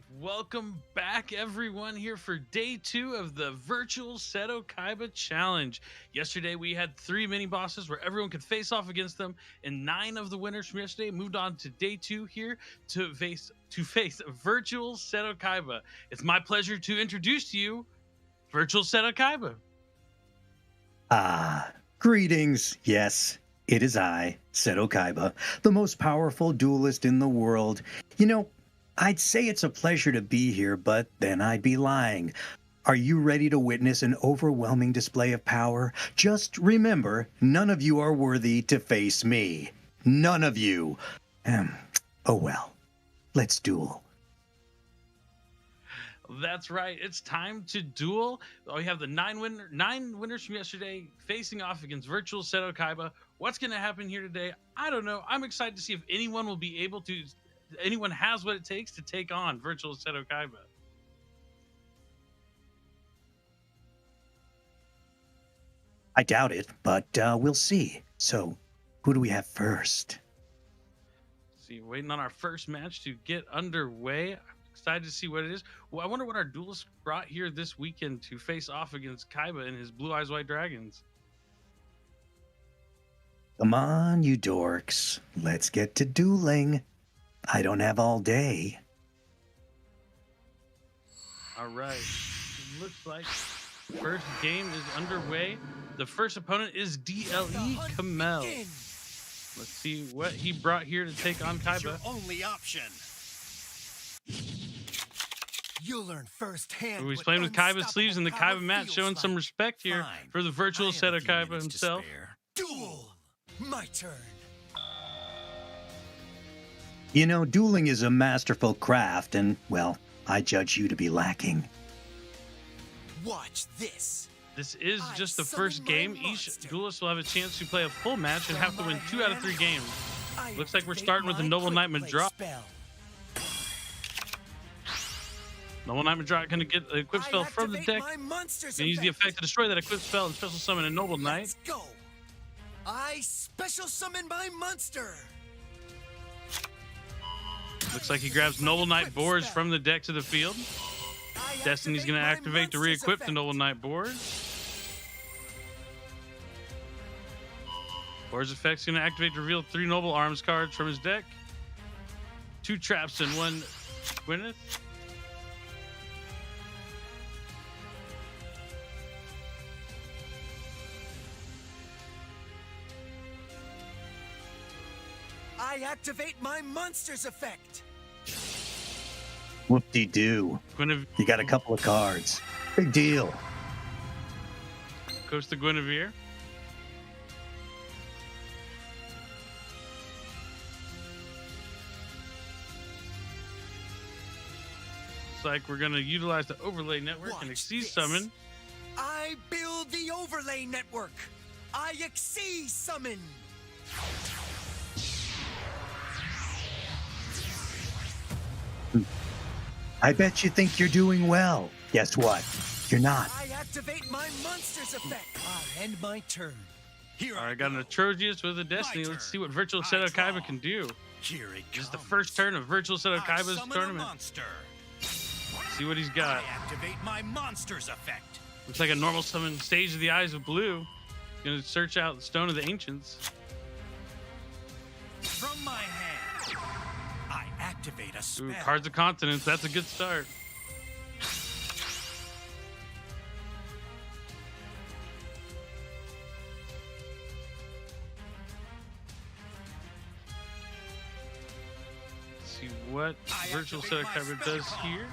right, welcome back everyone here for day 2 of the Virtual Seto Kaiba challenge. Yesterday we had 3 mini bosses where everyone could face off against them, and 9 of the winners from yesterday moved on to day 2 here to face Virtual Seto Kaiba. It's my pleasure to introduce to you Virtual Seto Kaiba. Greetings. Yes, it is I, Seto Kaiba, the most powerful duelist in the world. You know, I'd say it's a pleasure to be here, but then I'd be lying. Are you ready to witness an overwhelming display of power? Just remember, none of you are worthy to face me. None of you. Oh well. Let's duel. That's right. It's time to duel. We have the 9 winners from yesterday facing off against Virtual Seto Kaiba. What's going to happen here today? I don't know. I'm excited to see if anyone will be able to. Anyone has what it takes to take on Virtual Seto Kaiba. I doubt it, but we'll see. So, who do we have first? See, waiting on our first match to get underway. Excited to see what it is. Well, I wonder what our duelists brought here this weekend to face off against Kaiba and his Blue Eyes White Dragons. Come on, you dorks. Let's get to dueling. I don't have all day. All right. It looks like the first game is underway. The first opponent is DLE Kamel. Let's see what he brought here to take on Kaiba. Your only option. You'll learn firsthand. He's playing with Kaiba's sleeves in the Kaiba match, showing some respect here for the Virtual Seto Kaiba himself. Duel. My turn. You know, dueling is a masterful craft, and, well, I judge you to be lacking. Watch this. This is just the first game. Each duelist will have a chance to play a full match and have to win 2 out of 3 games. Looks like we're starting with the Noble Knight Madra. Noble Knight Madra going to get an equip spell from the deck. And use the effect to destroy that equip spell and special summon a Noble Knight. Let's go. I special summon my monster. Looks like he grabs Noble Knight boards from the deck to the field. Destiny's going to activate to re-equip the Noble Knight board. Board's effect's going to activate to reveal 3 Noble Arms cards from his deck. 2 traps and 1 Gwyneth. I activate my monster's effect. Whoop-de-doo. You got a couple of cards. Big deal. Goes to Guinevere. Looks like we're going to utilize the overlay network and exceed summon. I build the overlay network. I exceed summon. I bet you think you're doing well. Guess what? You're not. I activate my monster's effect. I end my turn. Here I got an Atrogius with a Destiny. Let's see what Virtual Seto Kaiba can do. Here it This is the first turn of Virtual Seto Kaiba's tournament. See what he's got. I activate my monster's effect. Looks like a normal summon, Stage of the Eyes of Blue. Gonna search out the Stone of the Ancients. From my hand, I activate a spell. Ooh, Cards of Continents. That's a good start. See what Virtual Seto Kaiba does here.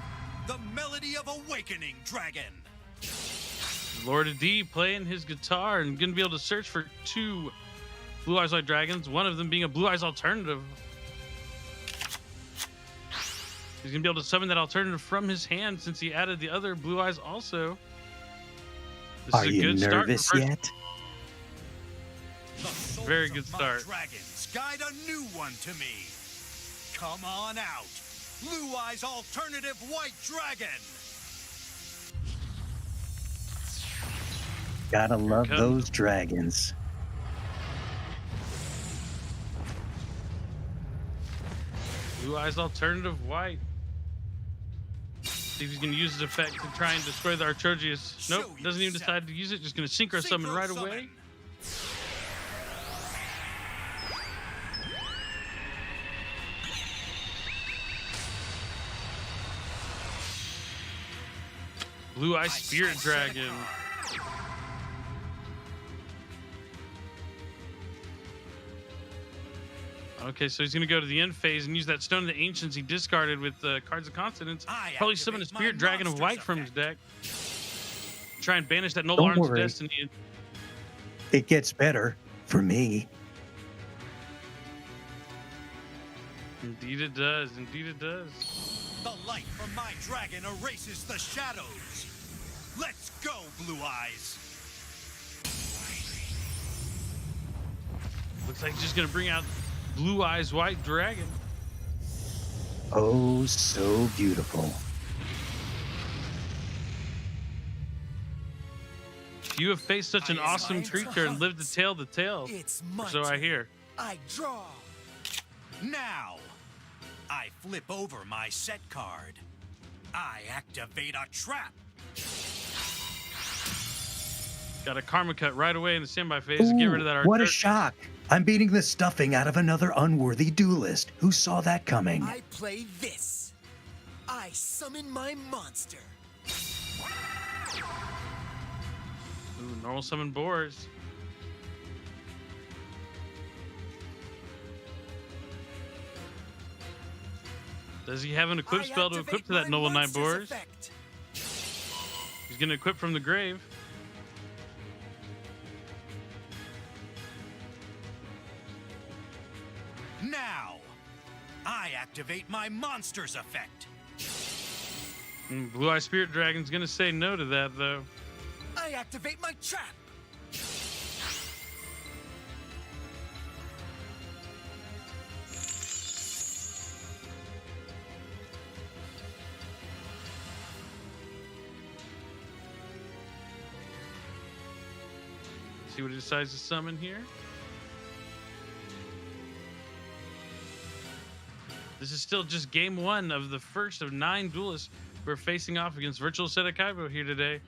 The Melody of Awakening Dragon. Lord of D playing his guitar and gonna be able to search for 2 Blue Eyes White Dragons, one of them being a Blue Eyes alternative. He's gonna be able to summon that alternative from his hand since he added the other Blue Eyes also. This Are is a you good nervous start. yet? Very good start. Dragons guide a new one to me. Come on out. Blue Eyes Alternative White Dragon. Gotta love those dragons. Blue Eyes Alternative White. See if he's going to use his effect to try and destroy the Archogeus. Nope, doesn't even decide to use it. Just going to synchro summon right away. Blue Eye Spirit Dragon. Okay, so he's going to go to the end phase and use that Stone of the Ancients he discarded with the Cards of Consonance. Probably summon a Spirit Dragon of White from his deck. Try and banish that Noble Arms of Destiny. It gets better for me. Indeed it does. Indeed it does. The light from my dragon erases the shadows. Let's go, Blue Eyes. Looks like he's just going to bring out Blue Eyes White Dragon. Oh, so beautiful. You have faced such an awesome creature and lived to tell the tale. It's so I hear. I draw. Now, I flip over my set card. I activate a trap. Got a Karma Cut right away in the standby phase to get rid of that. What a shock. I'm beating the stuffing out of another unworthy duelist. Who saw that coming? I play this. I summon my monster. Ooh, normal summon Boars. Does he have an equip spell to equip to that Noble Knight Boars? He's going to equip from the grave. Now, I activate my monster's effect. Blue Eye Spirit Dragon's going to say no to that, though. I activate my trap. See what he decides to summon here. This is still just game one of the first of 9 duelists who are facing off against Virtual Seto Kaiba here today.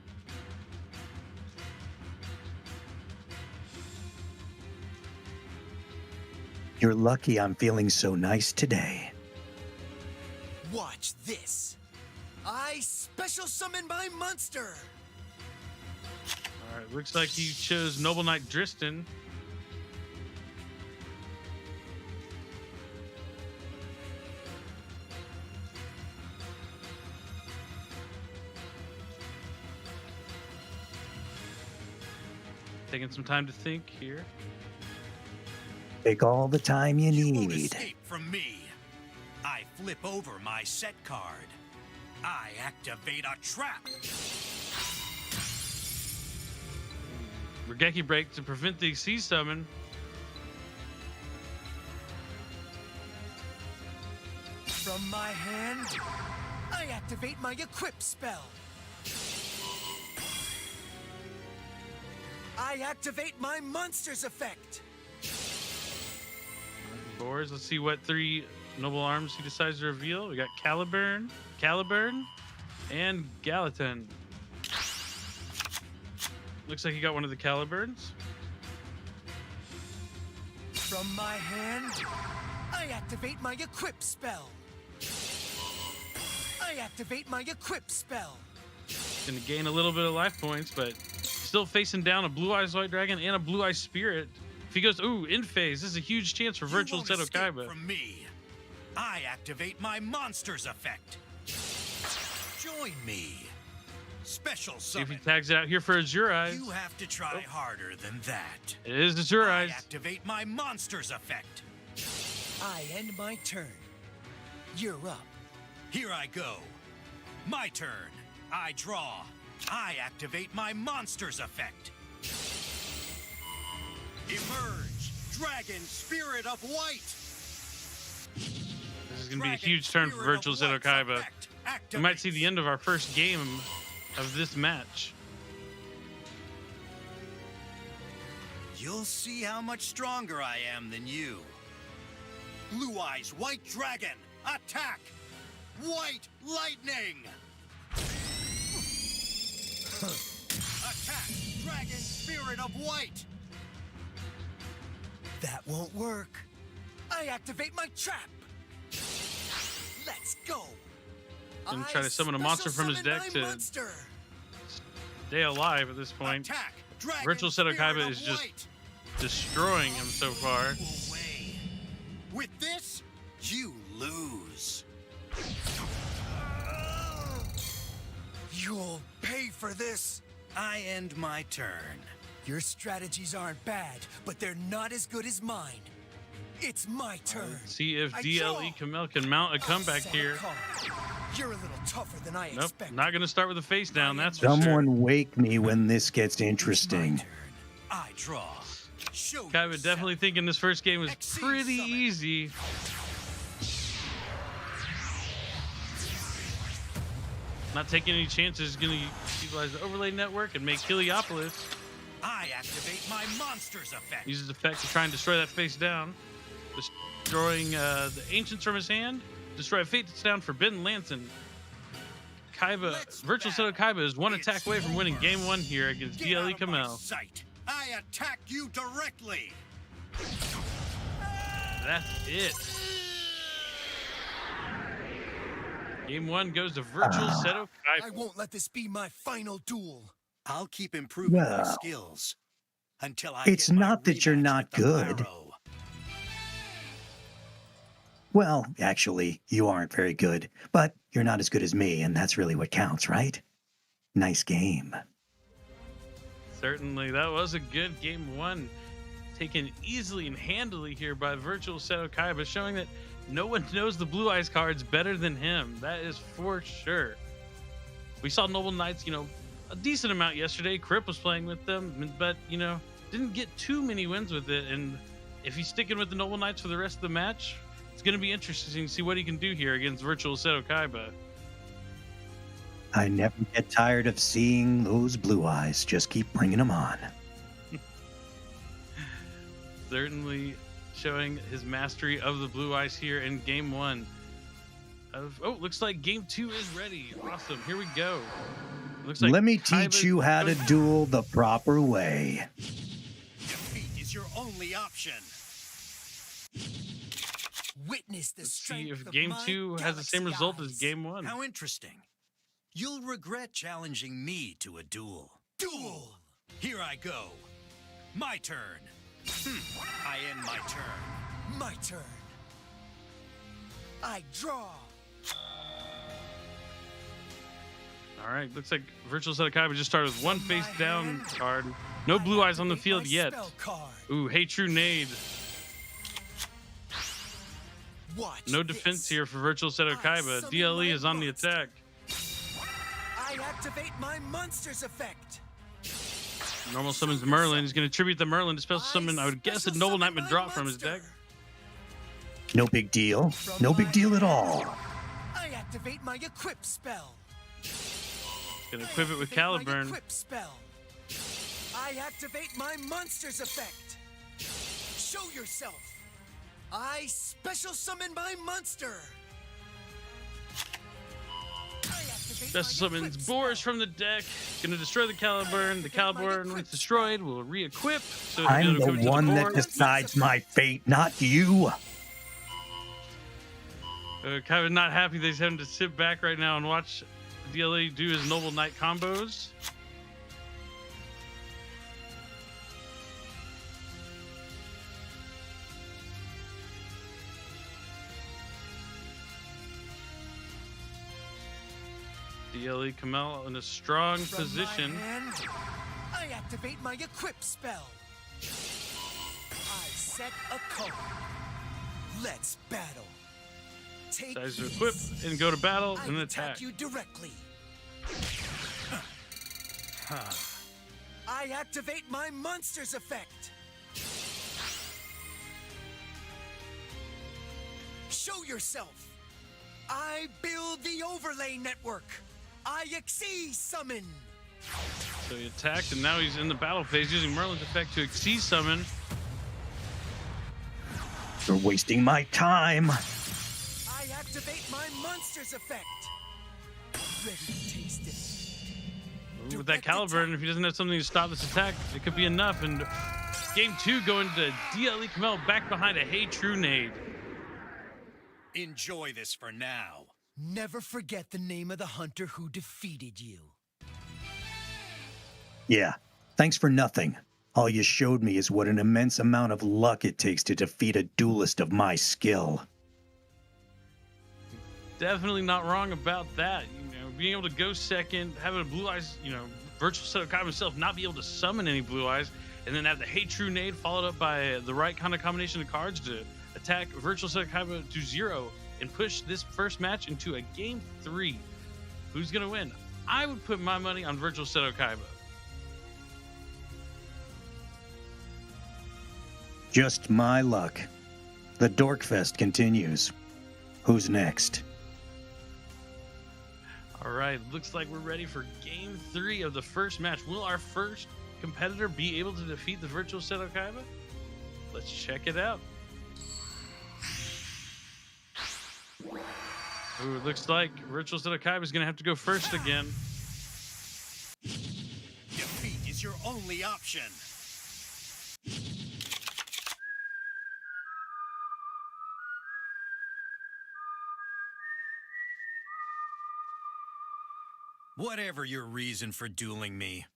You're lucky I'm feeling so nice today. Watch this. I special summon my monster. All right, looks like he chose Noble Knight Dristan. Taking some time to think here. Take all the time you Won't need. escape from me. I flip over my set card. I activate a trap. Regeki Break to prevent the Sea Summon. From my hand, I activate my equip spell. I activate my monster's effect. Boars, let's see what 3 Noble Arms he decides to reveal. We got Caliburn, and Gallatin. Looks like he got one of the Caliburns. From my hand, I activate my equip spell. I activate my equip spell. Gonna gain a little bit of life points, but still facing down a Blue Eyes White Dragon and a Blue Eyes Spirit. If he goes, end phase, this is a huge chance for Virtual Seto Kaiba. From me, I activate my monster's effect. Join me. Special See if summon. he tags it out here for Azure Eyes. You have to try harder than that. It is Azure I Eyes. activate my monster's effect. I end my turn. You're up. Here I go. My turn. I draw. I activate my monster's effect. Emerge, Dragon Spirit of White. This is going to be a huge turn for Virtual Seto Kaiba. We might see the end of our first game of this match. You'll see how much stronger I am than you. Blue Eyes White Dragon, attack! White Lightning! Dragon Spirit of White! That won't work. I activate my trap. Let's go. Gonna try to summon a monster from his deck to stay alive at this point. Attack! Dragon Virtual Seto Spirit Kaiba of is just White! destroying him so far. Away. With this, you lose. You'll pay for this. I end my turn. Your strategies aren't bad, but they're not as good as mine. It's my turn. See if I DLE draw. Kamel can mount a comeback Set a here. card. You're a little tougher than I Nope, expected. not gonna start with a face down. That's for sure. Someone wake me when this gets It's my interesting. turn. I draw. Show Kaiba yourself. definitely thinking this first game was Exceed pretty summon. easy. Not taking any chances. Gonna utilize the overlay network and make Heliopolis. I activate my monster's effect. Uses effect to try and destroy that face down. Destroying the Ancients from his hand. Destroy a Fate that's down. Forbidden Lance. And Kaiba, Let's Virtual Seto battle. Kaiba is one It's attack away from winning over. game 1 here against Get DLE out of my Kamel. sight. I attack you directly. That's it. Game 1 goes to Virtual Seto I Kaiba. won't let this be my final duel. I'll keep improving my Well, skills until I it's get my not that you're rematch not with the good. Pharaoh. Well, actually, you aren't very good, but you're not as good as me, and that's really what counts, right? Nice game. Certainly, that was a good game 1. Taken easily and handily here by Virtual Seto Kaiba, showing that no one knows the Blue Eyes cards better than him. That is for sure. We saw Noble Knights, a decent amount yesterday. Kripp was playing with them, but, didn't get too many wins with it. And if he's sticking with the Noble Knights for the rest of the match, it's going to be interesting to see what he can do here against Virtual Seto Kaiba. I never get tired of seeing those blue eyes. Just keep bringing them on. Certainly showing his mastery of the Blue Eyes here in game 1. Looks like game 2 is ready. Awesome. Here we go. Looks like Let me Kaiba- teach you how to duel the proper way. Defeat is your only option. Witness the Let's see strength if of game my 2 has the same galaxy result as eyes. game 1. How interesting. You'll regret challenging me to a duel. Duel. Here I go. My turn. I end my turn. My turn. I draw. All right, looks like Virtual Seto Kaiba just started with one From my face down hand, card. No Blue Eyes on the activate field my yet. spell card. Ooh, Hey True Nade. Watch No defense this. here for Virtual Seto I Kaiba. summon DLE my is on the monster. attack. I activate my monster's effect. Normal summons Merlin. He's going to tribute the Merlin to special summon. I would guess a special Noble Knight summon would my drop from his monster. deck. No big deal. No big deal at all. I activate my equip spell. Going to equip it with Activate my Caliburn. equip spell. I activate my monster's effect. Show yourself. I special summon my monster. I activate Special my summons equip Boris spell. from the deck. Going to destroy the Caliburn. The Caliburn, when it's destroyed, will re-equip. So I'm he'll the equip it to one that board. decides my fate, not you. Kaiba's not happy that he's having to sit back right now and watch DLE do his Noble Knight combos. DLE Kamel in a strong From position. my hand, I activate my equip spell. I set a card. Let's battle. Take Decides to this. equip and go to battle I and attack attack. you directly. I activate my monster's effect. Show yourself. I build the overlay network. I exceed summon. So he attacked and now he's in the battle phase using Merlin's effect to exceed summon. You're wasting my time. I activate my monster's effect. Ready to taste it. with that caliber, and if he doesn't have something to stop this attack, it could be enough. And game 2 going to DLE Kamel back behind a Hey True Nade. Enjoy this for now. Never forget the name of the hunter who defeated you. Yeah, thanks for nothing. All you showed me is what an immense amount of luck it takes to defeat a duelist of my skill. Definitely not wrong about that. Being able to go second, having a blue eyes, Virtual Seto Kaiba himself not be able to summon any blue eyes, and then have the Hey True Nade followed up by the right kind of combination of cards to attack Virtual Seto Kaiba to 0 and push this first match into a game 3. Who's gonna win? I would put my money on Virtual Seto Kaiba. Just my luck. The Dorkfest continues. Who's next? All right, looks like we're ready for game 3 of the first match. Will our first competitor be able to defeat the Virtual Seto Kaiba? Let's check it out. Ooh, it looks like Virtual Seto Kaiba is going to have to go first again. Defeat is your only option. Whatever your reason for dueling me,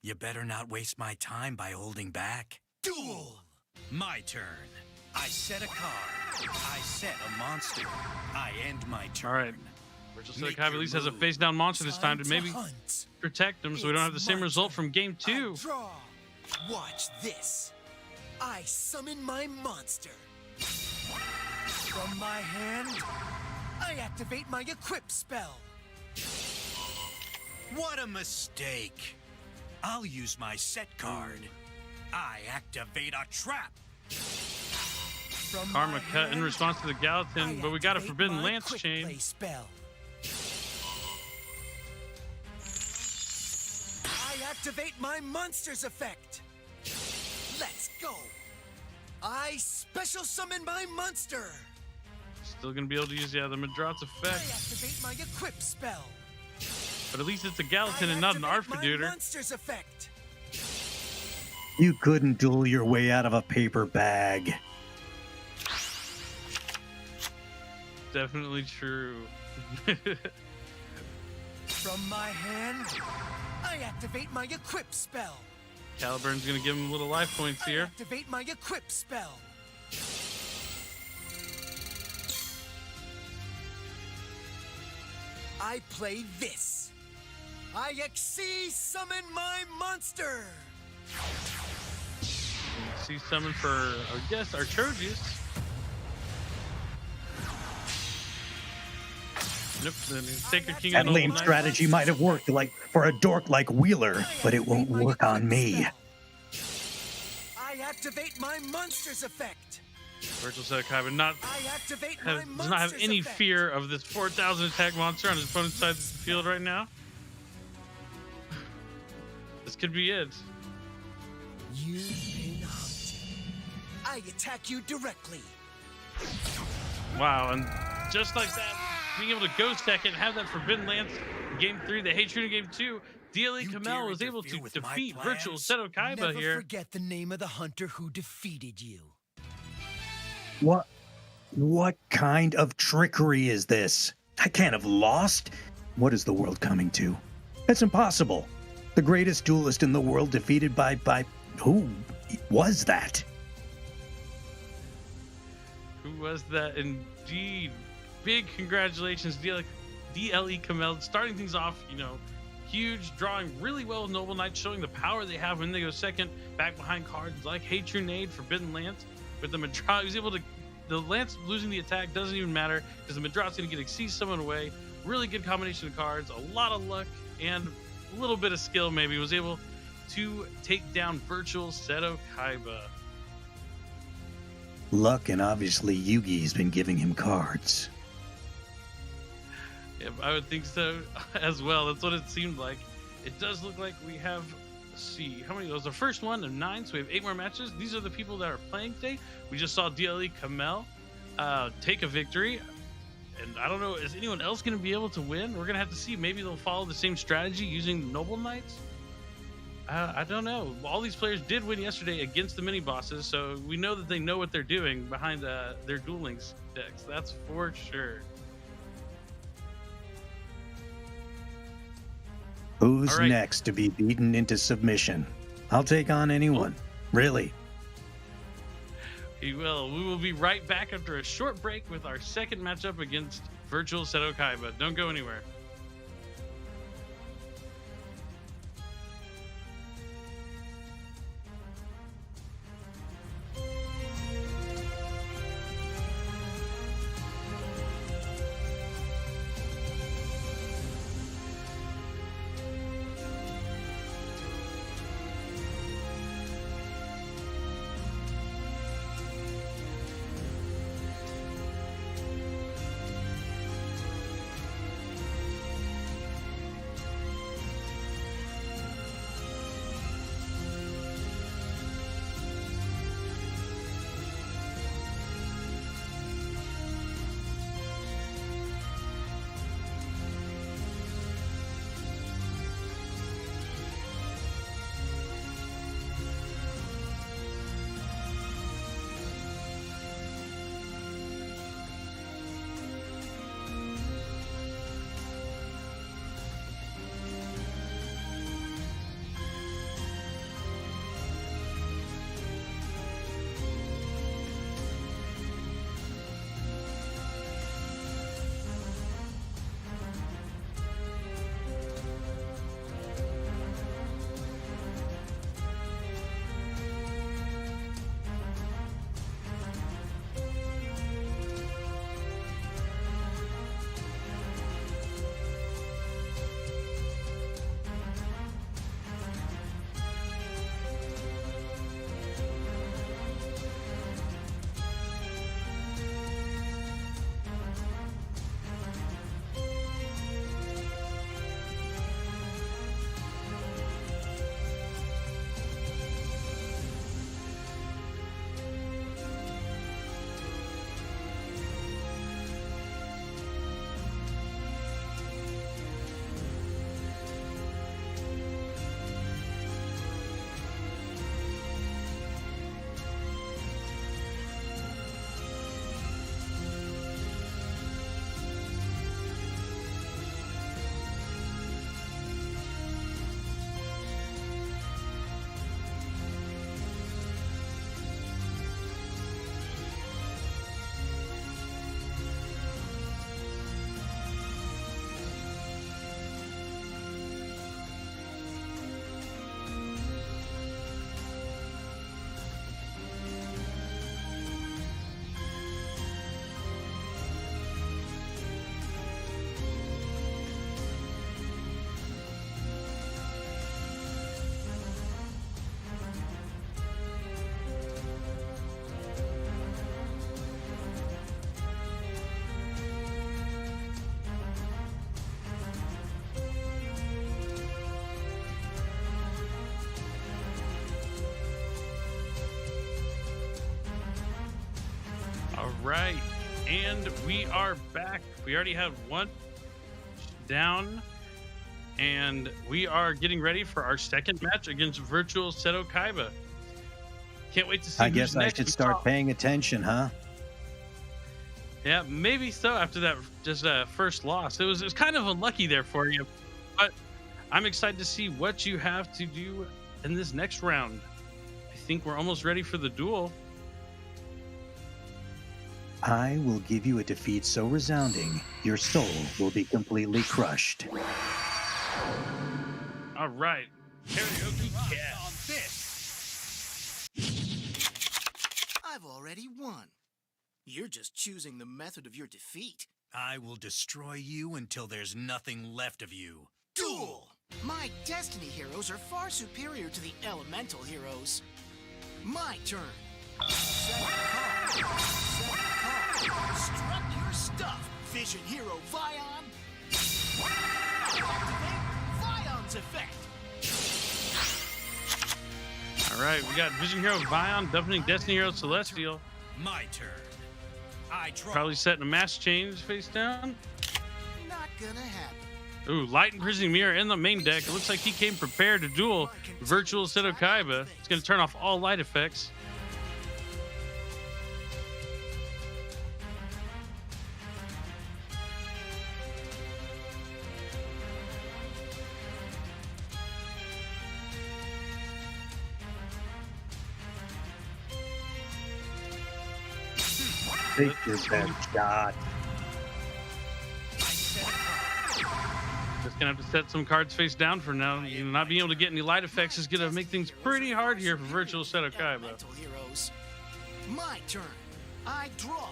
you better not waste my time by holding back. Duel! My turn. I set a card. I set a monster. I end my turn. All right. Virtual Seto Kaiba at least has a face-down monster this time to maybe protect him so we don't have the same result from game 2. Draw. Watch this. I summon my monster. From my hand, I activate my equip spell. What a mistake. I'll use my set card. I activate a trap. From Karma my cut in hand, response to the Gallatin, but we got a activate Forbidden my Lance quick chain. play spell. I activate my monster's effect. Let's go. I special summon my monster. Still going to be able to use, the Madrat's I effect. activate my equip spell. But at least it's a Gallatin I and not an activate my Arfeduder. monster's effect. You couldn't duel your way out of a paper bag. Definitely true. From my hand, I activate my equip spell. Caliburn's going to give him little life points I here. activate my equip spell. I play this. I XC summon my monster. See summon for, I guess, our Trojius. Nope, the Sacred King of That the lame Noble Knights. strategy might have worked for a dork like Wheeler, but it won't work on me. I activate my monster's effect. Virtual Seto Kaiba I activate my does monster's not have any effect. fear of this 4,000 attack monster on his opponent's side of the field right now. This could be it. You've been hunted. I attack you directly. Wow, and just like that, being able to go second, have that Forbidden Lance in game 3, the Hatred in game 2, DLE You Kamel dare was able interfere to with my defeat Virtual plans? Seto Kaiba Never here. forget the name of the hunter who defeated you. What kind of trickery is this? I can't have lost. What is the world coming to? It's impossible. The greatest duelist in the world defeated by who was that? Who was that indeed? Big congratulations, DLE Kamel, starting things off, huge, drawing really well with Noble Knights, showing the power they have when they go second, back behind cards like Hey True Nade, Forbidden Lance. With the Madrat, he was able to, the Lance losing the attack doesn't even matter because the Madrat's going to get Exceed someone away. Really good combination of cards, a lot of luck, and a little bit of skill maybe. Was able to take down Virtual Seto Kaiba. Luck, and obviously Yugi's been giving him cards. Yeah, I would think so as well. That's what it seemed like. It does look like we have, let's see, how many? That was the first one of 9, so we have 8 more matches. These are the people that are playing today. We just saw DLE Kamel take a victory. And I don't know, is anyone else going to be able to win? We're going to have to see. Maybe they'll follow the same strategy using the Noble Knights. I don't know. All these players did win yesterday against the mini bosses, so we know that they know what they're doing behind their Duel Links decks. That's for sure. Who's All right. next to be beaten into submission? I'll take on anyone. Really. We will be right back after a short break with our second matchup against Virtual Seto Kaiba. Don't go anywhere. All right, and we are back. We already have one down, and we are getting ready for our second match against Virtual Seto Kaiba. Can't wait to see. I guess I should start paying attention, huh? Yeah, maybe so. After that, just first loss, it was kind of unlucky there for you, but I'm excited to see what you have to do in this next round. I think we're almost ready for the duel. I will give you a defeat so resounding, your soul will be completely crushed. All right, karaoke cat. On this. I've already won. You're just choosing the method of your defeat. I will destroy you until there's nothing left of you. Duel! My Destiny heroes are far superior to the Elemental heroes. My turn. Set card. Set card. Strut your stuff, Vision Hero Vion. Activate Vion's effect. All right, we got Vision Hero Vion dumping Destiny Hero Celestial. My turn. I draw. Probably setting a mass change face down. Not gonna happen. Ooh, Light Imprisoning Mirror in the main deck. It looks like he came prepared to duel Virtual Seto Kaiba. It's going to turn off all light effects. Take your best shot. Just gonna have to set some cards face down for now. You know, not being able to get any light effects is gonna make things pretty hard here for Virtual Seto Kaiba. Elemental heroes. My turn. I draw.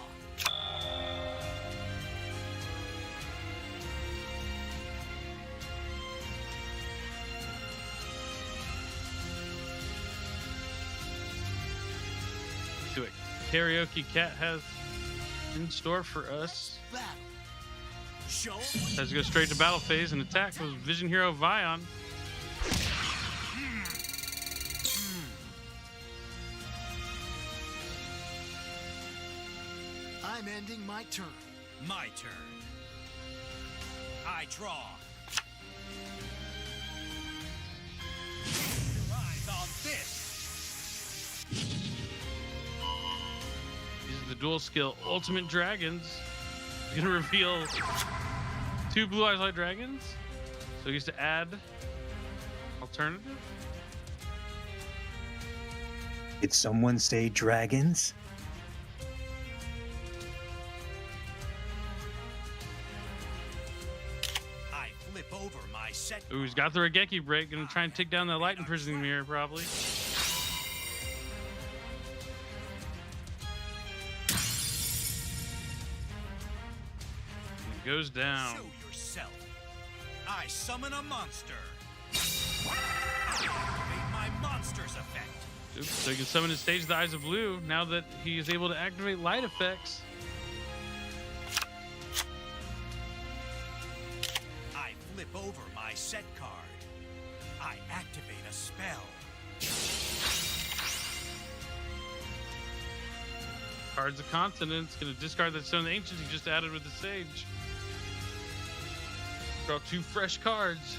See what Karaoke Cat has in store for us. Battle. Show. Has to go straight to battle phase and attack with Vision Hero Vion. I'm ending my turn. My turn. I draw. Your eyes on this. Uses the dual skill Ultimate Dragons. He's gonna reveal 2 Blue Eyes Light Dragons. So he gets to add alternative. Did someone say dragons? I flip over my set. Ooh, he's got the Regeki break. Gonna try and take down that Light Imprisoning Mirror probably. Goes down. Show yourself. I summon a monster. I activate my monster's effect. Oops, so he can summon his stage the Eyes of Blue now that he is able to activate light effects. I flip over my set card. I activate a spell. Cards of Continents. Gonna discard that Stone of the Ancients he just added with the Sage. Draw 2 fresh cards.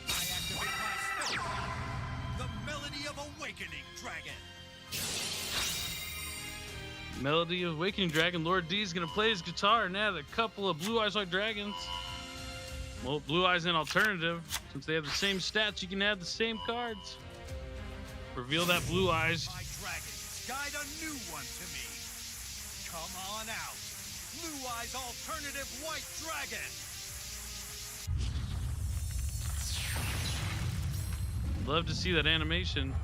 I activate my spell card. The Melody of Awakening Dragon. Melody of Awakening Dragon. Lord D is gonna play his guitar and add a couple of Blue Eyes White Dragons. Well, Blue Eyes in alternative. Since they have the same stats, you can add the same cards. Reveal that Blue Eyes. My dragons guide a new one to me. Come on out. Blue Eyes Alternative White Dragon. Love to see that animation.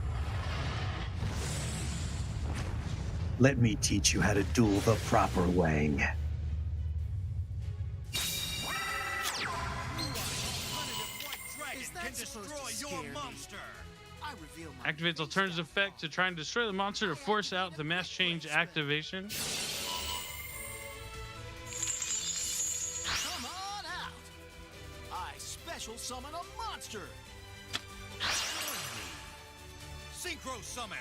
Let me teach you how to duel the proper way. Is that Can supposed to destroy scare your me? monster. I reveal my Activates alternative effect to try and destroy the monster to force out the mass change activation. Come on out. I special summon a monster. Synchro Summon.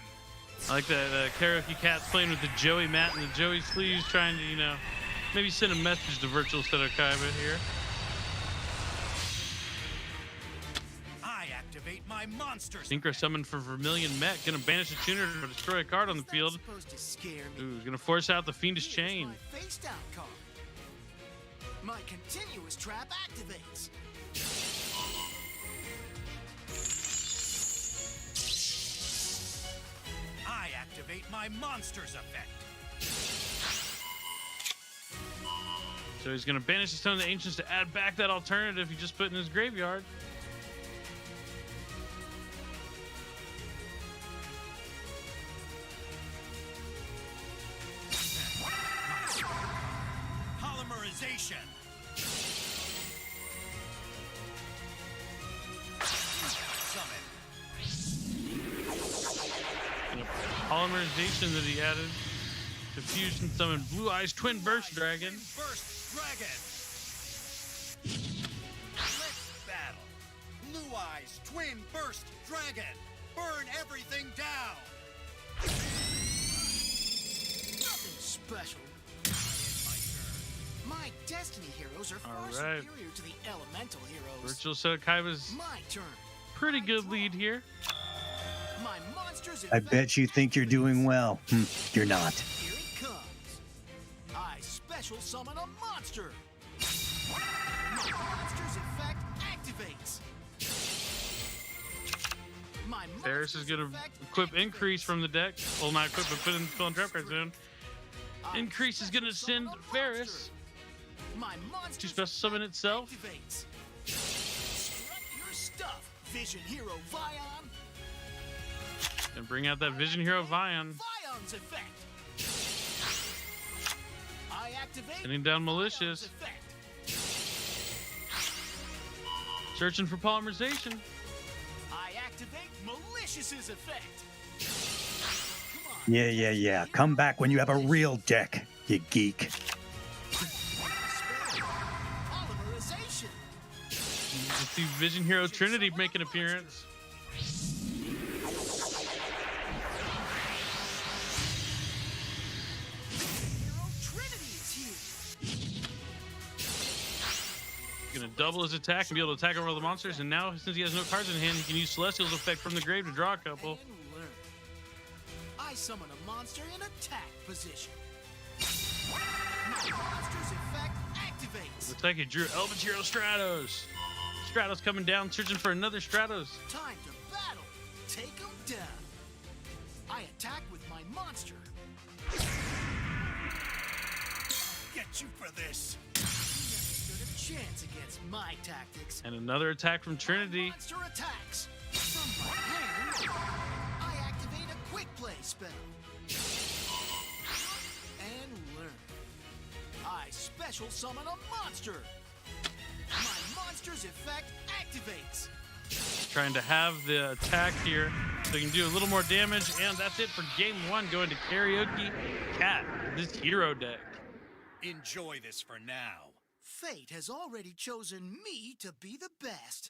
I like that Karaoke Cat's playing with the Joey mat and the Joey sleeves, trying to, you know, maybe send a message to Virtual Seto Kaiba here. I activate my monster. Synchro summon for Vermilion Mech. Gonna banish a tuner to destroy a card on the Is that field. supposed to scare me? Ooh, gonna force out the Fiendish Here's Chain. my face down card. My continuous trap activates. I activate my monster's effect. So he's gonna banish the Stone of the Ancients to add back that alternative he just put in his graveyard. Polymerization. Summon. Gonna polymerization that he added to fusion summon Blue Eyes Twin Burst Dragon. Burst Dragon. Let's battle. Blue Eyes Twin Burst Dragon. Burn everything down. Nothing special. My turn. My Destiny heroes are far Alright. superior to the Elemental heroes. Virtual Seto Kaiba's My turn. pretty good lead here. My monsters I bet you think you're doing well. You're not. Here it comes. I special summon a monster. My monster's effect activates. My Ferris is monster's going to effect equip Increase from the deck. Well, not equip, but put in fill and trap card zone. I Increase is going to special send summon a Ferris monster. My to monster's special summon effect itself. activates. Strut your stuff, Vision Hero Vion. And bring out that Vision Hero Vion. Vion's effect. I activate Sending down Vion's Malicious. effect. Searching for polymerization. I activate Malicious's effect. Come on. Yeah. Come back when you have a real deck, you geek. Polymerization. You see Vision Hero Trinity make an appearance. Hero Trinity is here. Gonna double his attack and be able to attack over all the monsters. And now, since he has no cards in hand, he can use Celestial's effect from the grave to draw a couple. And learn. I summon a monster in attack position. My monster's effect activates. Looks like he drew Eldritch Hero Stratos. Stratos coming down, searching for another Stratos. Time to battle. Take him down. I attack with my monster. Get you for this. You never stood a chance against my tactics. And another attack from Trinity. Monster attacks. From my hand, I activate a quick play spell. And learn. I special summon a monster. My monster's effect activates. Trying to have the attack here so he can do a little more damage. And that's it for game one, going to Karaoke Cat, this hero deck. Enjoy this for now. Fate has already chosen me to be the best.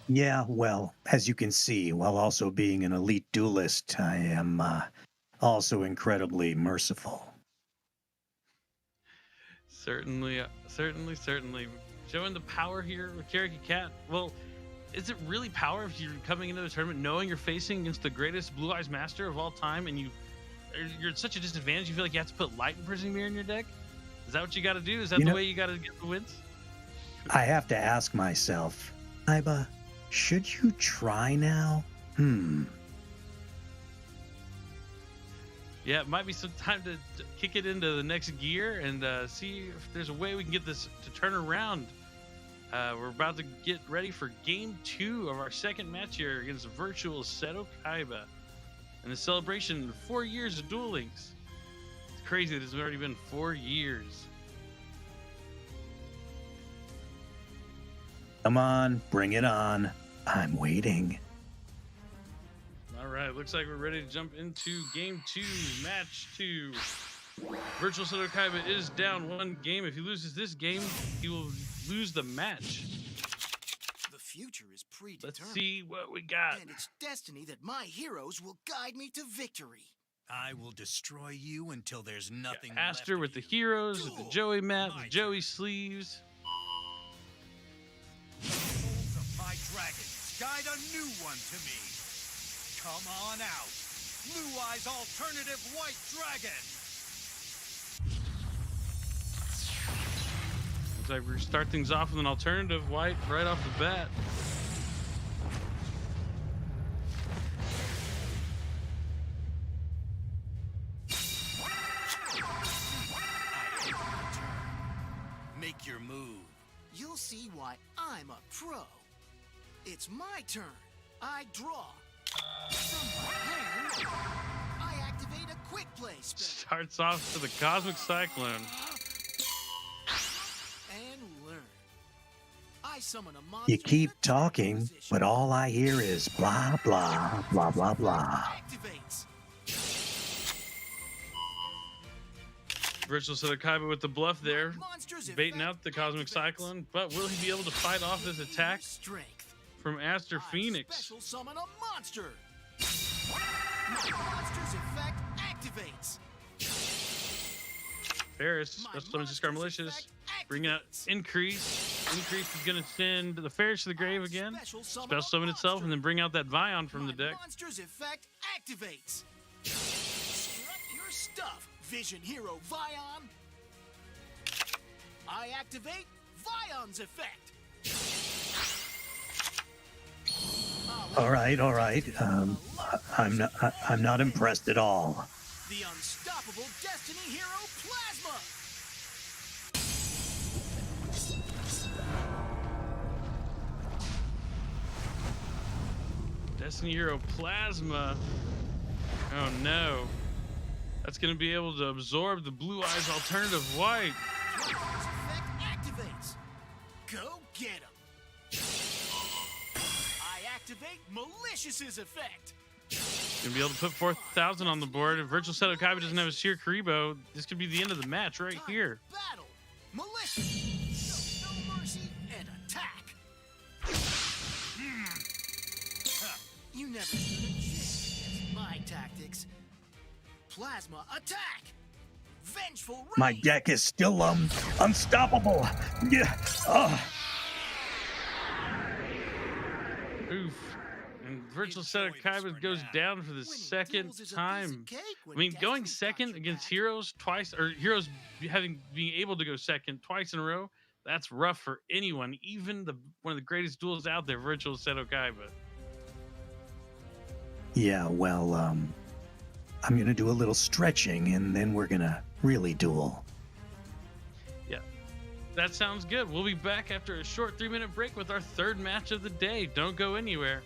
Yeah, well, as you can see, while also being an elite duelist, I am also incredibly merciful. Certainly. Showing the power here with Karaoke Cat. Well, is it really power if you're coming into the tournament knowing you're facing against the greatest Blue Eyes Master of all time and you're at such a disadvantage you feel like you have to put Light Imprisoning Mirror in your deck? Is that what you got to do? Is that the way you got to get the wins? I have to ask myself, Kaiba, should you try now? Yeah, it might be some time to kick it into the next gear and see if there's a way we can get this to turn around. We're about to get ready for game 2 of our second match here against Virtual Seto Kaiba. And the celebration, 4 years of Duel Links. It's crazy that it's already been 4 years. Come on, bring it on. I'm waiting. All right, looks like we're ready to jump into game 2, match 2. Virtual Seto Kaiba is down 1 game. If he loses this game, he will lose the match. The future is predetermined. Let's see what we got. And it's destiny that my heroes will guide me to victory. I will destroy you until there's nothing Aster left with of the you. heroes, with the Duel. Joey map, My the Joey sleeves. The souls of my dragons guide a new one to me. Come on out. Blue Eyes Alternative White Dragon. Looks like we start things off with an alternative white right off the bat. Make your move. You'll see why I'm a pro. It's my turn. I draw. From my hand, I activate a quick play spell. Starts off with a Cosmic Cyclone. And learn. I summon a monster You keep in attack talking, position. but all I hear is blah, blah, blah, blah, blah. Activates. Virtual Seto Kaiba with the bluff there, Monster's baiting effect out the Cosmic activates. Cyclone, but will he be able to fight off this attack Strength. from Aster I Phoenix? Special summon a monster. My monster's effect activates. Ferris, My special summons Discard monster's Malicious, effect bring out activates. Increase. Increase is going to send the Ferris to the grave again, Special summon special a summon itself, monster. and then bring out that Vion from the My deck. monster's effect activates. Strut your stuff, Vision Hero Vion. I activate Vion's effect. All right. I'm not impressed at all. The unstoppable Destiny Hero Plasma. Destiny Hero Plasma. Oh no. That's going to be able to absorb the Blue Eyes alternative white. Vion's effect activates. Go get him. I activate Malicious's effect. Going to be able to put 4,000 on the board. If Virtual Seto Kaiba doesn't have a Seer Karibo, this could be the end of the match right Time here. to battle. Malicious. Show no mercy and attack. You never stood a chance against my tactics. Plasma attack. Vengeful Rain. My deck is still unstoppable. Yeah. Oof. And Virtual Seto Enjoy this Kaiba for goes now. down for the Winning second duels is a piece of time. cake I when mean, going Destiny's got second your against back. Heroes twice, or Heroes being able to go second twice in a row, that's rough for anyone, even one of the greatest duels out there, Virtual Seto Kaiba. Yeah, well, I'm going to do a little stretching and then we're going to really duel. That sounds good. We'll be back after a short 3-minute break with our third match of the day. Don't go anywhere.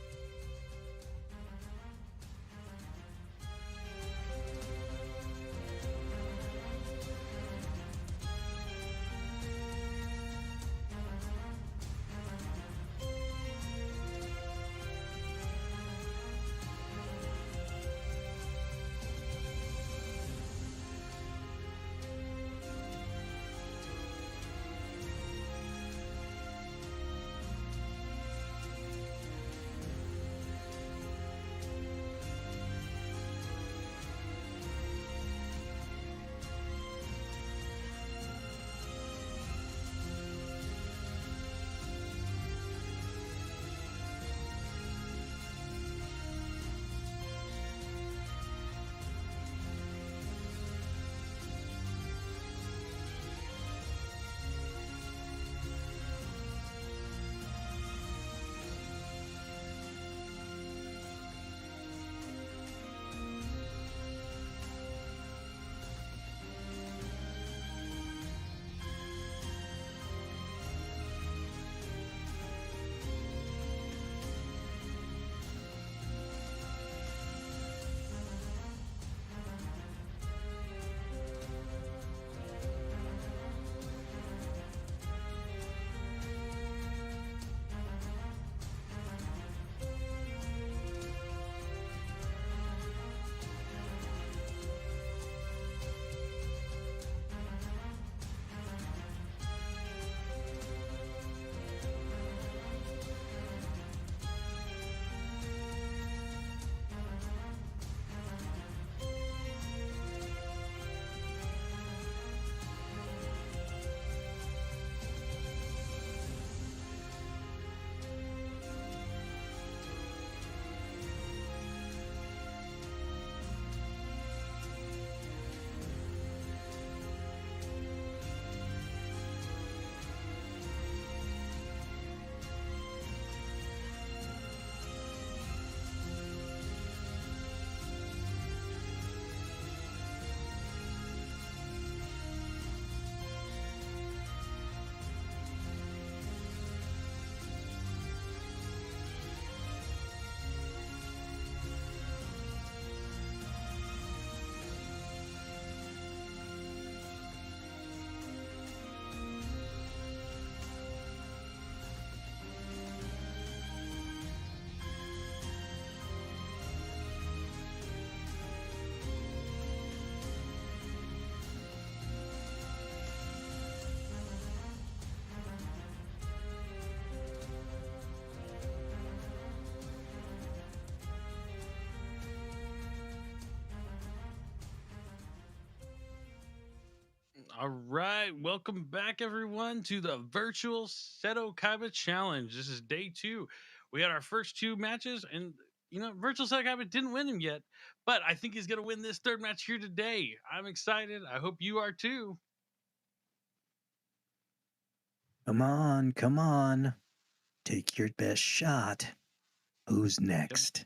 All right, welcome back, everyone, to the Virtual Seto Kaiba Challenge. This is day 2. We had our first 2 matches, and Virtual Seto Kaiba didn't win him yet, but I think he's going to win this 3rd match here today. I'm excited. I hope you are too. Come on, come on. Take your best shot. Who's next?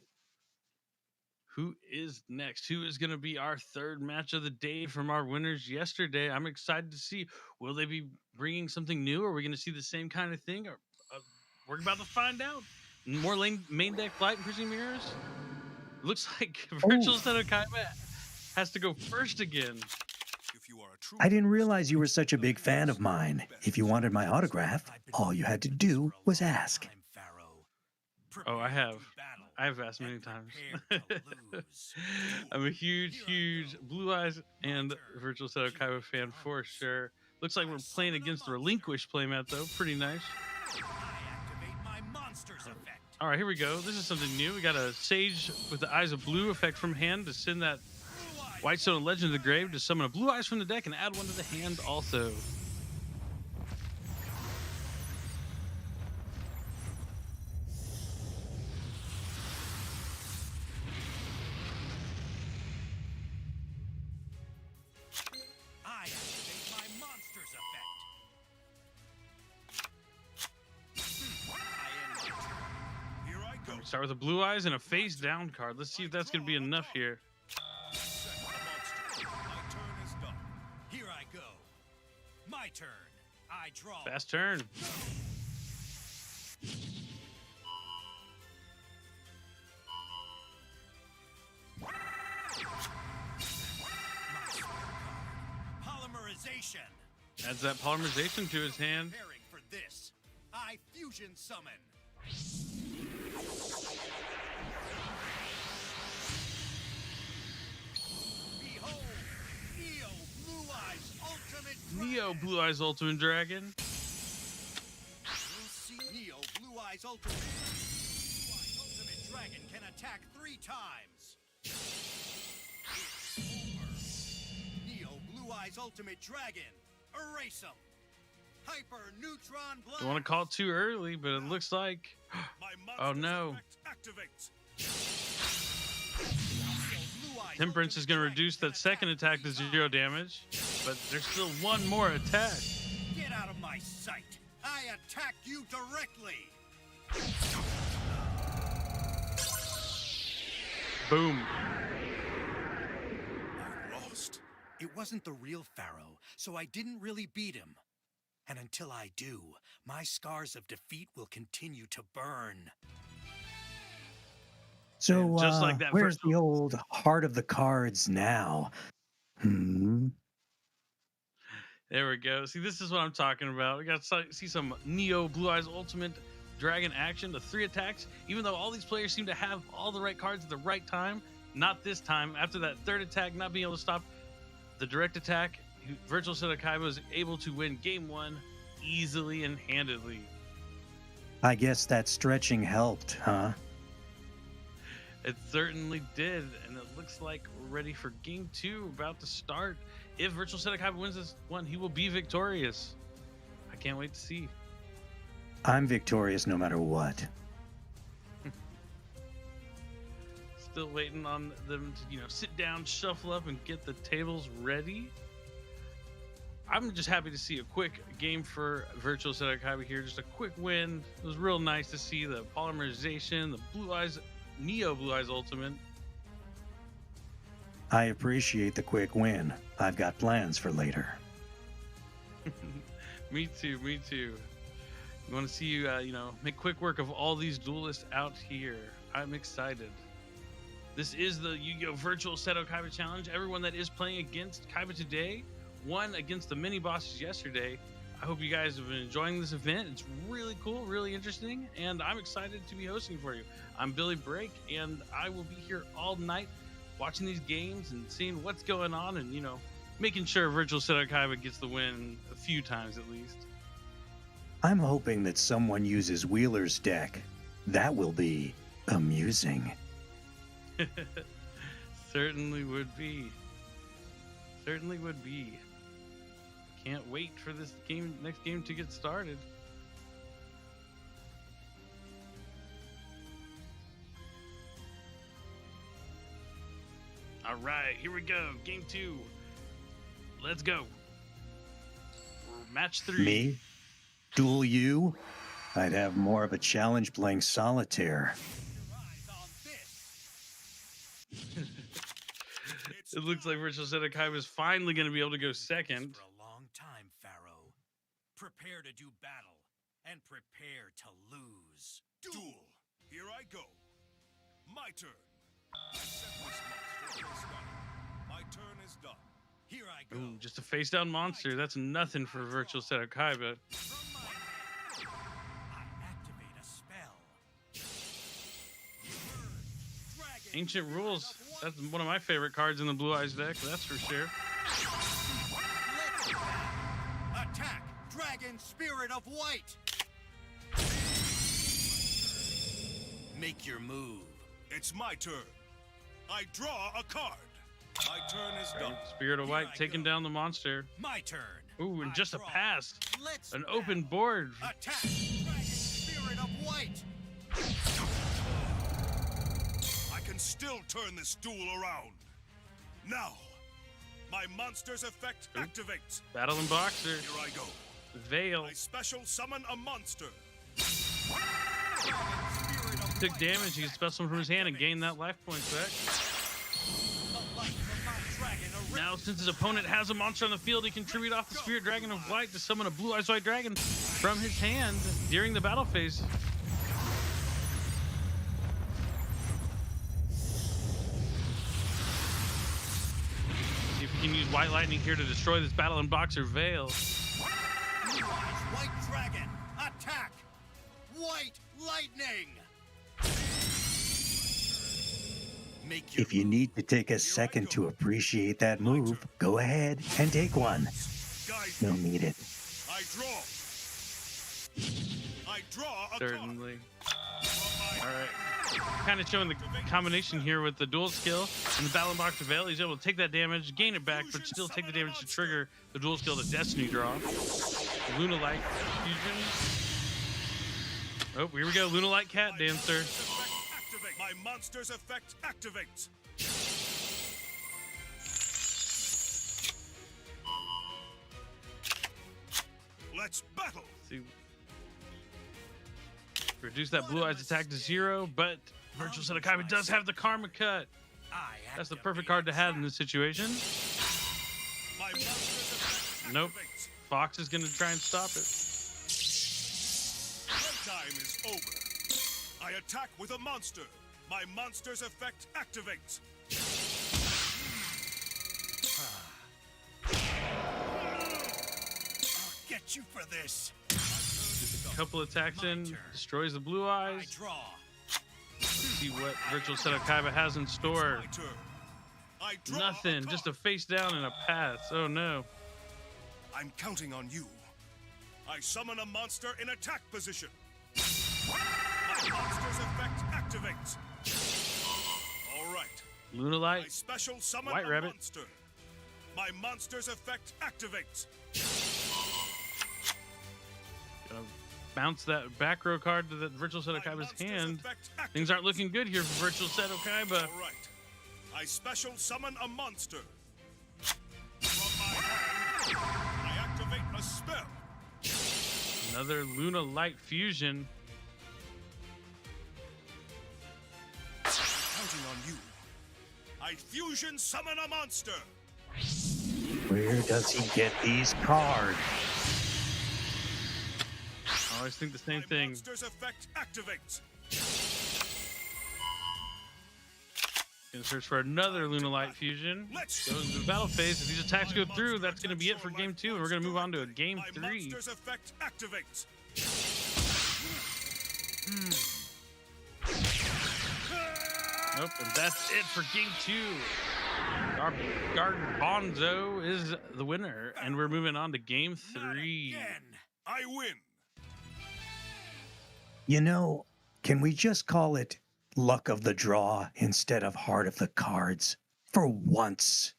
Who is next? Who is going to be our 3rd match of the day from our winners yesterday? I'm excited to see. Will they be bringing something new? Or are we going to see the same kind of thing? Or, we're about to find out. More main deck light and Prison Mirrors? Looks like Virtual Seto Kaiba has to go first again. I didn't realize you were such a big fan of mine. If you wanted my autograph, all you had to do was ask. Oh, I have. I've asked many times. I'm a huge Blue Eyes and Virtual Seto Kaiba fan for sure. Looks like we're playing against the Relinquish playmat, though. Pretty nice. All right, here we go. This is something new. We got a Sage with the Eyes of Blue effect from hand to send that White Stone Legend to the grave to summon a Blue Eyes from the deck and add one to the hand also. Start with a Blue Eyes and a face down card. Let's see if that's going to be enough here. Here I go. My turn. I draw. Fast turn. Polymerization. Adds that polymerization to his hand. Preparing for this. I fusion summon. Behold, Neo Blue Eyes Ultimate Dragon. Neo Blue Eyes Ultimate Dragon. Neo Blue Eyes Ultimate. Blue Eyes Ultimate Dragon can attack 3 times. It's over. Neo Blue Eyes Ultimate Dragon. Erase him. Hyper Neutron Blast. Don't want to call it too early, but it looks like. Oh no. Temperance is going to reduce that second attack to 0 damage, but there's still one more attack. Get out of my sight. I attacked you directly. Boom. I lost. It wasn't the real Pharaoh, so I didn't really beat him. And until I do, my scars of defeat will continue to burn. So, just like that where's the old heart of the cards now? There we go. See, this is what I'm talking about. We got to see some Neo Blue Eyes Ultimate Dragon action. The 3 attacks, even though all these players seem to have all the right cards at the right time, not this time. After that 3rd attack, not being able to stop the direct attack, Virtual Seto Kaiba was able to win game 1 easily and handedly. I guess that stretching helped, huh? It certainly did, and it looks like we're ready for game 2, about to start. If Virtual Seto Kaiba wins this one, he will be victorious. I can't wait to see. I'm victorious no matter what. Still waiting on them to, sit down, shuffle up, and get the tables ready. I'm just happy to see a quick game for Virtual Seto Kaiba here. Just a quick win. It was real nice to see the polymerization, the Blue Eyes, Neo Blue Eyes Ultimate. I appreciate the quick win. I've got plans for later. Me too. I want to see you, make quick work of all these duelists out here. I'm excited. This is the Yu-Gi-Oh! Virtual Seto Kaiba Challenge. Everyone that is playing against Kaiba today won against the mini bosses yesterday. I hope you guys have been enjoying this event. It's really cool, really interesting, and I'm excited to be hosting for you. I'm Billy Break, and I will be here all night watching these games and seeing what's going on and, making sure Virtual Seto Kaiba gets the win a few times at least. I'm hoping that someone uses Wheeler's deck. That will be amusing. Certainly would be. Can't wait for this next game to get started. All right, here we go. Game 2. Let's go. Match 3. Me? Duel you? I'd have more of a challenge playing solitaire. It looks like Virtual Seto Kaiba is finally going to be able to go second. For a long time, Pharaoh. Prepare to do battle and prepare to lose. Duel. Here I go. My turn. I set this monster face down. My turn is done. Here I go. Ooh, just a face down monster. That's nothing for Virtual Seto Kaiba. From my hand, I activate a spell. Dragon Ancient Rules. That's one of my favorite cards in the Blue Eyes deck, that's for sure. Let's battle. Attack, Dragon Spirit of White. Make your move. It's my turn. I draw a card. My turn is done. Spirit of White taking down the monster. My turn. Ooh, and I just a draw. pass. Let's An open battle. board. Attack, Dragon Spirit of White. I can still turn this duel around. Now, my monster's effect activates. Battling Boxer. Here I go. Veil. I special summon a monster. Took damage. He could special summon from his hand and gain that life points back. Now, since his opponent has a monster on the field, he can tribute off the Spirit Dragon of White to summon a Blue Eyes White Dragon from his hand during the battle phase. See if we can use White Lightning here to destroy this Battling Boxer Veil. Blue Eyes White Dragon, attack! White Lightning! Make your If you need to take a second to appreciate that move, go ahead and take one. Guide You'll me. need it. I draw. I draw a Certainly. card. From my All right. Kind of showing the combination here with the dual skill and the Battling Boxer Veil. He's able to take that damage, gain it back, but still take the damage to trigger the dual skill to Destiny Draw. Luna Light Fusion. Oh, here we go. Luna Light Cat Dancer. My monster's effect activates. Let's battle. See. Reduce that Blue Eyes attack to 0, but Virtual Seto Kaiba does have the Karma Cut. That's the perfect card to have in this situation. My monster's effect Nope. activates. Fox is going to try and stop it. Playtime is over. I attack with a monster. My monster's effect activates. I'll get you for this. A couple attacks in, destroys the Blue I Eyes. draw. Let's see what Virtual Seto Kaiba has in store. My turn. I draw Nothing, just a card. face down and a pass. Oh no. I'm counting on you. I summon a monster in attack position. My monster's effect activates. All right. Luna I Light. special summon White a Rabbit. monster. My monster's effect activates. Gonna bounce that back row card to the Virtual Seto My Kaiba's monster's hand. effect Things aren't looking good here for Virtual Seto Kaiba. All right. I special summon a monster. From my hand, I activate a spell. Another Luna Light Fusion. Counting on you. I fusion summon a monster. Where does he get these cards? I always think the same My thing. monster's effect activates. Gonna search for another Luna Light Fusion. Let's Goes into the battle phase. If these attacks go through, that's gonna be it for game 2, and we're gonna move on to a game My 3. monster's effect activates. Nope, and that's it for game 2. Our Garbanzo is the winner, and we're moving on to game 3. Again. I win. You know, can we just call it luck of the draw instead of heart of the cards? For once.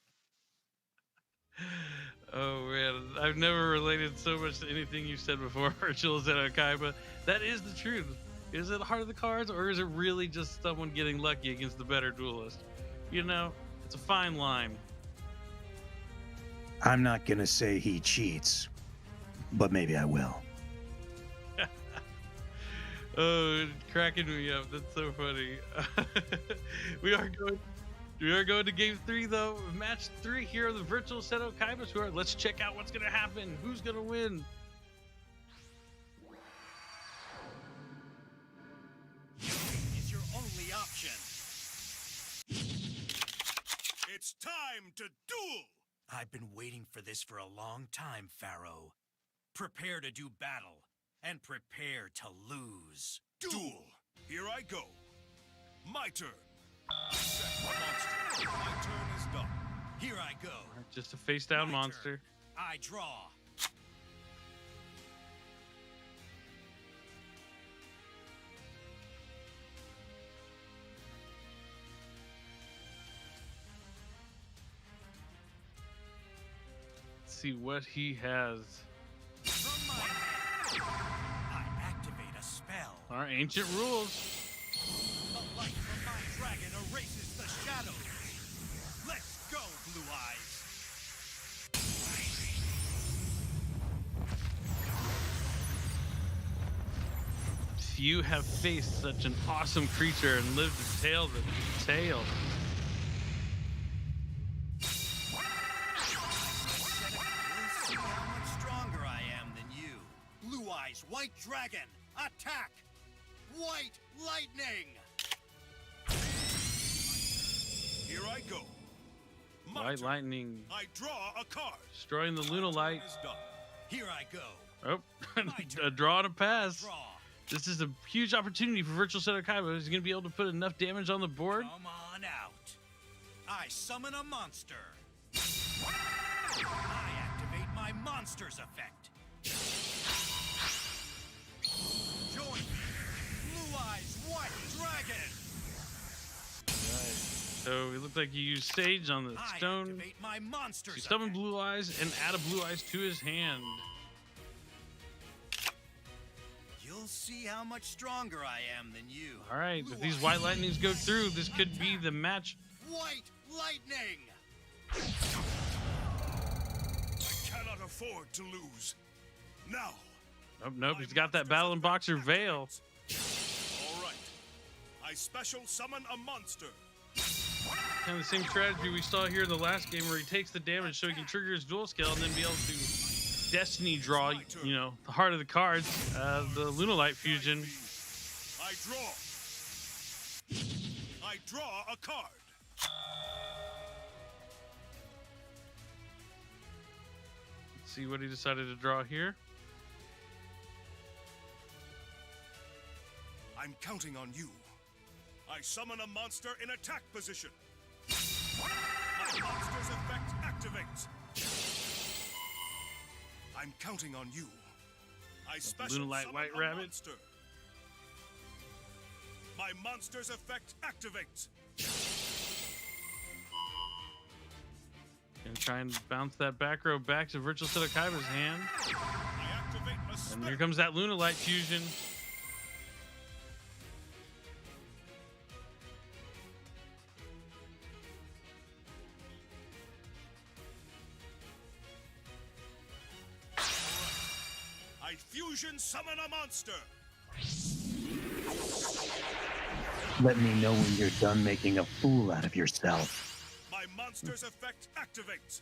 Oh man, I've never related so much to anything you said before, Virtual Seto Kaiba. That is the truth. Is it heart of the cards, or is it really just someone getting lucky against the better duelist? You know, it's a fine line. I'm not gonna say he cheats, but maybe I will. Oh, cracking me up. That's so funny. we are going to game 3 though. Match 3 here of the Virtual Seto Kaiba Tour. Let's check out what's gonna happen. Who's gonna win? Is your only option. It's time to duel! I've been waiting for this for a long time, Pharaoh. Prepare to do battle, and prepare to lose. Duel! Here I go. My turn. Set monster. My turn is done. Here I go. Just a face down My monster. turn. I draw. Let's see what he has. From my hand, I activate a spell. Our ancient rules. The light from my dragon erases the shadows. Let's go, Blue Eyes. Few have faced such an awesome creature and lived to tell the tale. You'll see how much stronger I am than you. Blue Eyes, White Dragon, attack! White Lightning! Here I go. My White turn. lightning I draw a card. destroying the Lunalight. Is done. Here I go. Oh, My a turn. draw and a pass. Draw. This is a huge opportunity for Virtual Seto Kaiba. He's going to be able to put enough damage on the board. Come on out. I summon a monster. I activate my monster's effect. Join me, Blue Eyes White Dragon. So it looks like you use Sage on the I stone. activate my monster's You summon effect. Blue Eyes and add a Blue Eyes to his hand. You'll see how much stronger I am than you. All right, Blue if these Eyes White Lightnings go through, this could be the match. White Lightning. I cannot afford to lose. Now. Nope, nope. my He's got that monster's Battle and effect Boxer Veil. activates. All right. I special summon a monster. Kind of the same strategy we saw here in the last game, where he takes the damage so he can trigger his dual skill and then be able to Destiny draw, you know, the heart of the cards, the Lunalight fusion. I draw. I draw a card. Let's see what he decided to draw here. I'm counting on you. I summon a monster in attack position. My monster's effect activates. I'm counting on you. I special Lunalight summon White a Rabbit. monster. My monster's effect activates. And try and bounce that back row back to Virtual Seto Kaiba's hand. I activate a And spell. here comes that Lunalight fusion. I fusion summon a monster. Let me know when you're done making a fool out of yourself. My monster's effect activates.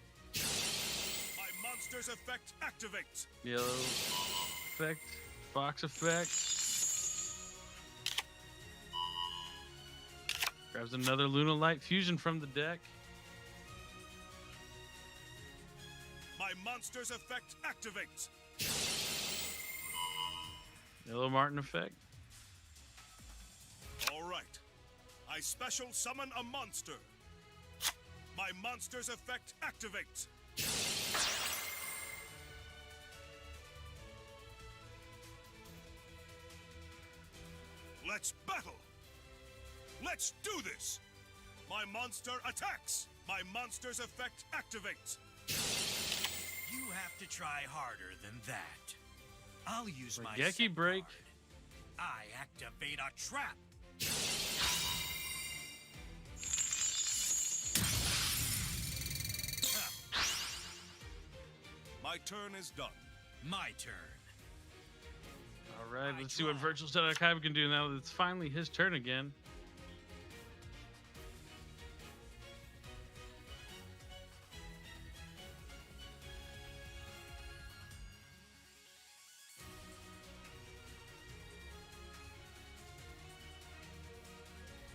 My monster's effect activates. Yellow effect, Fox effect. Grabs another Lunalight fusion from the deck. My monster's effect activates. Yellow Martin effect. All right. I special summon a monster. My monster's effect activates. Let's battle. Let's do this. My monster attacks. My monster's effect activates. have to try harder than that. I'll use my Geki set break. card. I activate a trap. My turn is done. My turn. All right, let's see what Virtual Seto Kaiba can do now that it's finally his turn again.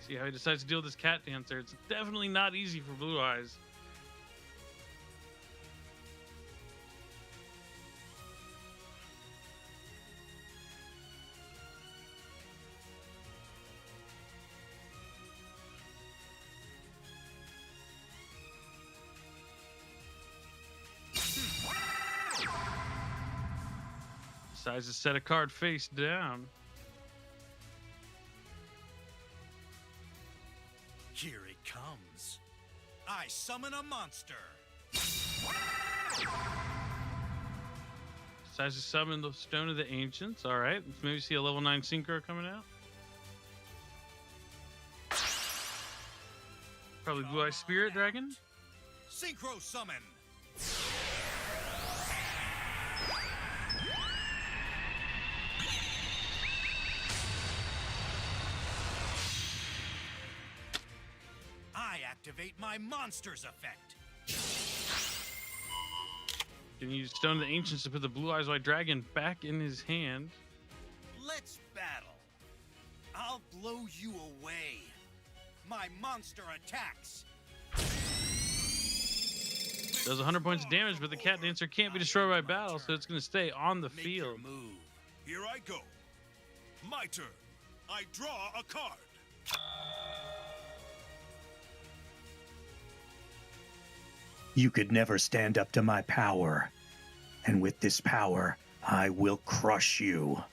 See how he decides to deal with this cat dancer. It's definitely not easy for Blue Eyes. Decides to set a card face down. Here it comes. I summon a monster. Decides to summon the Stone of the Ancients. All right, let's maybe see a level 9 Synchro coming out. Probably Blue Eye Spirit Dragon. Synchro summon. I activate my monster's effect. Can use Stone of the Ancients to put the Blue Eyes White Dragon back in his hand. Let's battle. I'll blow you away. My monster attacks. Does 100 points of damage, but the cat dancer can't be destroyed by battle, so it's going to stay on the Make your field. move. Here I go. My turn. I draw a card. You could never stand up to my power. And with this power, I will crush you.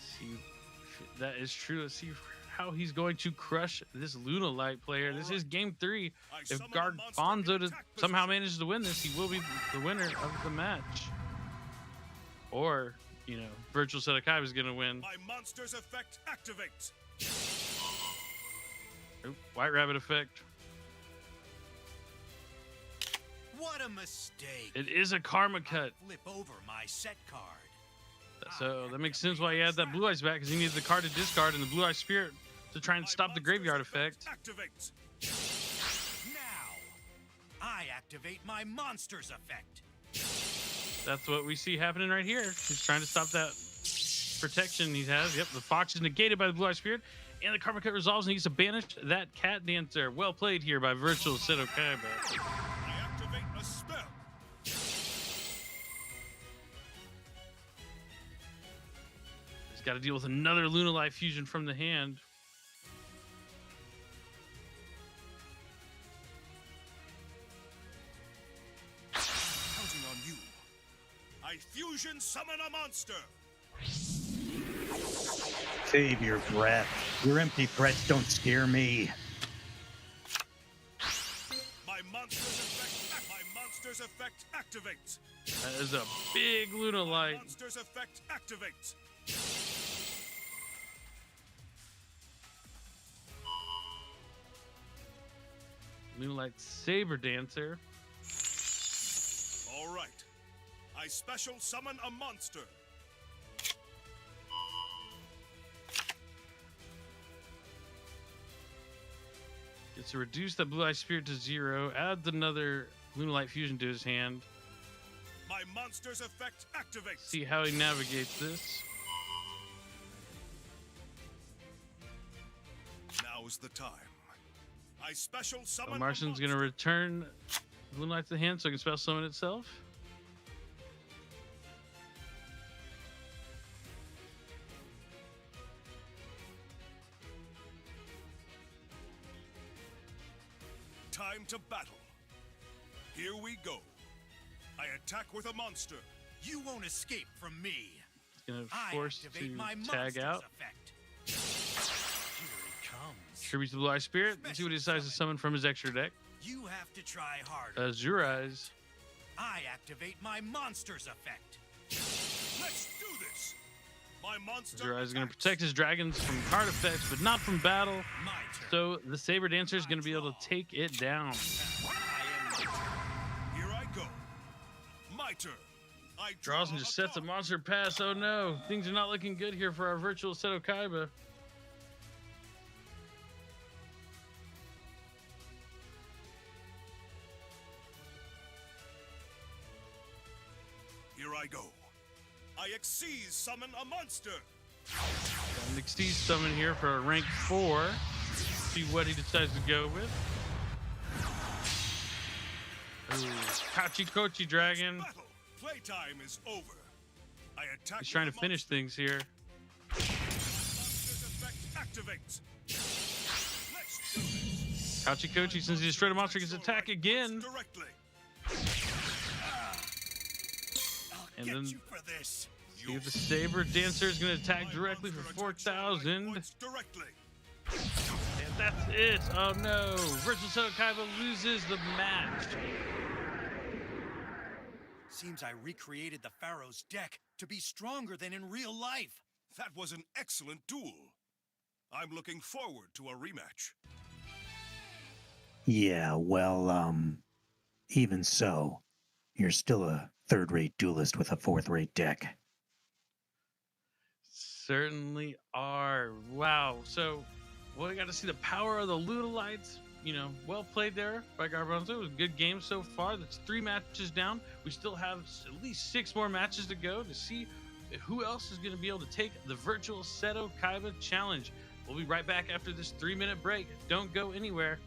See, if that is true. Let's see how he's going to crush this Luna Light player. This is game 3. If Garbanzo somehow manages to win this, he will be the winner of the match. Or, you know, Virtual Seto Kaiba is going to win. My monster's effect activates. Oop, White Rabbit effect. What a mistake. It is a Karma Cut. Flip over my set card. So that makes sense why he had that Blue Eyes back, because he needed the card to discard and the Blue Eyes Spirit to try and stop the graveyard effect. Activates. Now, I activate my monster's effect. That's what we see happening right here. He's trying to stop that protection he has. Yep, the Fox is negated by the Blue Eyes Spirit, and the Karma Cut resolves and he needs to banish that cat dancer. Well played here by Virtual Seto Kaiba. I activate a spell. He's got to deal with another Luna Light fusion from the hand. Counting on you. I fusion summon a monster. Save your breath. Your empty threats don't scare me. My monster's effect activates. That is a big Luna Light. Monster's effect activates. Luna Light Saber Dancer. All right. I special summon a monster. Gets to reduce that Blue Eye Spirit to 0. Adds another Luna Light Fusion to his hand. My monster's effect activates. See how he navigates this. Now is the time. I special summon. Martian's going to return Luna Light to the hand so it can spell summon itself. Time to battle. Here we go. I attack with a monster. You won't escape from me. He's going to I force activate my to tag monster's out. effect. Here it comes. Tribute to the Blue Eye Spirit. Let's see what he decides to summon from his extra deck. You have to try harder. Azure Eyes. I activate my monster's effect. Let's do this. My monster Azure Eyes is going to attacks. protect his dragons from card effects, but not from battle. My turn. So the Saber Dancer is going to be able to take it down. I end my turn. Here I go. My turn. I Draws and draw just a sets a card. monster pass. Oh no, things are not looking good here for our Virtual Seto Kaiba. Here I go. I Xyz summon a monster. Got an Xyz summon here for a rank 4. See what he decides to go with. Ooh, Kachi Kochi Dragon. Battle. Playtime is over. I attack. He's trying to with a finish things here. monster's effect activates. Let's do this. Kachi Kochi, since he destroyed a monster, gets attack again. Directly. I'll And get then- you for this. See if the Saber Dancer is going to attack My directly for monster attacks all right 4,000. points Directly. And that's it. Oh no. Virtual Seto Kaiba loses the match. Seems I recreated the Pharaoh's deck to be stronger than in real life. That was an excellent duel. I'm looking forward to a rematch. Yeah, well, even so, you're still a third-rate duelist with a fourth-rate deck. Certainly are. Wow. So, well, we got to see the power of the Ludolites. You know, well played there by Garbanzo. It was a good game so far. That's 3 matches down. We still have at least 6 more matches to go to see who else is going to be able to take the Virtual Seto Kaiba Challenge. We'll be right back after this 3-minute break. Don't go anywhere.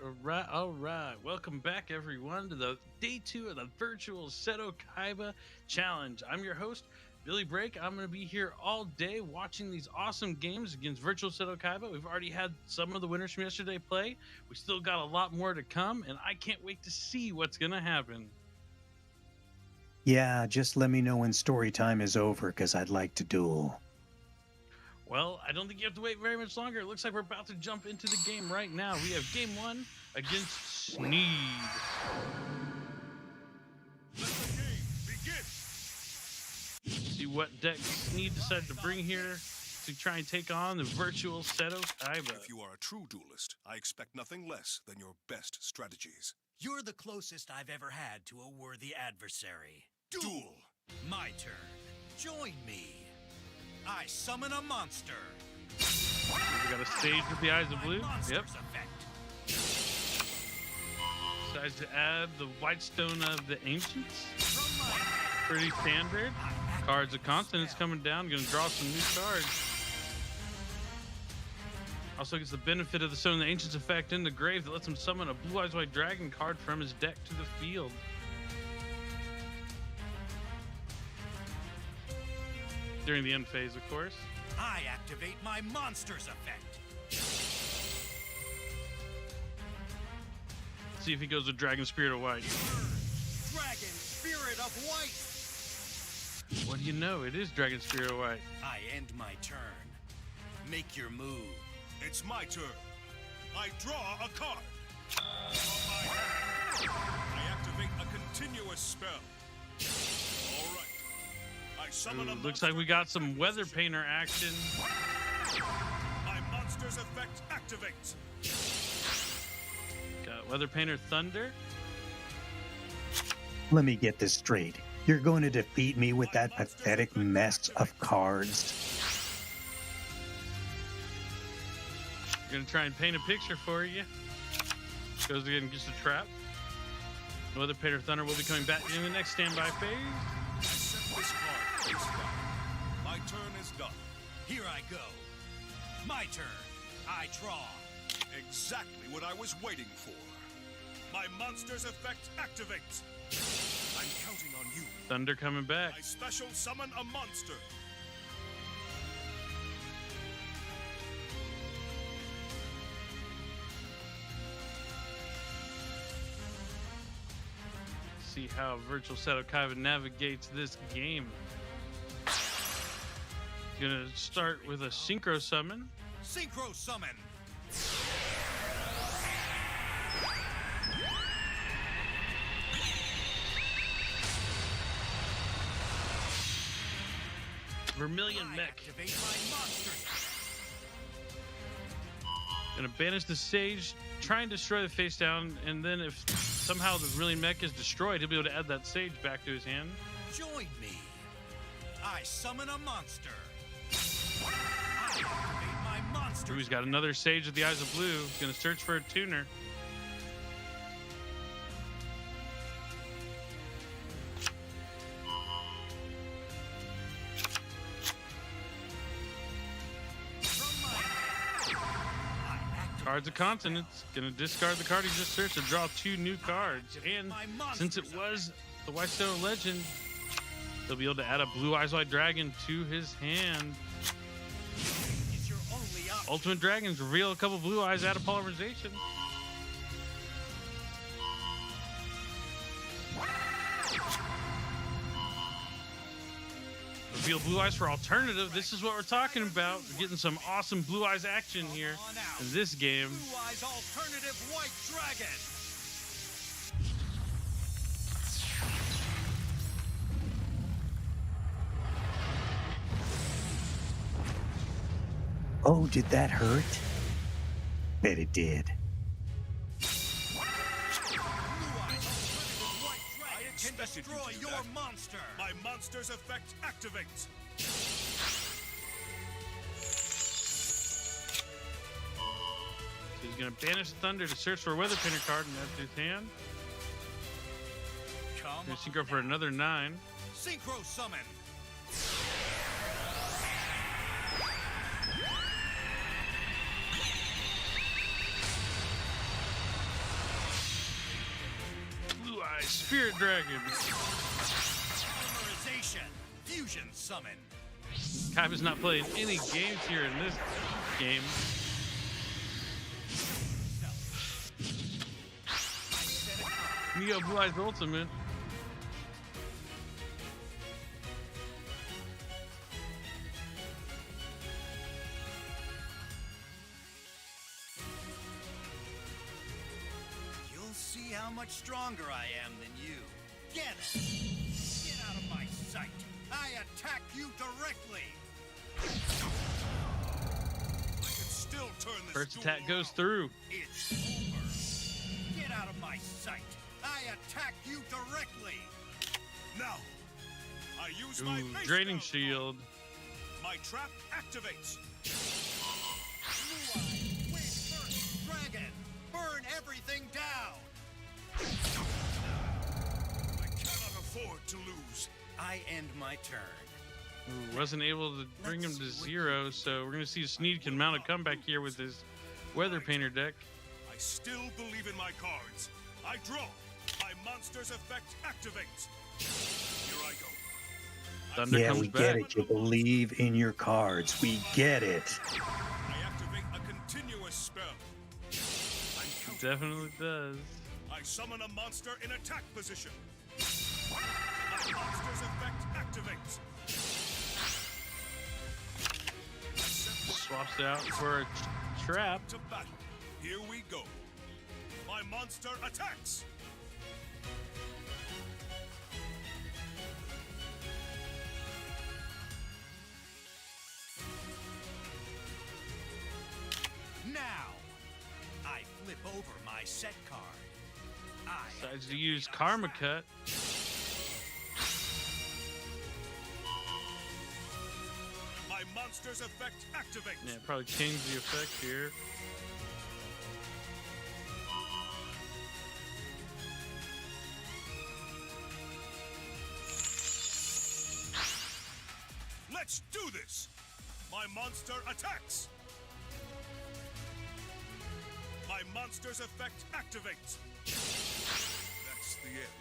All right. Welcome back, everyone, to the day 2 of the Virtual Seto Kaiba Challenge. I'm your host, Billy Brake. I'm going to be here all day watching these awesome games against Virtual Seto Kaiba. We've already had some of the winners from yesterday play. We still got a lot more to come, and I can't wait to see what's going to happen. Yeah, just let me know when story time is over, because I'd like to duel. Well, I don't think you have to wait very much longer. It looks like we're about to jump into the game right now. We have game 1 against Sneed. Let the game begin. See what deck Sneed decided to bring here to try and take on the Virtual Seto Kaiba. If you are a true duelist, I expect nothing less than your best strategies. You're the closest I've ever had to a worthy adversary. Duel. My turn. Join me. I summon a monster. We got a stage with the Eyes of Blue. Yep. Effect. Decides to add the Whitestone of the Ancients. From my hand, Pretty standard. I activate Cards of the Consonance spell. coming down. Gonna draw some new cards. Also gets the benefit of the Stone of the Ancients effect in the grave that lets him summon a Blue Eyes White Dragon card from his deck to the field. During the end phase, of course. I activate my monster's effect. See if he goes with Dragon Spirit of White. Dragon Spirit of White. What do you know? It is Dragon Spirit of White. I end my turn. Make your move. It's my turn. I draw a card. From my hand, I activate a continuous spell. All right. I summon a Ooh, looks monster like we got from some that Weather position. Painter action. My monster's effect activates. Got Weather Painter Thunder. Let me get this straight. You're going to defeat me with that pathetic mess of cards. Gonna try and paint a picture for you. Goes again, gets a trap. Weather Painter Thunder will be coming back in the next standby phase. I set this card face down. My turn is done. Here I go. My turn. I draw. Exactly what I was waiting for. My monster's effect activates. I'm counting on you. Thunder coming back. I special summon a monster. See how Virtual Seto Kaiba navigates this game. Gonna start with a Synchro Summon. Synchro summon. Vermilion I Mech. activate my monster. Gonna banish the Sage, try and destroy the face down, and then if somehow the Vermilion Mech is destroyed, he'll be able to add that Sage back to his hand. Join me. I summon a monster. I activate my monster. Ooh, he's got another Sage with the Eyes of Blue. He's gonna search for a tuner. From my hand, I activate Cards of Consonance. Gonna discard the card he just searched to draw 2 new cards. And since it was the Whitestone Legend, he'll be able to add a Blue Eyes White Dragon to his hand. is your only option. Ultimate Dragons reveal a couple Blue Eyes, add a Polymerization. Reveal Blue Eyes for alternative. This is what we're talking about. We're getting some awesome Blue Eyes action here in this game. Blue Eyes alternative white dragon. Oh, did that hurt? Bet it did. Blue Eyes alternative white dragon can expected you destroy to do your that. monster. My monster's effect activates. So he's going to banish Thunder to search for a Weather Painter card and add to his hand. Come Going to synchro for another 9. Synchro summon. Spirit Dragon. Polymerization. Fusion summon. Kaiba's not playing any games here in this game. Neo Blue Eyes Ultimate. You'll see how much stronger I am than you. Get it! Get out of my sight! I attack you directly! I can still turn this First duel attack goes around. through. It's over! Get out of my sight! I attack you directly! Now, I use my Ooh, face draining down shield. card. My trap activates. Blue Eye, win first, dragon! Burn everything down! I cannot afford to lose. I end my turn. Ooh, wasn't able to bring him to 0, so we're going to see Sneed can mount a comeback here with his Weather Painter deck. I still believe in my cards. I draw. My monster's effect activates. Here I go. Thunder Yeah, comes we back. get it. You believe in your cards. We get it. I activate a continuous spell. I'm counting. Definitely does. I summon a monster in attack position. My monster's effect activates. I set this Swaps out for a trap. to battle. Here we go. My monster attacks. Now, I flip over my set card. I Decides to use Karma Cut. My monster's effect activates. Yeah, probably change the effect here. Let's do this. My monster attacks. My monster's effect activates. That's the end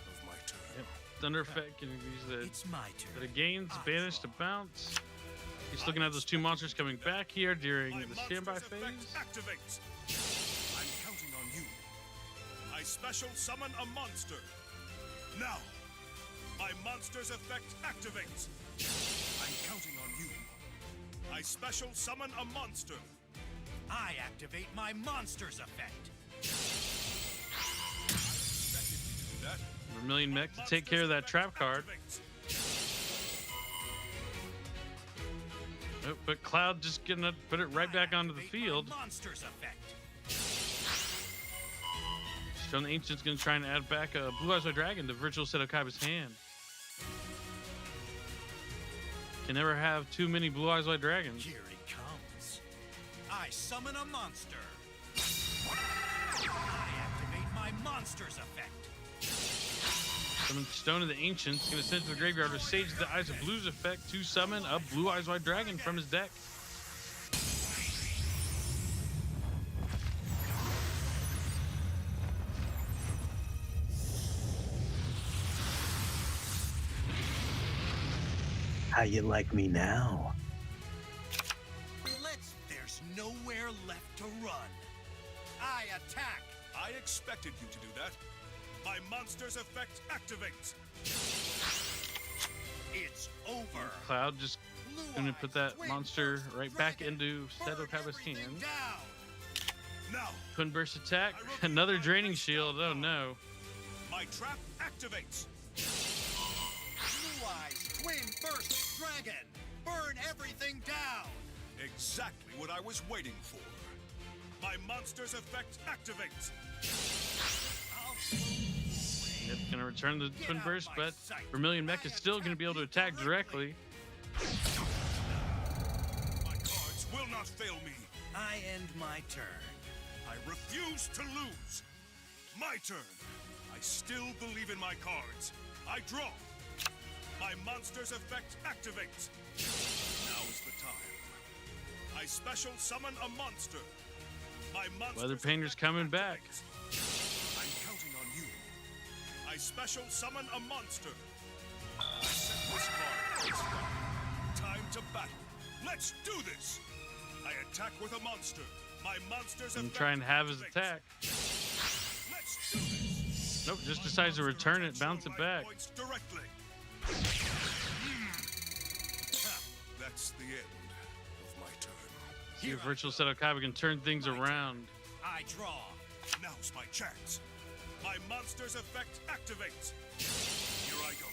of my turn. Yep. Thunder effect can use the It's my turn. that it gains, I banish to draw. bounce. He's looking at those two monsters coming back here during My the standby monster's effect phase. activates. I'm counting on you. I special summon a monster. Now, my monster's effect activates. I'm counting on you. I special summon a monster. I activate my monster's effect. Expected you to do that. Vermilion Mech to take care of that trap card. Activates. Oh, but Cloud just gonna put it right back onto the Activate my field. monster's effect. Stone the Ancient's gonna try and add back a Blue Eyes White Dragon to Virtual Seto Kaiba's hand. Can never have too many Blue Eyes White Dragons. Here it comes. I summon a monster. I activate my monster's effect. Summon Stone of the Ancient's gonna send it to the graveyard with Sage of the Eyes of Blue's effect to summon a Blue Eyes White Dragon from his deck. How you like me now? There's nowhere left to run. I attack. I expected you to do that. My monster's effect activates. It's over. Cloud just Blue gonna Eyes, put that Twin monster Burst right back Dragon. into Seto Burn Kaiba's everything hand. down. Now, Twin Burst attack, another draining shield. Oh no. my trap activates. Blue Eyes, Twin Burst Dragon. Burn everything down. Exactly what I was waiting for. My monster's effect activates. Yep, gonna return the Twin Burst, but Vermilion Mech is still gonna be able to attack directly. My cards will not fail me. I end my turn. I refuse to lose. My turn. I still believe in my cards. I draw. My monster's effect activates. Now's the time. I special summon a monster. My monster's Weather Painter's effect coming back. activates. I'm counting on you. I I special summon a monster. I set this card face down. Time to battle. Let's do this. I attack with a monster. My monster's And effect try and have his activates. attack. Let's do this. Nope, just decides to return it, bounce it Life back. points directly. That's the end of my turn. See if Virtual Seto Kaiba can turn things around. I draw. Now's my chance. My monster's effect activates. Here I go.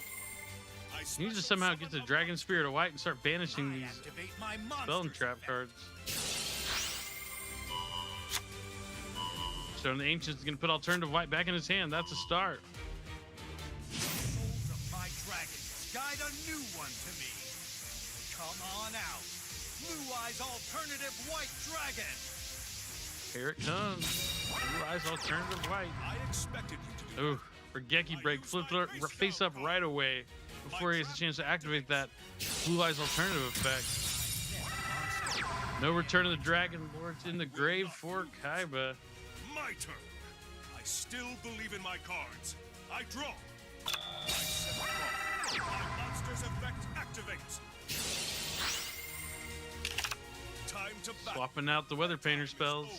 I He needs to somehow get the Dragon Spirit of White and start banishing I these activate my spell and monster's trap effect. cards. So the Ancient's gonna put alternative white back in his hand. That's a start. Souls of my dragons, guide a new one to me. Come on out. Blue Eyes Alternative White Dragon. Here it comes. Blue Eyes alternative white. I expected you to do Ooh, Regeki break, flipped her face up right away before he has a chance to activate that Blue Eyes alternative effect. No return of the Dragon Lords in the grave for Kaiba. my turn. I still believe in my cards. I draw. I set a card. My monster's effect activates. Time to battle. Swapping out the Weather Painter spells. Over.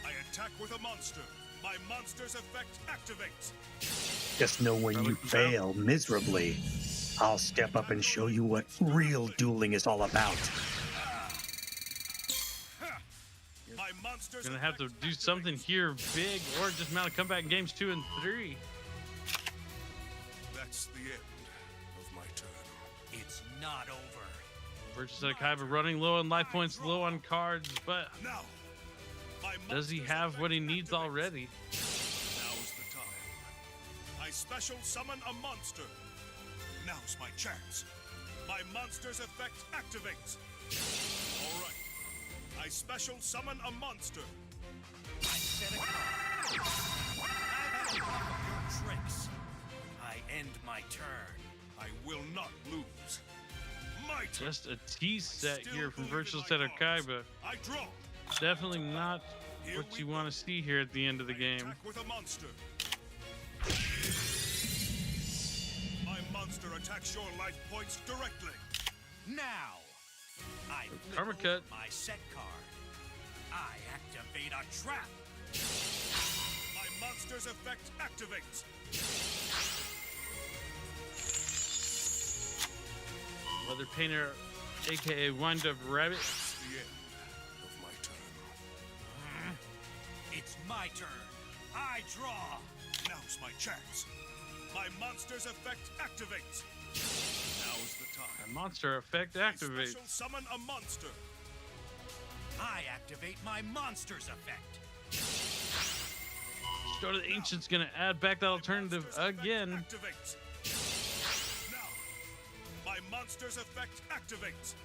I attack with a monster. My monster's effect activates. Just know when you fail miserably, I'll step up and show you what real dueling is all about. My monster's Gonna have to effect do activates. something here big, or just mount a comeback in games 2 and 3. That's the end of my turn. It's not over. Virtual Seto Kaiba running low on life points, low on cards, but Now, my does he monster's have what he effect needs activates. already? Now's the time. I special summon a monster. Now's my chance. My monster's effect activates. All right. I special summon a monster. I set a card. I've had enough of your tricks. I end my turn. I will not lose. My turn. Just a T set Still here from believe in Virtual my Seto cards. Kaiba. I draw. Definitely not Here what we you go. want to see here at the end of the I game. attack with a monster. My monster attacks your life points directly. Now, I Karma flip cut. over my set card. I activate a trap. My monster's effect activates. Weather Painter, aka Wind Up Rabbit. It's the end of my turn. It's my turn. I draw. Now's my chance. My monster's effect activates. Now's the time. A monster effect I activates. special summon a monster. I activate my monster's effect. Go to the Ancient's gonna add back that alternative Monster's effect again. Activates. Now, my monster's effect activates.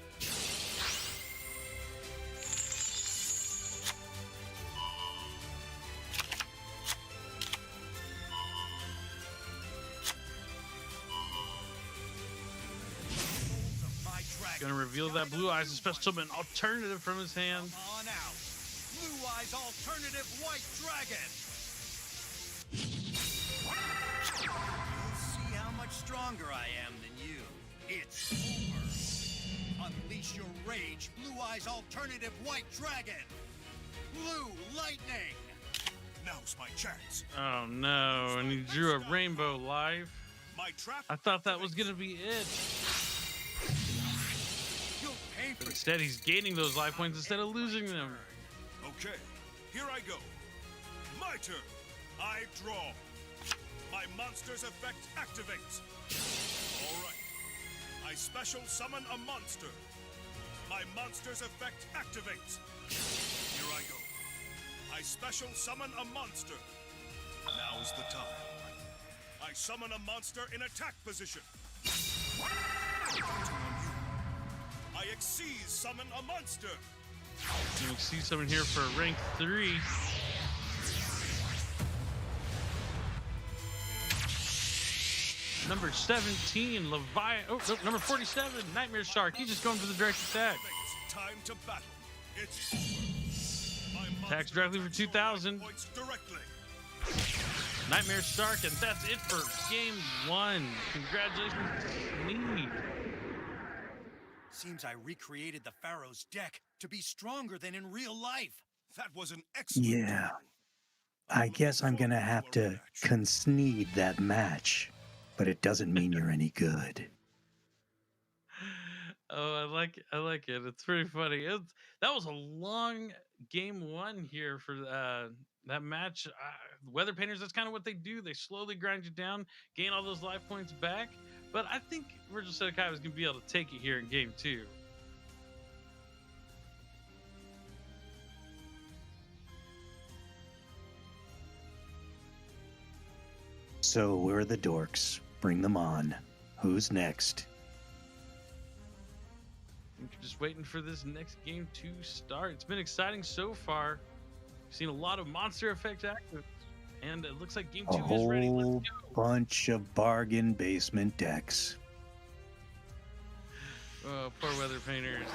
Souls of my dragon. Gonna reveal that Blue Eyes special summon alternative from his hand. Come on out. Blue Eyes Alternative White Dragon. You'll see how much stronger I am than you. It's over. Unleash your rage, Blue Eyes Alternative White Dragon. Blue Lightning. Now's my chance. Oh no, and he drew a rainbow life. My trap. I thought that was gonna be it. You'll pay But for instead, he's gaining those life points instead of losing them. Okay, here I go. My turn. I draw. My monster's effect activates. All right. I special summon a monster. My monster's effect activates. Here I go. I special summon a monster. Now's the time. I summon a monster in attack position. I exceed summon a monster. You can see someone here for rank 3. Number 17, Levi. Oh, no, number 47, Nightmare Shark. He's just going for the direct attack. Activates. Time to battle. It's over. My Attacks monster directly for attacks your 2,000. life points directly. Nightmare Stark, and that's it for game 1. Congratulations to me. Seems I recreated the Pharaoh's deck to be stronger than in real life. That was an excellent Yeah. duel. I I'm guess looking I'm gonna forward have a to rematch. concede that match, but it doesn't mean you're any good. Oh, I like it. It's pretty funny. That was a long game 1 here for that match. Weather painters, that's kind of what they do. They slowly grind you down, gain all those life points back. But I think Virtual Seto Kaiba is going to be able to take it here in game 2. So where are the dorks? Bring them on. Who's next? I'm just waiting for this next game to start. It's been exciting so far. We've seen a lot of monster effect active, and it looks like game 2 A is ready. Let's whole go. bunch of bargain basement decks. Oh, poor weather painters.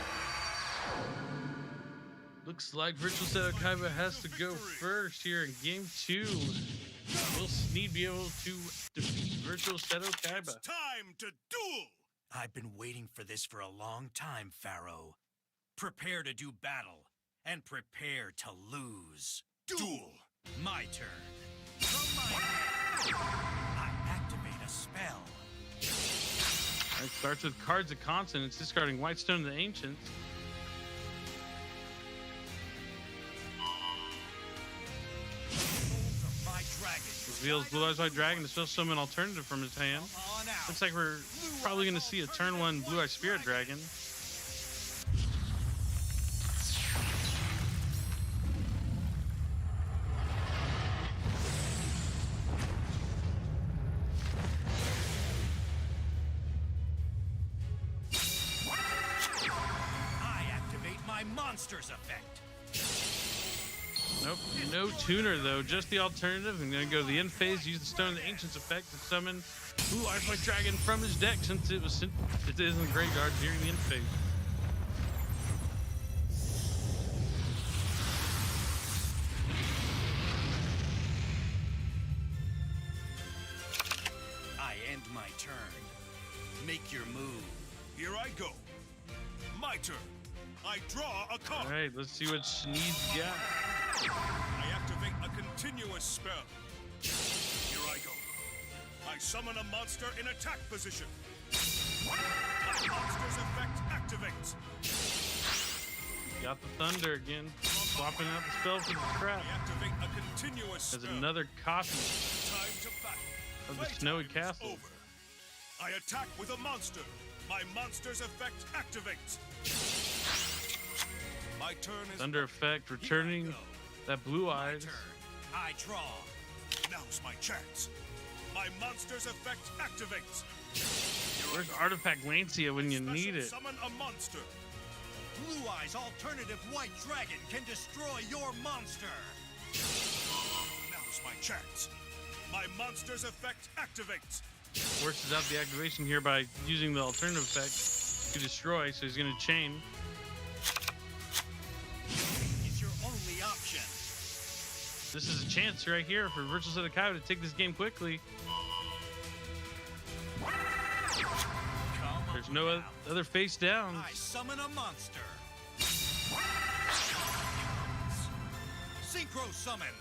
Looks like Virtual Seto Kaiba has to go first here in game 2. Will Sneed be able to defeat Virtual Seto Kaiba? It's time to duel! I've been waiting for this for a long time, Pharaoh. Prepare to do battle, and prepare to lose. Duel! My turn. From my hand, I activate a spell. It starts with cards of consonants, discarding Whitestone of the Ancients. My dragon. Reveals Blue Eyes White Dragon to still summon alternative from his hand. Come on out. Looks like we're probably going to see a turn 1 Blue Eye Spirit Dragon. I activate my monster's effect. Nope, no tuner though, just the alternative. I'm going to go to the end phase, use the Stone of the Ancients effect to summon Blue Eyes White Dragon from his deck since it is in the graveyard during the end phase. I end my turn. Make your move. Here I go. My turn. I draw a card. All right, let's see what Sneed's got. I activate a continuous spell. Here I go. I summon a monster in attack position. My monster's effect activates. Got the Thunder again, swapping out the spell for the trap. I activate a continuous As spell. another copy Time to battle. of the Playtime Snowy is Castle. over. I attack with a monster. My monster's effect activates. My turn is Thunder effect, returning Go. that Blue My Eyes. turn. I draw. Now's my chance. My monster's effect activates. Where's Artifact Lancia when you Special need it? Summon a monster. Blue Eyes alternative white dragon can destroy your monster. Now's my chance. My monster's effect activates. Forces out the activation here by using the alternative effect to destroy, so he's going to chain. It's your only option. This is a chance right here for Virtual Seto Kaiba to take this game quickly. Come There's on no now. other face down. I summon a monster. Synchro summon.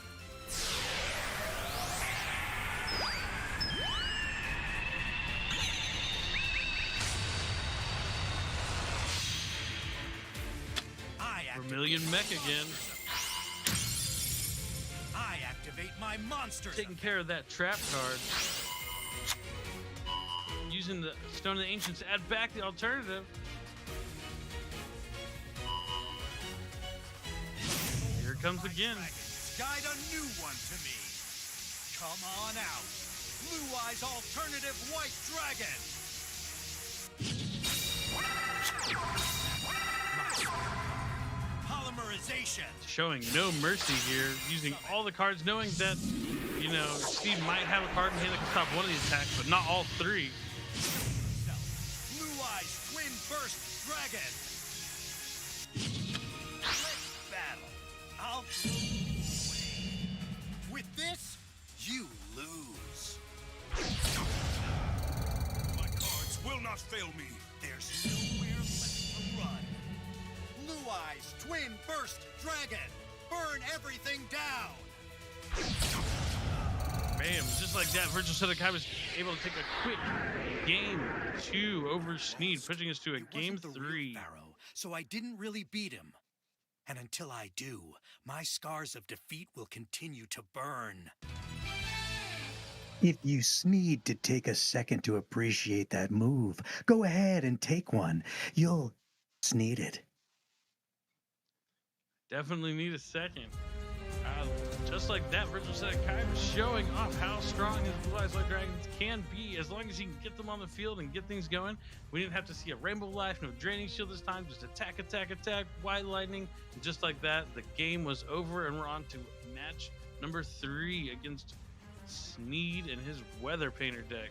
I activate Vermilion Mech my again. monster's effect. I activate my monster's Taking effect. care of that trap card. Using the Stone of the Ancients to add back the alternative. Here it comes again. Dragons, guide a new one to me. Come on out. Blue Eyes alternative white dragon. Polymerization. Showing no mercy here, using all the cards, knowing that, you know, Steve might have a card in hand that can stop one of these attacks, but not all three. Blue Eyes twin burst dragon. Let's battle. I'll with this, You lose. My cards will not fail me. There's nowhere left to run. Blue Eyes Twin Burst Dragon. Burn everything down. Bam, just like that, Virtual Seto Kaiba was able to take a quick game 2 over Sneed, pushing us to a It game wasn't the real 3. Pharaoh, so I didn't really beat him. And until I do, my scars of defeat will continue to burn. If you need to take a second to appreciate that move, go ahead and take one. You'll need it. Definitely need a second. Just like that, Virtual Seto Kaiba showing off how strong his Blue Eyes White Dragons can be as long as he can get them on the field and get things going. We didn't have to see a Rainbow Life, no Draining Shield this time, just attack, attack, attack, White Lightning. And just like that, the game was over and we're on to match number 3 against Sneed and his Weather Painter deck.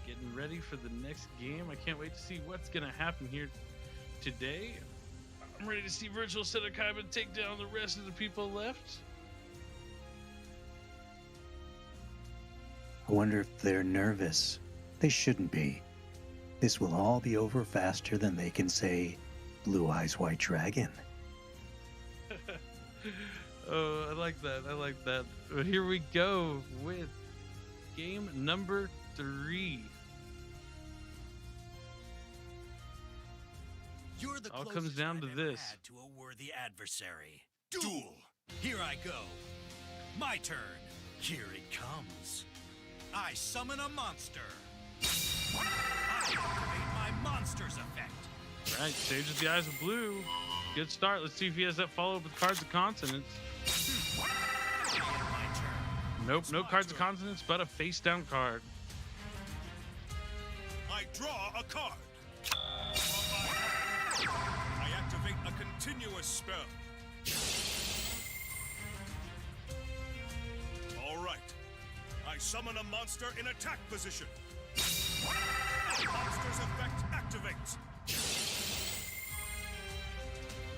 Getting ready for the next game. I can't wait to see what's going to happen here today. I'm ready to see Virtual Seto Kaiba take down the rest of the people left. I wonder if they're nervous. They shouldn't be. This will all be over faster than they can say, Blue Eyes White Dragon. Oh, I like that. I like that. But here we go with game number 3. You're the All closest comes down to I've ever this. had to a worthy adversary. Duel! Here I go. My turn. Here it comes. I summon a monster. I activate my monster's effect. Right, Sage with the Eyes of Blue. Good start. Let's see if he has that follow-up with Cards of Consonants. I end my turn. Nope, no Cards of Consonants, but a face-down card. I draw a card. From my hand, I activate a continuous spell. All right. I summon a monster in attack position. My monster's effect activates.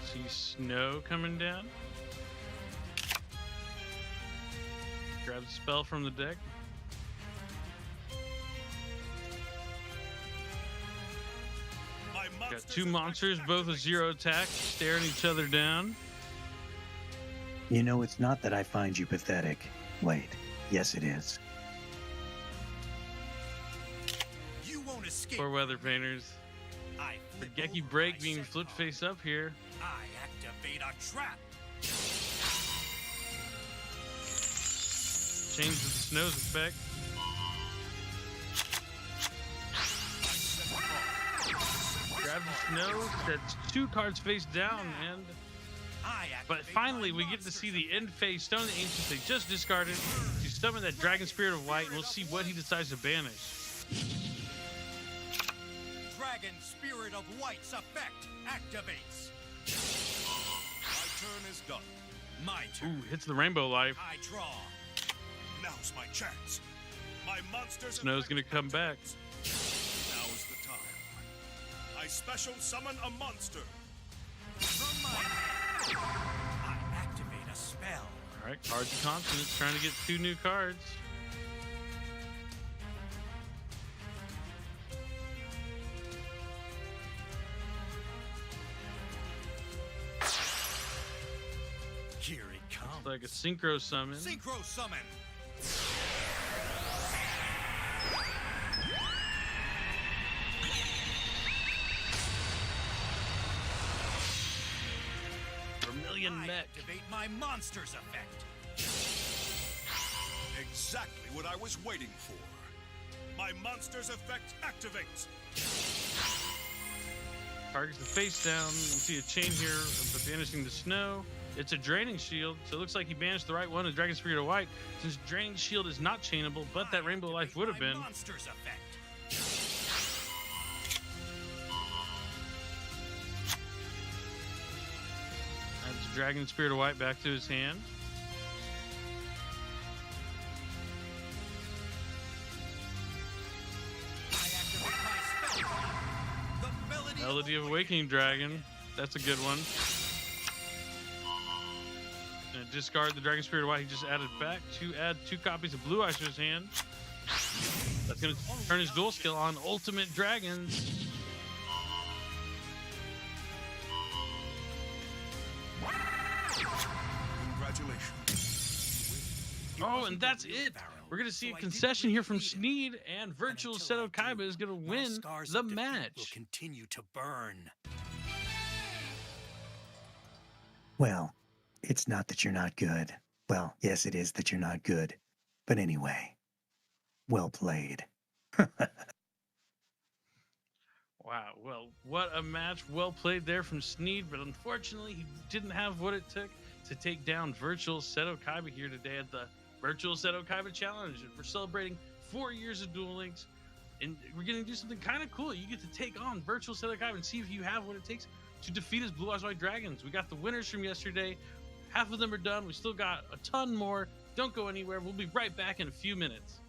See Snow coming down. Grab the spell from the deck. My Got monster's 2 effect monsters, both with activates. 0 attack, staring each other down. You know, it's not that I find you pathetic. Wait, yes it is. You won't escape. Poor Weather Painters. I The flip Geki over Break my being set flipped card. face up here. I activate a trap. Change to the Snow's effect. I set a card. Grab the Snow. That's 2 cards face down. And But finally, we get to see the end phase Stone of the Ancients they just discarded to summon that Dragon Spirit of White, and we'll see what he decides to banish. Dragon Spirit of White's effect activates. My turn is done. My turn. Ooh, hits the Rainbow Life. I draw. Now's my chance. My monster's Snow's effect gonna come back. activates. Now's the time. I special summon a monster. From my hand, I activate a spell. All right, Cards of Consonants trying to get 2 new cards. Here it comes. Like a Synchro Summon. Synchro Summon. Vermilion I Mech. activate my monster's effect. Exactly what I was waiting for. My monster's effect activates. Targets the face down. We'll see a chain here of banishing the Snow. It's a Draining Shield, so it looks like he banished the right one, the Dragon Spirit of White, since Draining Shield is not chainable, but that I Rainbow Life activate would have my been. monster's effect. Adds Dragon Spirit of White back to his hand. I activate my spell. Melody of Awakening Dragon. That's a good one. Gonna discard the Dragon Spirit White he just added back to add 2 copies of Blue Eyes to his hand. That's gonna turn his dual skill on Ultimate Dragons. Congratulations. Oh, and that's it. We're going to see a concession here from Sneed, and Virtual Seto Kaiba is going to win the match. Will continue to burn. Well, it's not that you're not good. Well, yes, it is that you're not good. But anyway, well played. Wow, well, what a match. Well played there from Sneed, but unfortunately, he didn't have what it took to take down Virtual Seto Kaiba here today at the Virtual Seto Kaiba Challenge. We're celebrating 4 years of Duel Links, and we're going to do something kind of cool. You get to take on Virtual Seto Kaiba and see if you have what it takes to defeat his Blue Eyes White Dragons. We got the winners from yesterday. Half of them are done. We still got a ton more. Don't go anywhere. We'll be right back in a few minutes.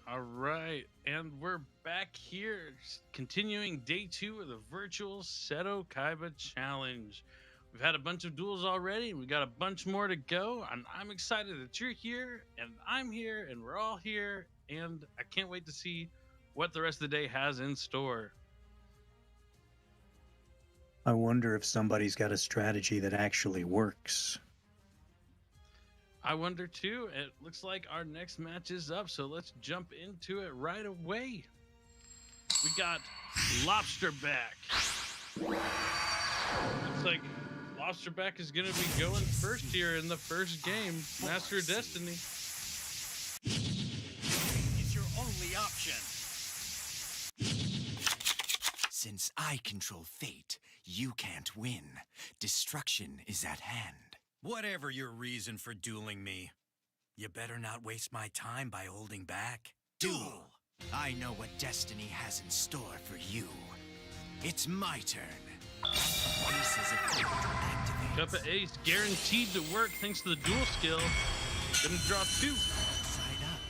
All right, and we're back here, continuing day 2 of the Virtual Seto Kaiba Challenge. We've had a bunch of duels already, and we got a bunch more to go, and I'm excited that you're here, and I'm here, and we're all here, and I can't wait to see what the rest of the day has in store. I wonder if somebody's got a strategy that actually works. I wonder too. It looks like our next match is up, so let's jump into it right away. We got Lobsterback. Looks like Lobsterback is going to be going first here in the first game, Master of Destiny. Since I control fate, you can't win. Destruction is at hand. Whatever your reason for dueling me, you better not waste my time by holding back. Duel! I know what destiny has in store for you. It's my turn. Aces of activate. Cup of Ace guaranteed to work thanks to the duel skill. Gonna draw 2. Side up.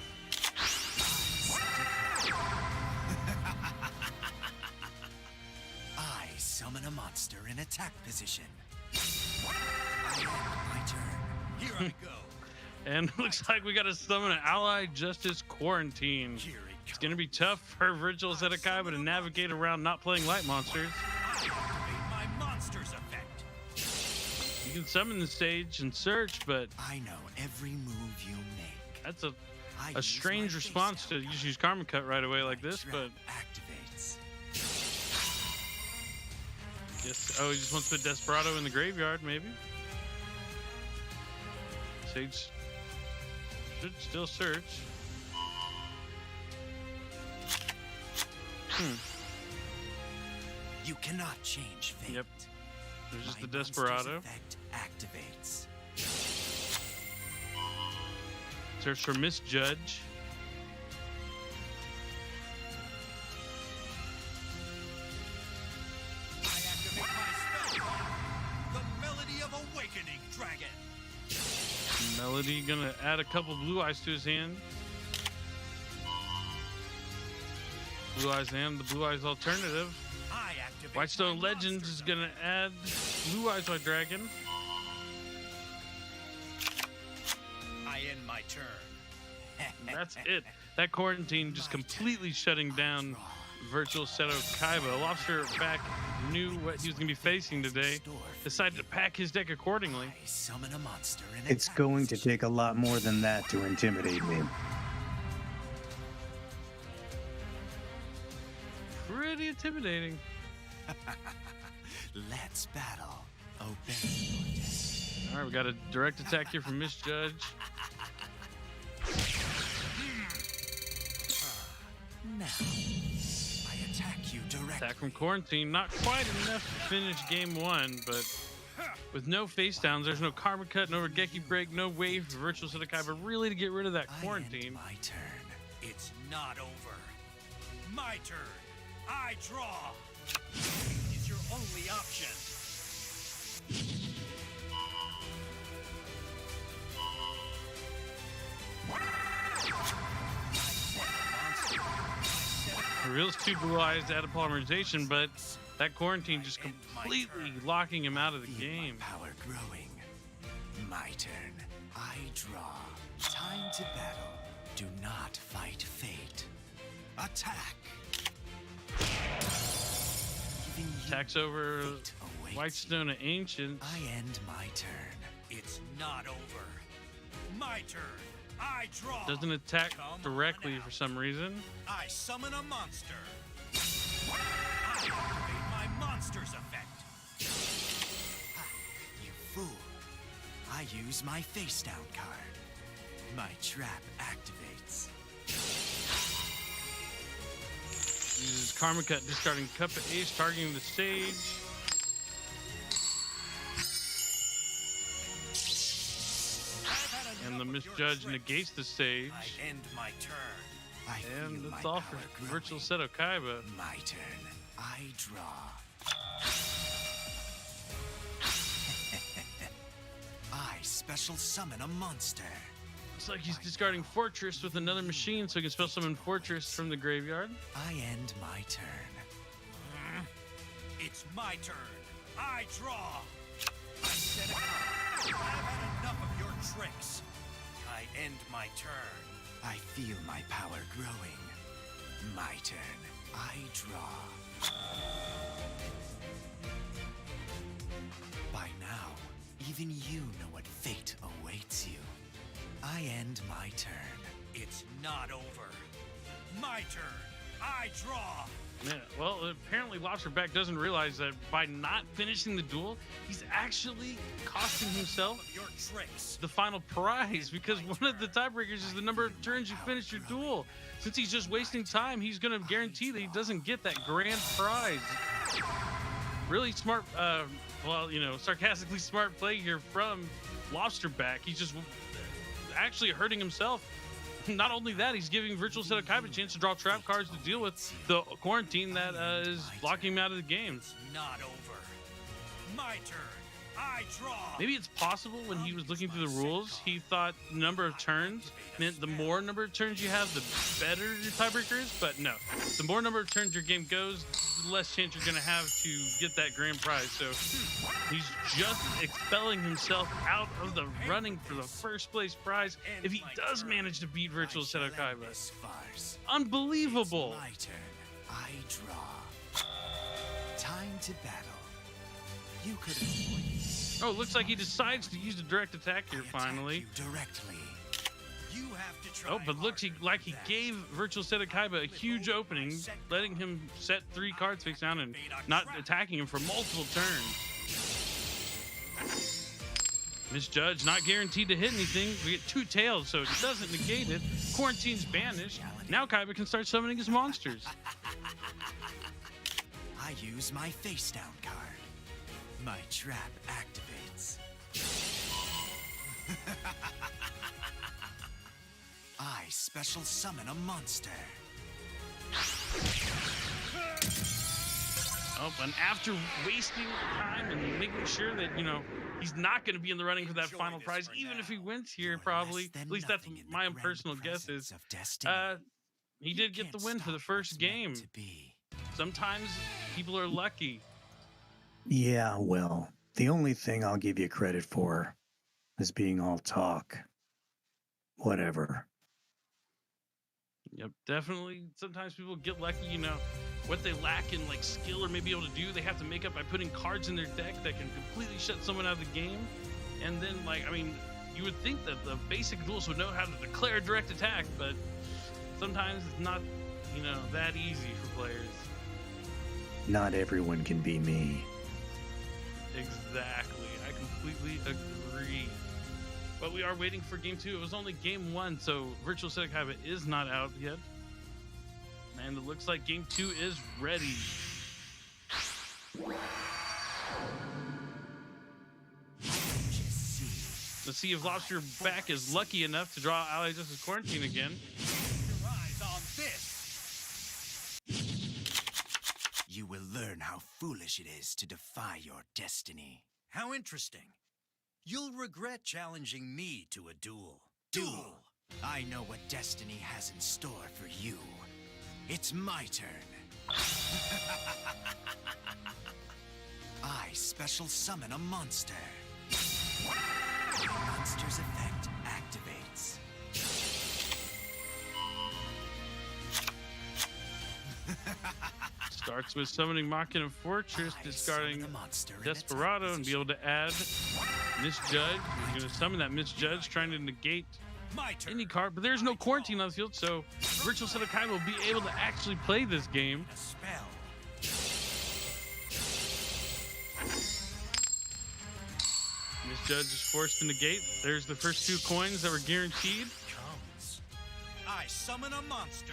I summon a monster in attack position. I end my turn. Here I go. And looks like we got to summon an ally Justice Quarantine. Here it It's gonna be tough for Virtual Seto Kaiba to navigate around not playing light monsters. I activate my monster's effect. You can summon the stage and search, but I know every move you make. that's I a use strange my response face to down just card. use Karma Cut right away like My this, trap but activates. yes. Oh, he just wants to put Desperado in the graveyard, maybe. Sage should still search. You cannot change fate. Yep. There's just My the monster's Desperado. effect activates. Search for Misjudge. I activate my spell card, the Melody of Awakening Dragon. Melody gonna add a couple Blue Eyes to his hand. Blue Eyes and the Blue Eyes alternative. I activate Whitestone my Legends monster's is gonna add Blue Eyes White Dragon. I end my turn. And that's it. That quarantine just completely shutting down Virtual Seto Kaiba. Lobster back knew what he was gonna be facing today. Decided to pack his deck accordingly. I summon a monster in It's attack going to position. take a lot more than that to intimidate me. Pretty intimidating. Let's battle. Obey orders. All right, we got a direct attack here from Misjudge. Now, I attack you directly. Attack from Quarantine. Not quite enough to finish game 1, but with no face downs, there's no Karma Cut, no Regeki Break, no wave for Virtual Seto Kaiba really to get rid of that I end quarantine. my turn. It's not over. My turn. I draw. It's your only option. Reveals 2 Blue Eyes to add a polymerization, but that quarantine just completely locking him out of the Feel game. my power growing. My turn. I draw. Time to battle. Do not fight fate. Attack. Giving you Attacks over fate awaits Whitestone and Ancient. I end my turn. It's not over. My turn. I draw. Doesn't attack Come directly on for out. some reason. I summon a monster. I activate my monster's effect. Ha, you fool. I use my face down card. My trap activates. Uses Karma Cut, discarding Cup of Ace, targeting the stage. And the Misjudge negates the stage. I end my turn. I And feel that's my all power for Virtual growing. Seto Kaiba. My turn. I draw. I special summon a monster. Looks like he's discarding Fortress with another machine so he can spell summon Fortress from the graveyard. I end my turn. It's my turn. I draw. I set a card. I've had enough of your tricks. I end my turn. I feel my power growing. My turn. I draw. By now, even you know what fate awaits you. I end my turn. It's not over. My turn. I draw. Yeah, well, apparently Lobsterback doesn't realize that by not finishing the duel, he's actually costing himself Your tricks. the final prize, because one of the tiebreakers is the number of turns you finish your duel. Since he's just wasting time, he's going to guarantee that he doesn't get that grand prize. Really smart, well, you know, sarcastically smart play here from Lobsterback. He's just actually hurting himself. Not only that, he's giving Virtual Seto Kaiba a chance to draw trap cards to deal with the quarantine that is blocking him out of the game. Not over. My turn. I draw. Maybe it's possible when he was looking through the rules, he thought the number of turns meant the more number of turns you have, the better your tiebreaker is. But no, the more number of turns your game goes, the less chance you're going to have to get that grand prize. So he's just expelling himself out of the running for the first place prize if he does manage to beat Virtual Seto Kaiba. Unbelievable. My turn. I draw. Time to battle. You could avoid. Oh, it looks like he decides to use the direct attack here finally. Directly. You have to try. Oh, but looks like he gave Virtual Seto Kaiba a huge opening, letting him set 3 cards face down and not attacking him for multiple turns. Misjudge, not guaranteed to hit anything. We get 2 tails, so it doesn't negate it. Quarantine's banished. Now Kaiba can start summoning his monsters. I use my face down card. My trap activates. I special summon a monster. Oh, and after wasting time and making sure that, you know, he's not going to be in the running for that final prize, even if he wins here, probably. At least that's my own personal guess is. He did get the win for the first game. Sometimes people are lucky. Yeah, well, the only thing I'll give you credit for is being all talk. Whatever. Yep, definitely. Sometimes people get lucky, you know, what they lack in like skill or maybe able to do, they have to make up by putting cards in their deck that can completely shut someone out of the game. And then, like, I mean, you would think that the basic duels would know how to declare direct attack, but sometimes it's not, you know, that easy for players. Not everyone can be me. Exactly. I completely agree. But we are waiting for game 2. It was only game 1, so Virtual Seto Kaiba is not out yet. And it looks like game 2 is ready. Let's see if Lobsterback is lucky enough to draw Ally Justice Quarantine again. Your eyes on this. You will learn how foolish it is to defy your destiny. How interesting. You'll regret challenging me to a duel. Duel! I know what destiny has in store for you. It's my turn. I special summon a monster. My monster's effect activates. Starts with summoning Machina Fortress, discarding Desperado, and be able to add Misjudge. He's going to summon that Misjudge, trying to negate any card, but there's no quarantine on the field, so Virtual Seto Kaiba will be able to actually play this game. A spell. Misjudge is forced to negate. There's the first 2 coins that were guaranteed. Comes. I summon a monster.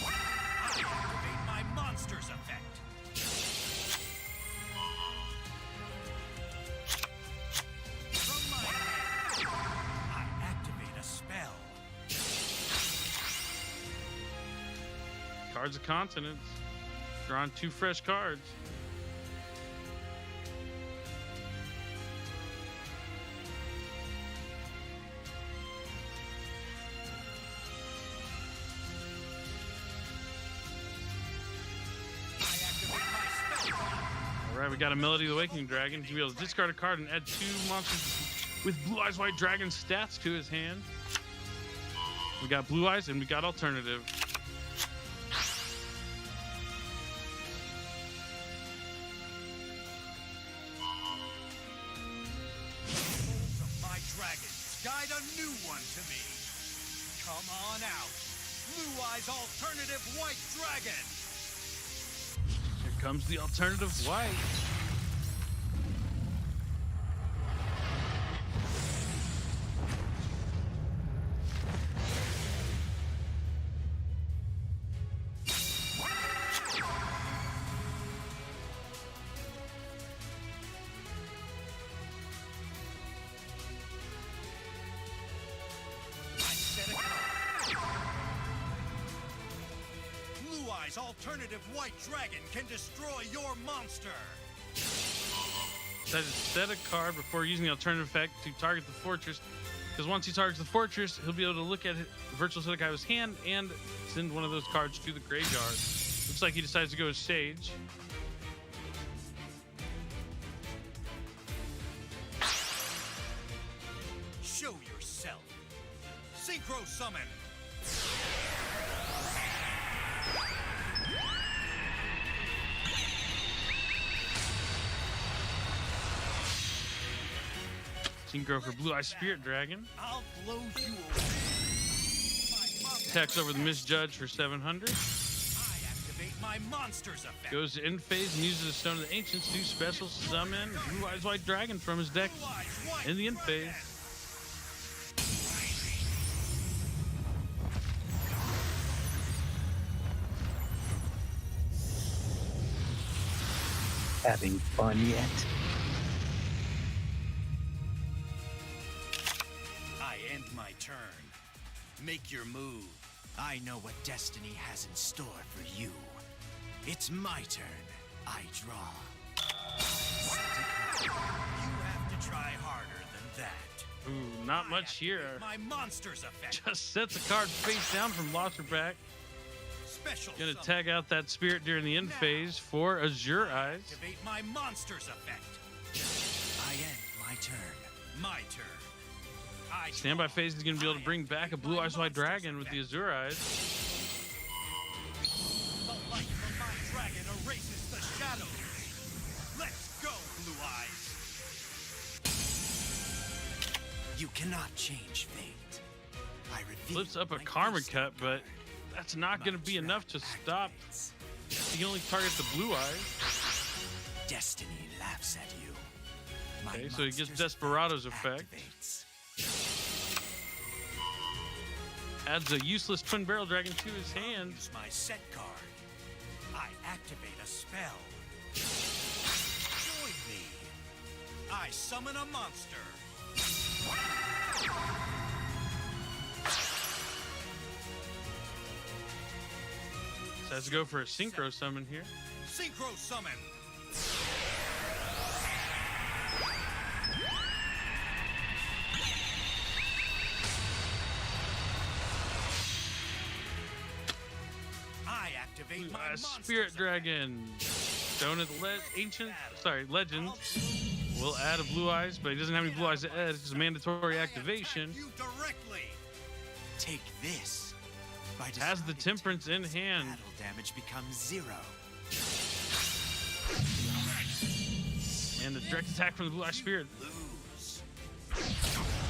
I activate my monster's effect. From my hand, I activate a spell. Cards of Continents. Drawing 2 fresh cards. Alright, we got a Melody of the Awakening Dragon. He'll be able to discard a card and add 2 monsters with Blue Eyes White Dragon stats to his hand. We got Blue Eyes and we got Alternative. Souls of my dragons, guide a new one to me. Come on out. Blue Eyes Alternative White Dragon. comes the alternative white. Blue Eye's alternative white dragon can destroy your monster. That is set a card before using the alternative effect to target the fortress. Because once he targets the fortress, he'll be able to look at Virtual Seto Kaiba's hand and send one of those cards to the graveyard. Looks like he decides to go with Sage. Show yourself. Synchro Summon. Synchro for Blue Eye Spirit Dragon. I'll blow you away. Attacks over the Misjudge for 700. I activate my monster's effect. Goes to end phase and uses the Stone of the Ancients to special summon Blue Eyes White Dragon from his deck Blue Eye's white in the end dragon. phase. Having fun yet? I end my turn. Make your move. I know what destiny has in store for you. It's my turn. I draw. You have to try harder than that. Ooh, not I much here. activate my monster's effect. Just sets a card face down from Lost Her Back. Special Gonna summon. tag out that spirit during the end phase for Azure Eyes. Activate my monster's effect. I end my turn. My turn. I Standby draw. phase is gonna be able to bring back a Blue Eyes White Monster's Dragon with the effect. Azure Eyes. The light from my dragon erases the shadows. Let's go, Blue Eyes. You cannot change fate. I reveal Flips up a my Karma face Cut, but that's not gonna be enough to stop. He can only target the Blue Eyes. Destiny laughs at you. My Okay, so he gets monster's Desperado's effect. activates. Adds a useless Twin Barrel Dragon to his hand. Use my set card. I activate a spell. Join me. I summon a monster. So has to go for a Synchro Summon here. Synchro Summon. I activate my monster's Spirit effect. Dragon. Stone of the Legends. Will add a Blue Eyes, but he doesn't have any Blue Eyes to add. It's just a mandatory activation. You directly. Take this. By Has the deciding to Temperance in this, hand. Battle damage becomes 0. And the direct attack from the Blue Eye Spirit. Lose.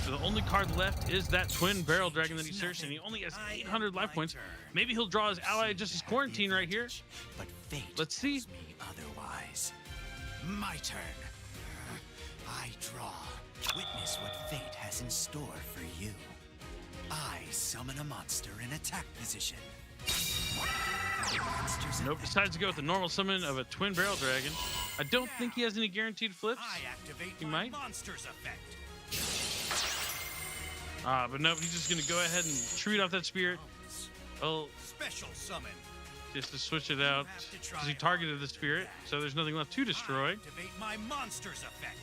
So the only card left is that Twin Barrel Dragon that he searched, and he only has 800 life points. Maybe he'll draw his ally just as Quarantine right here. But fate Let's see. tells me otherwise. My turn. I draw. Witness what fate has in store for you. I summon a monster in attack position. Monster's Nope, effect. decides to go with the normal summon of a Twin Barrel Dragon. I don't think he has any guaranteed flips. I activate He my might. monster's effect. But nope, he's just gonna go ahead and treat off that spirit. Oh, Special summon. just to switch it out because he targeted the spirit, so there's nothing left to destroy. I activate my monster's effect.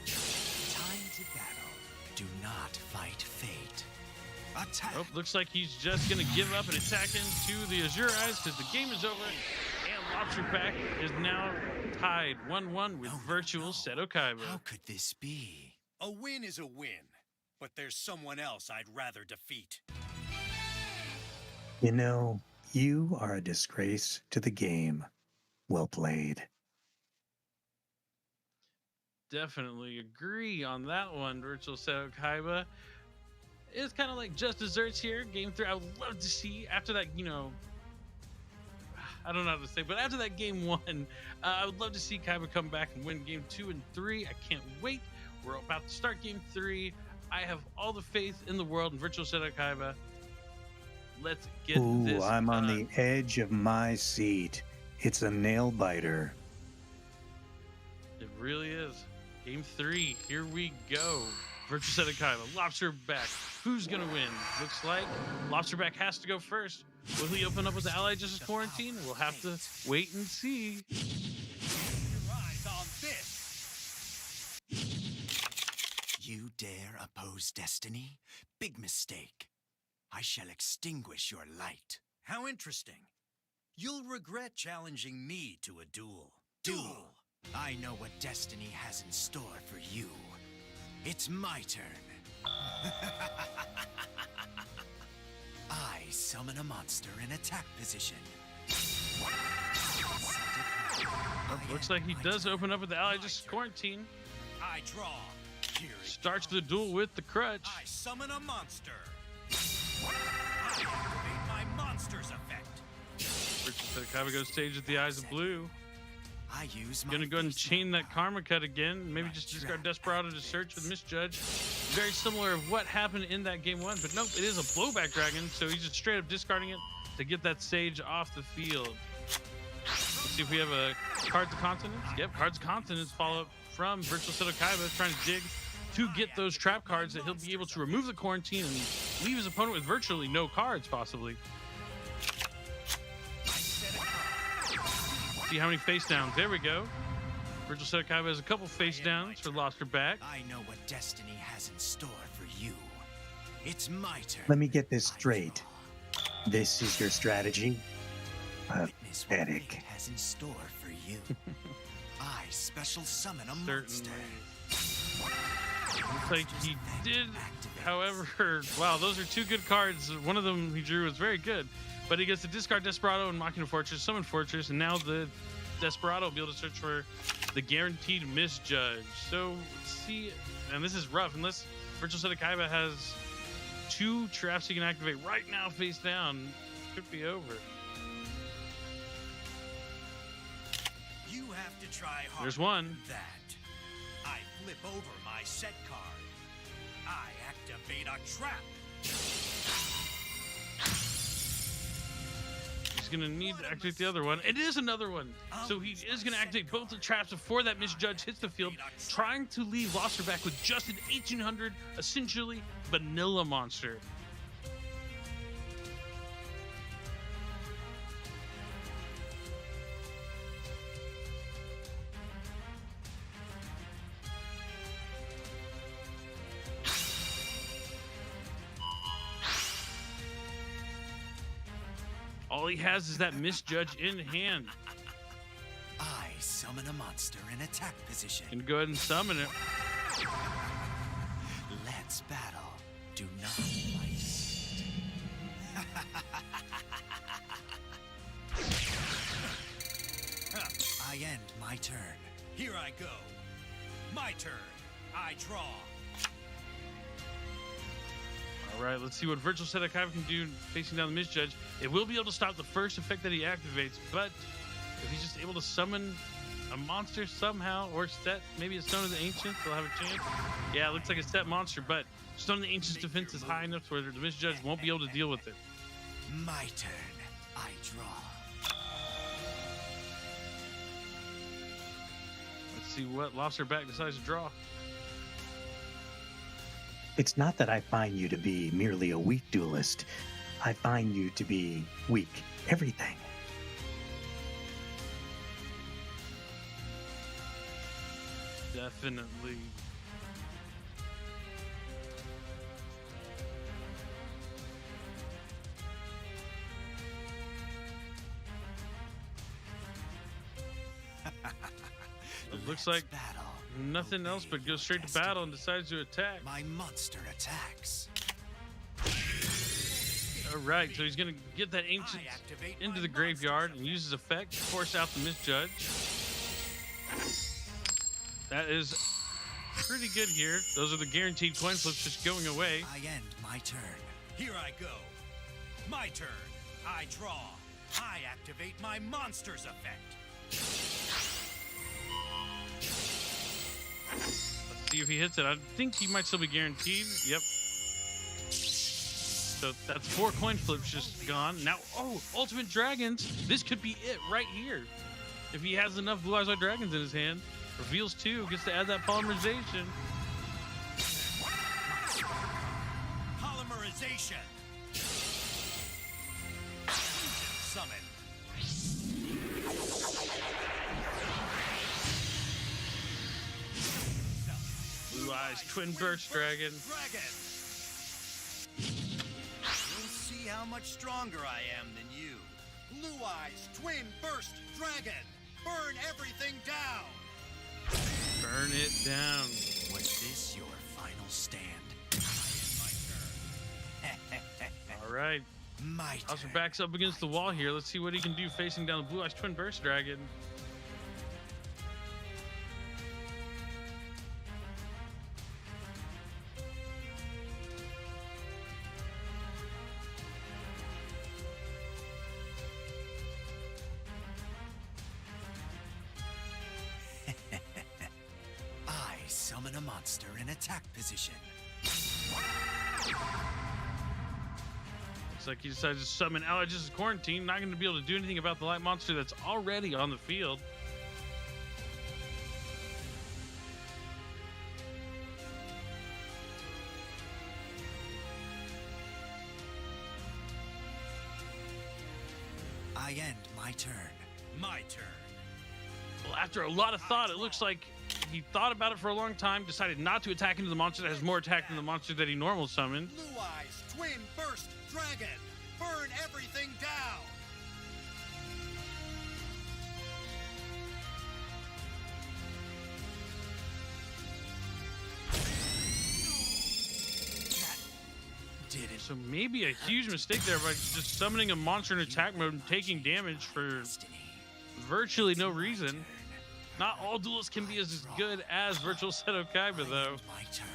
Time to battle. Do not fight fate. Attack. Oh, looks like he's just gonna give up and attack into the Azure Eyes because the game is over. And Lobster Pack is now tied 1-1 with Virtual Seto Kaiba. How could this be? A win is a win, but there's someone else I'd rather defeat. You know, you are a disgrace to the game. Well played. Definitely agree on that one, Virtual Seto Kaiba. It's kind of like just desserts here. Game 3, I would love to see after that, I don't know how to say, but after that game 1, I would love to see Kaiba come back and win game 2 and 3. I can't wait. We're about to start game 3. I have all the faith in the world in Virtual Seto Kaiba. Let's get this I'm on done. the edge of my seat. It's a nail biter. It really is. Game 3, here we go. Virtual Seto Kaiba, Lobster back. Who's gonna win? Looks like Lobster back has to go first. Will he open up with the Allied Justice Quarantine? We'll have to wait and see. Your eyes on this. You dare oppose destiny? Big mistake. I shall extinguish your light. How interesting. You'll regret challenging me to a duel. Duel! I know what destiny has in store for you. It's my turn. I summon a monster in attack position. Looks like he does open up with the Allied Justice Quarantine. I draw. Here it Starts the duel with the crutch. I summon a monster. I activate my monster's effect. Virtual Seto Kaiba goes stage with the Eyes of Blue. I use my Gonna go ahead and face chain now. that Karma Cut again. Maybe just discard Desperado to search with Misjudge. Very similar of what happened in that game 1, but nope, it is a blowback dragon, so he's just straight up discarding it to get that Sage off the field. Let's see if we have a Cards of Continents. Yep, Cards of Continents follow up from Virtual Seto Kaiba, trying to dig to get those trap cards that he'll be able to remove the quarantine and leave his opponent with virtually no cards, possibly. See how many face downs. There we go. Virtual Seto Kaiba has a couple face downs for Lobster back. I know what destiny has in store for you. It's my turn. Let me get this straight. This is your strategy? Witness what Pathetic. fate has in store for you. I special summon a Certainly. monster. Looks like he did, however, wow, those are 2 good cards. One of them he drew was very good, but he gets to discard Desperado and Machina Fortress, summon Fortress, and now the Desperado will be able to search for the guaranteed Misjudge. So let's see, and this is rough unless Virtual Seto Kaiba has 2 traps he can activate right now face down. Could be over. You have to try harder There's one. than that. I flip over my set card. I activate a trap. He's gonna need to activate the other one. It is another one. So he is gonna activate both the traps before that Misjudge hits the field, trying to leave Lobster back with just an 1800 essentially vanilla monster. All he has is that Misjudge in hand. I summon a monster in attack position. Gonna go ahead and summon it. Let's battle. Do not waste. I end my turn. Here I go. My turn. I draw. All right, let's see what Virtual Seto Kaiba can do facing down the Misjudge. It will be able to stop the first effect that he activates, but if he's just able to summon a monster somehow, or set maybe a Stone of the Ancients, they'll have a chance. Yeah, it looks like a set monster, but Stone of the Ancients' defense is high enough where the Misjudge won't be able to deal with it. My turn. I draw. Let's see what Lobster Back decides to draw. It's not that I find you to be merely a weak duelist. I find you to be weak everything. Definitely. It looks like battle. nothing else but goes straight to battle and decides to attack. My monster attacks. All right, so he's going to get that Ancient into the graveyard and use his effect to force out the Misjudge. That is pretty good here. Those are the guaranteed coin flips just going away. I end my turn. Here I go. My turn. I draw. I activate my monster's effect. Let's see if he hits it. I think he might still be guaranteed. Yep. So that's 4 coin flips just gone. Now, oh, Ultimate Dragons. This could be it right here. If he has enough Blue Eyes White Dragons in his hand. Reveals 2, gets to add that polymerization. Polymerization. Summon. Blue Eyes Twin Burst Dragon. You'll see how much stronger I am than you. Blue Eyes Twin Burst Dragon. Burn everything down. Burn it down. Was this your final stand? All right. My turn. Oscar backs up against the wall here. Let's see what he can do facing down the Blue Eyes Twin Burst Dragon. I summon a monster in attack position. Looks like he decides to summon Allied Justice Quarantine. Not going to be able to do anything about the light monster that's already on the field. I end my turn. My turn. Well, after a lot of thought, it looks like he thought about it for a long time, decided not to attack into the monster that has more attack than the monster that he normally summoned. Blue Eyes Twin Burst Dragon. Burn everything down. That did it. So maybe a huge mistake there by just summoning a monster in attack mode and taking damage for Destiny. virtually no reason. Not all duelists can be as good as Virtual Seto Kaiba, though. My turn.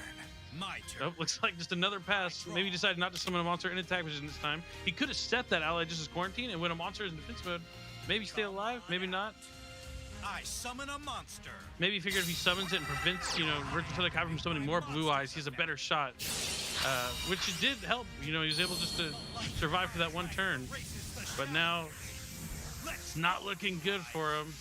My turn. Nope, looks like just another pass. Maybe he decided not to summon a monster in attack position this time. He could have set that Allied Justice Quarantine, and when a monster is in defense mode, maybe stay alive, maybe not. I summon a monster. Maybe he figured if he summons it and prevents, Virtual Seto Kaiba from summoning more Blue Eyes, he has a better shot. Which it did help. He was able just to survive for that one turn. But now, it's not looking good for him.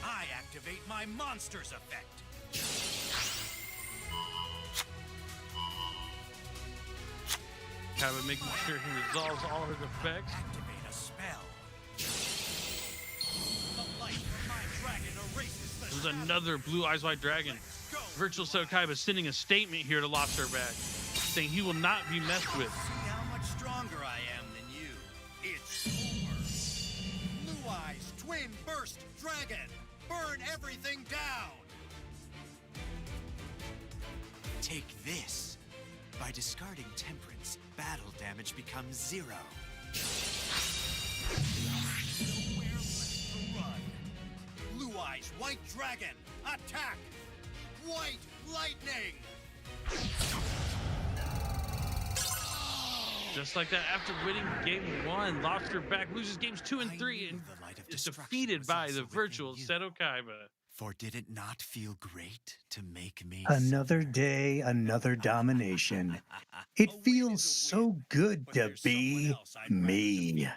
I activate my monster's effect. Kaiba making sure he resolves all his effects. Activate a spell. The light of my dragon erases the There's shadow. another Blue Eyes White Dragon. Go. Virtual Seto Kaiba sending a statement here to Losterback, saying he will not be messed with. See how much stronger I am than you. It's over. Blue Eyes Twin Burst Dragon. Burn everything down. Take this. By discarding Temperance, battle damage becomes 0. Nowhere left to run. Blue Eyes White Dragon. Attack. White Lightning. Just like that, after winning game 1, Losterback loses games 2 and 3 and The light of is destruction defeated was by also the within Virtual you. Seto Kaiba. For did it not feel great to make me Another day, another domination. It feels so good to be me.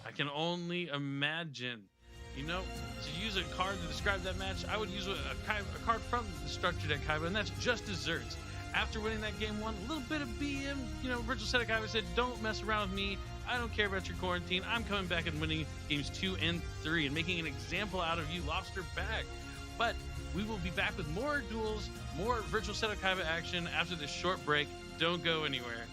I can only imagine. To use a card to describe that match, I would use a card from the structure deck Kaiba, and that's Just Desserts. After winning that game 1, a little bit of BM, Virtual Seto Kaiba said, don't mess around with me. I don't care about your quarantine. I'm coming back and winning games 2 and 3 and making an example out of you, Losterback. But we will be back with more duels, more Virtual Seto Kaiba action after this short break. Don't go anywhere.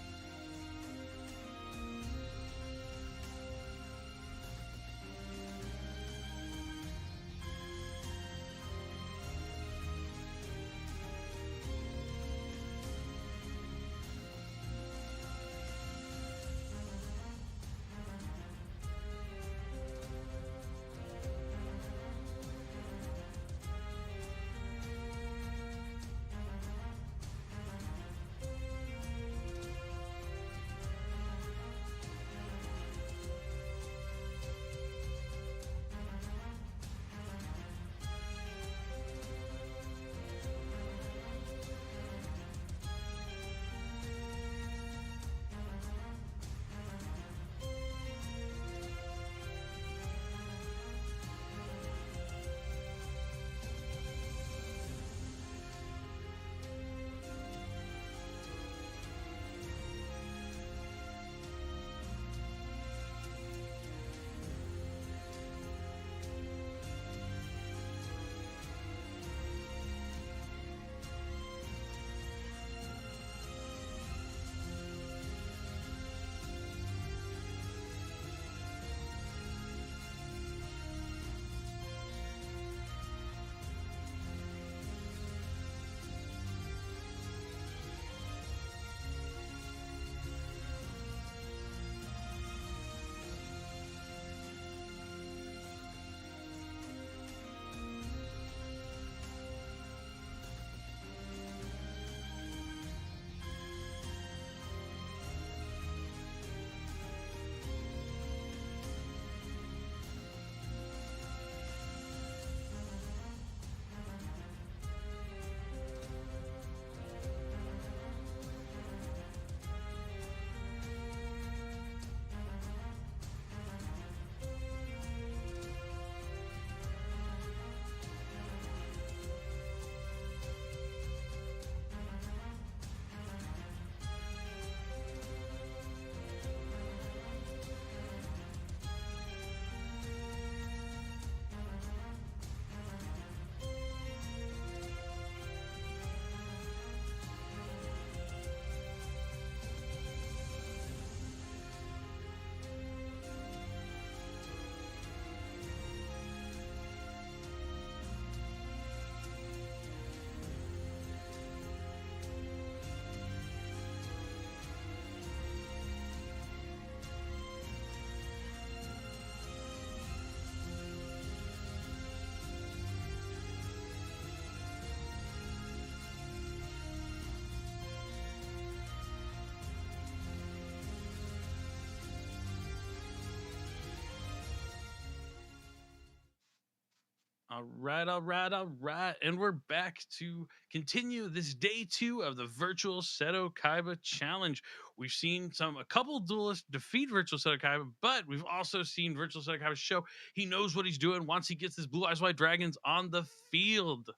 All right. And we're back to continue this day 2 of the Virtual Seto Kaiba challenge. We've seen a couple duelists defeat Virtual Seto Kaiba, but we've also seen Virtual Seto Kaiba show he knows what he's doing once he gets his Blue Eyes White Dragons on the field.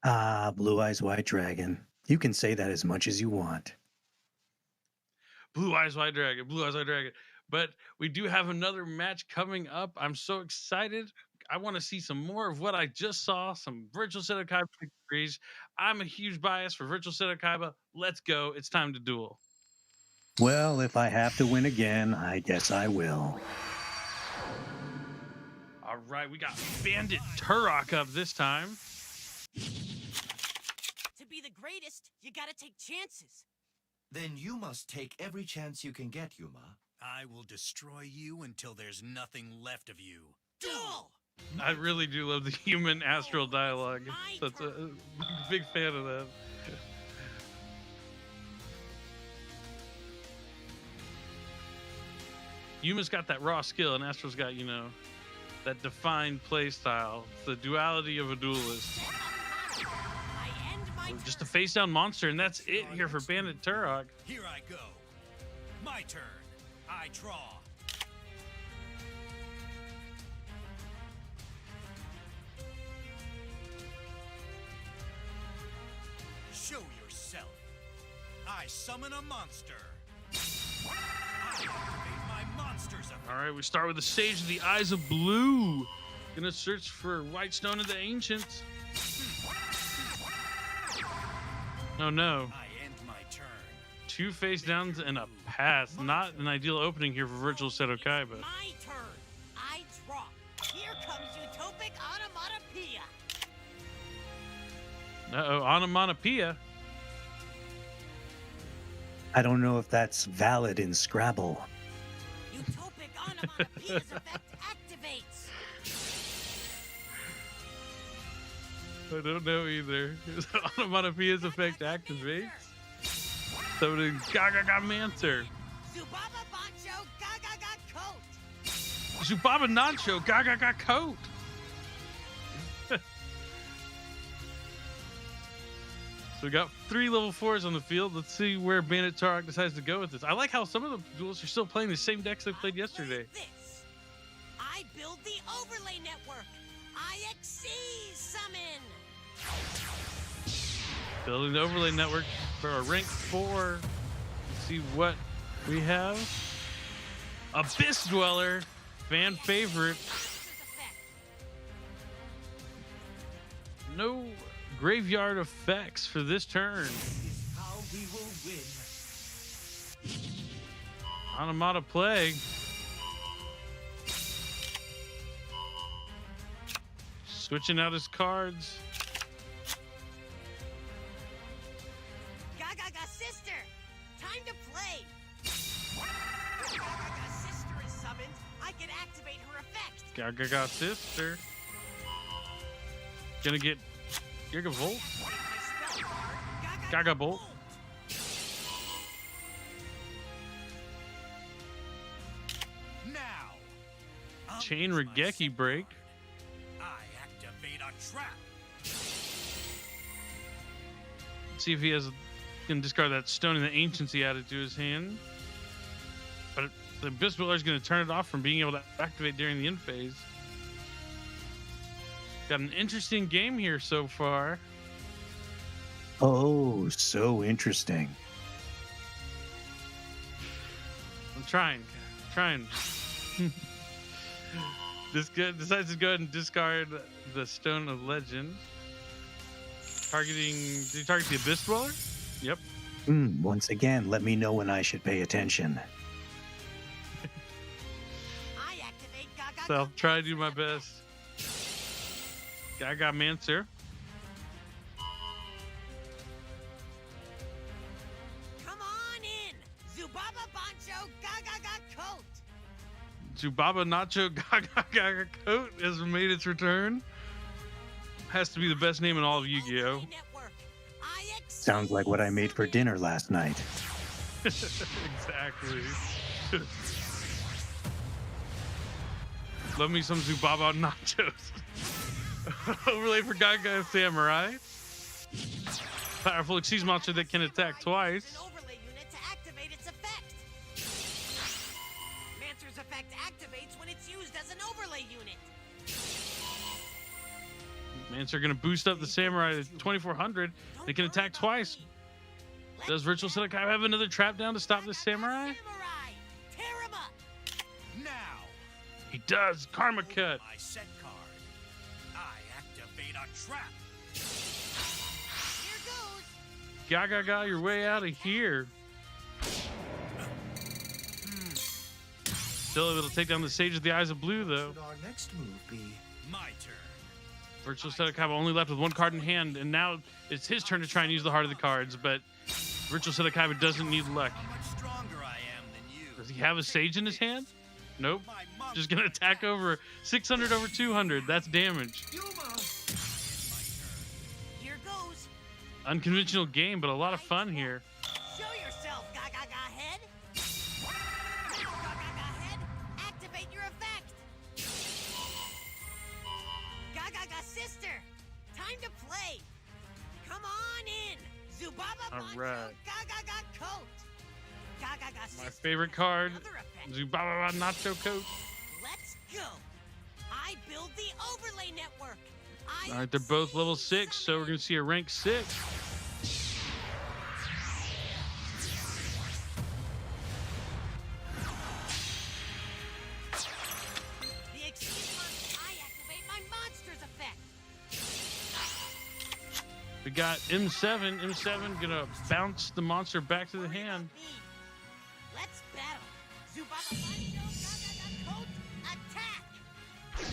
Ah, Blue Eyes White Dragon. You can say that as much as you want. Blue Eyes White Dragon, Blue Eyes White Dragon. But we do have another match coming up. I'm so excited. I want to see some more of what I just saw, some Virtual Seto Kaiba victories. I'm a huge bias for Virtual Seto Kaiba. Let's go. It's time to duel. Well, if I have to win again, I guess I will. All right, we got Bandit Turok up this time. To be the greatest, you gotta take chances. Then you must take every chance you can get, Yuma. I will destroy you until there's nothing left of you. Duel! I really do love the human astral dialogue. That's a big fan of that. Yuma's got that raw skill, and Astral's got, that defined play style. It's the duality of a duelist. I end my Just a turn. face down monster, and that's it here for Bandit Turok. Here I go. My turn. I draw. Show yourself. I summon a monster. I activate my monsters effect. All right, we start with the Sage of the Eyes of Blue. Gonna search for White Stone of the Ancients. Oh no. I end my turn. 2 face downs and a pass. Not an ideal opening here for Virtual Seto Kaiba. My turn. I draw. Here comes Utopic Onomatopoeia. Uh-oh, onomatopoeia. I don't know if that's valid in Scrabble. Utopic Onomatopoeia's effect activates. I don't know either. Onomatopoeia's effect activates. Somebody Gaga Mancer. Zubaba Bancho Gaga Coat. Zubaba Nacho Gaga Coat. So we got 3 level 4s on the field. Let's see where Bandit Turok decides to go with this. I like how some of the duelists are still playing the same decks they played yesterday. This. I build the overlay network. IXC summon. Building the overlay network for a rank 4. Let's see what we have. Abyss Dweller, fan favorite. No graveyard effects for this turn. How we will win. Onomata Plague. Switching out his cards. Gaga Sister. Time to play. When Gaga Sister is summoned, I can activate her effect. Gaga Sister. Gonna get Gigavolt. My spell card, Gaga Bolt. Now. Chain Unleash my Regeki second Break. card. I activate a trap. See if he can discard that Stone in the Ancients he added to his hand. But the Abyss Dweller is going to turn it off from being able to activate during the end phase. Got an interesting game here so far. Oh, so interesting. I'm trying. This guy decides to go ahead and discard the Stone of Legend. Did he target the Abyss Dweller? Yep. Once again, let me know when I should pay attention. I activate Gaga. So I'll try to do my best. Gaga Mancer. Come on in. Zubaba Bancho Gaga Coat. Zubaba Nacho Gaga Coat has made its return. Has to be the best name in all of Yu-Gi-Oh! Network. IXC Sounds like what I made for dinner last night. Exactly. Love me some Zubaba nachos. Overlay for Gaga Samurai. Powerful Xyz monster that can attack twice. An overlay unit to activate its effect. Mancer's effect activates when it's used as an overlay unit. Mancer gonna boost up the Samurai to 2400. They can attack twice. Does Virtual Seto Kaiba have another trap down to stop this Samurai? Tear him up. Now, He does. Karma Cut. my set card. I activate a trap. Here goes. Gaga, your way out of here. Still able to take down the Sage of the Eyes of Blue, though. Should our next move be? My turn. Virtual Seto Kaiba only left with one card in hand, and now it's his turn to try and use the heart of the cards, but Virtual Seto Kaiba doesn't need luck. How much stronger I am than you. Does he have a Sage in his hand? Nope. My monster Just gonna attack over 600 over 200. That's damage. in my turn. Here goes. Unconventional game, but a lot of fun here. Show yourself, Gaga head. Gaga head, activate your effect. Gaga sister, time to play. Come on in. Zubaba All Bancho, right. Gaga coat. Gaga My sister. favorite card, Another effect. Zubaba Nacho Coat. Let's go. I build the overlay network. All right, they're both level 6, so we're gonna see a rank 6. The Exceed monster. I activate my monster's effect. We got M7. M7 gonna bounce the monster back to the Worry hand. about me. Let's battle. Zubaba Bancho, Gaga coat, attack.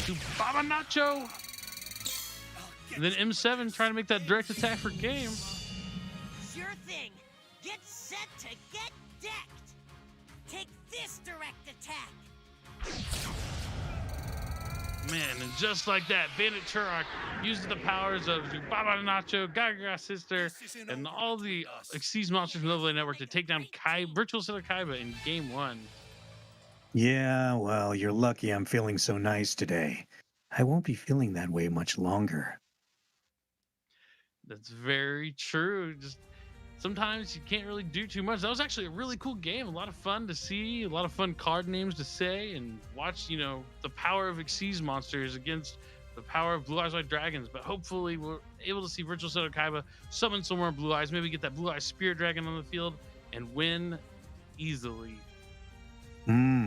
Zubaba Nacho. And then M7 trying to make that direct attack for game. Sure thing. Get set to get decked. Take this direct attack. Man, and just like that, Bandit Turok uses the powers of Zubaba Nacho, Gaga Sister, and all the Xyz monsters from the Overlay Network to take down Virtual Seto Kaiba in game 1. Yeah, well, you're lucky I'm feeling so nice today. I won't be feeling that way much longer. That's very true. Just sometimes you can't really do too much. That was actually a really cool game. A lot of fun to see, a lot of fun card names to say, and watch, you know, the power of Xyz monsters against the power of Blue Eyes White Dragons. But hopefully we're able to see Virtual Seto Kaiba summon some more Blue Eyes, maybe get that Blue Eyes Spirit Dragon on the field and win easily.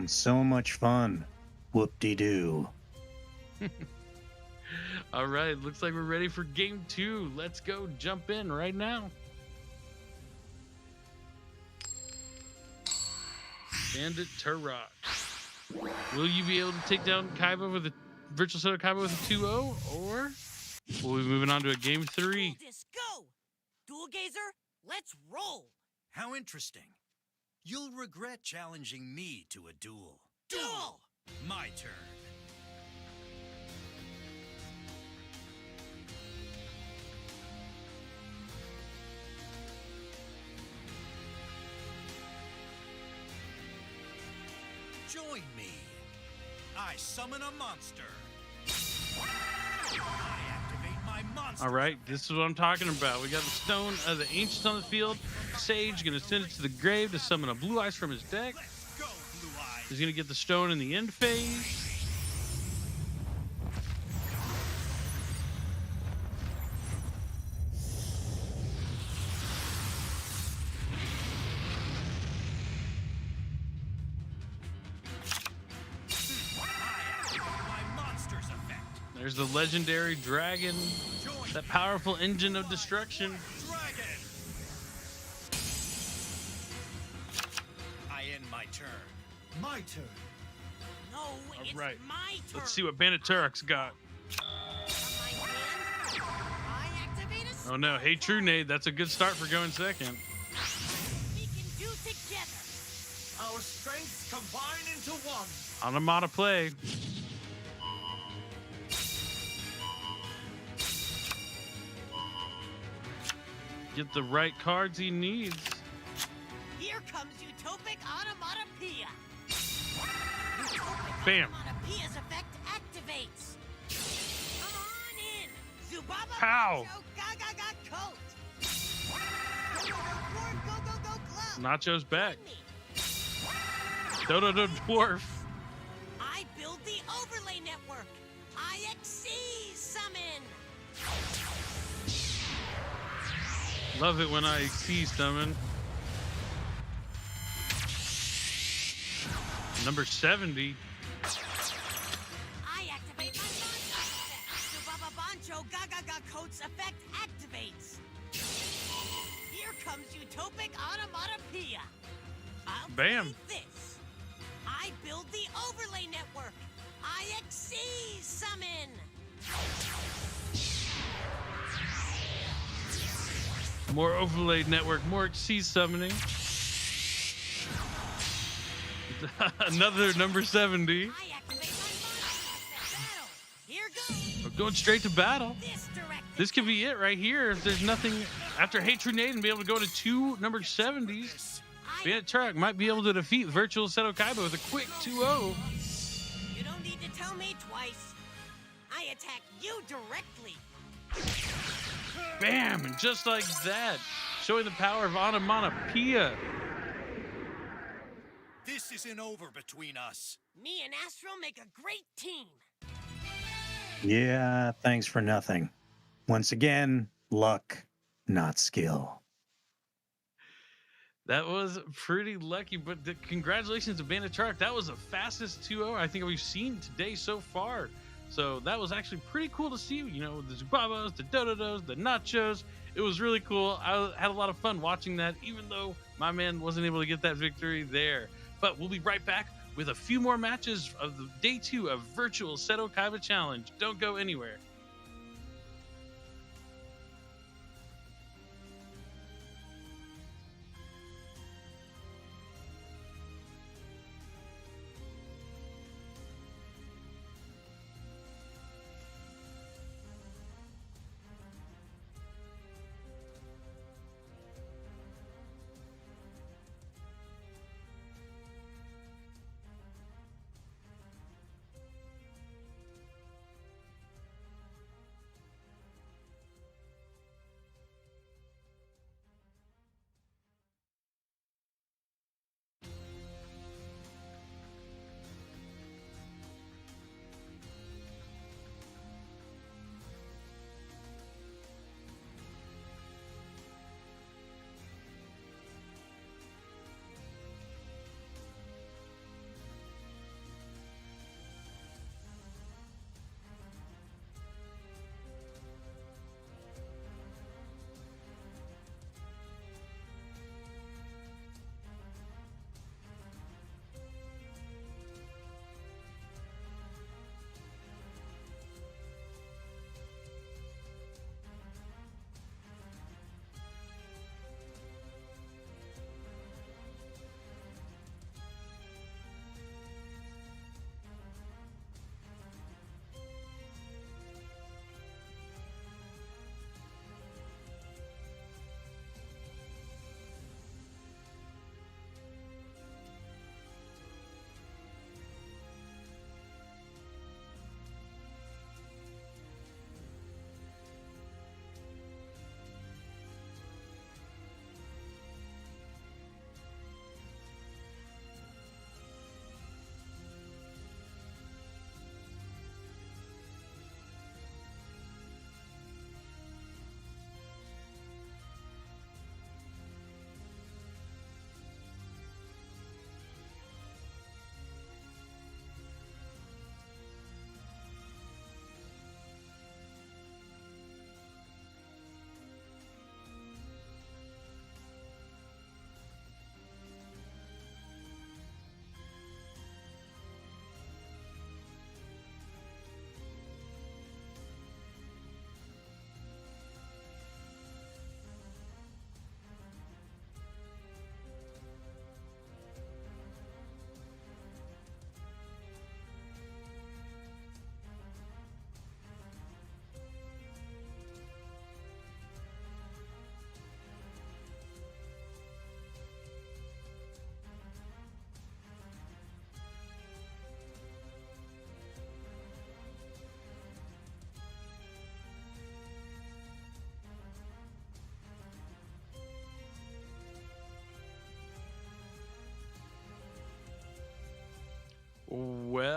So much fun. Whoop-de-doo. All right, looks like we're ready for game 2. Let's go jump in right now. Bandit Turok. Will you be able to take down Kaiba with a Virtual Seto Kaiba with a 2-0, or will we be moving on to a game 3? Duel Disc, go. Duel Gazer, let's roll. How interesting. You'll regret challenging me to a duel. Duel. My turn. Join me. I summon a monster. I activate my monster. All right, this is what I'm talking about. We got the Stone of the Ancients on the field. Sage gonna send it to the grave to summon a Blue Eyes from his deck. Let's go, Blue Eyes. He's gonna get the Stone in the end phase. My monster's effect. There's the legendary dragon, Join that powerful engine of destruction. Dragon. I end my turn. My turn. No, it's right. my turn. Let's see what Bandit Turok's got. From my hand, I activate a Oh no, hey True Nade, that's a good start for going second. we can do together. Our strengths combine into one. Automata play. Get the right cards he needs. Here comes Utopic Onomatopoeia. This Bam. Onomatopoeia's effect activates. Come on in. Zubaba Pow. Bancho Gaga Coat. Go, go, go, Dwarf, go, go, go, Glove. Nacho's back. Join me. Dodo Dwarf. I build the overlay network. IXC summon. Love it when I see summon. Number 70. I activate my Bancho effect. Zubaba Bancho Gaga Coat's effect activates. Here comes Utopic Onomatopoeia. I'll Bam. play this. I build the overlay network. IXC summon. More overlaid network, more C summoning. Another number 70. I activate my monster effect. Battle. Here goes. We're going straight to battle. This directive. This could be it right here. If there's nothing after Hatred Nade and be able to go to 2 number 70s, Bandit Truck might be able to defeat Virtual Seto Kaiba with a quick 2-0. You don't need to tell me twice. I attack you directly. Bam! And just like that, showing the power of Onomatopoeia. This isn't over between us. Me and Astro make a great team. Yeah, thanks for nothing. Once again, luck, not skill. That was pretty lucky, but congratulations to Bandit Truck. That was the fastest 2-0 I think we've seen today so far. So that was actually pretty cool to see, you know, the Zubabas, the Dododos, the Nachos. It was really cool. I had a lot of fun watching that, even though my man wasn't able to get that victory there. But we'll be right back with a few more matches of the day 2 of Virtual Seto Kaiba Challenge. Don't go anywhere.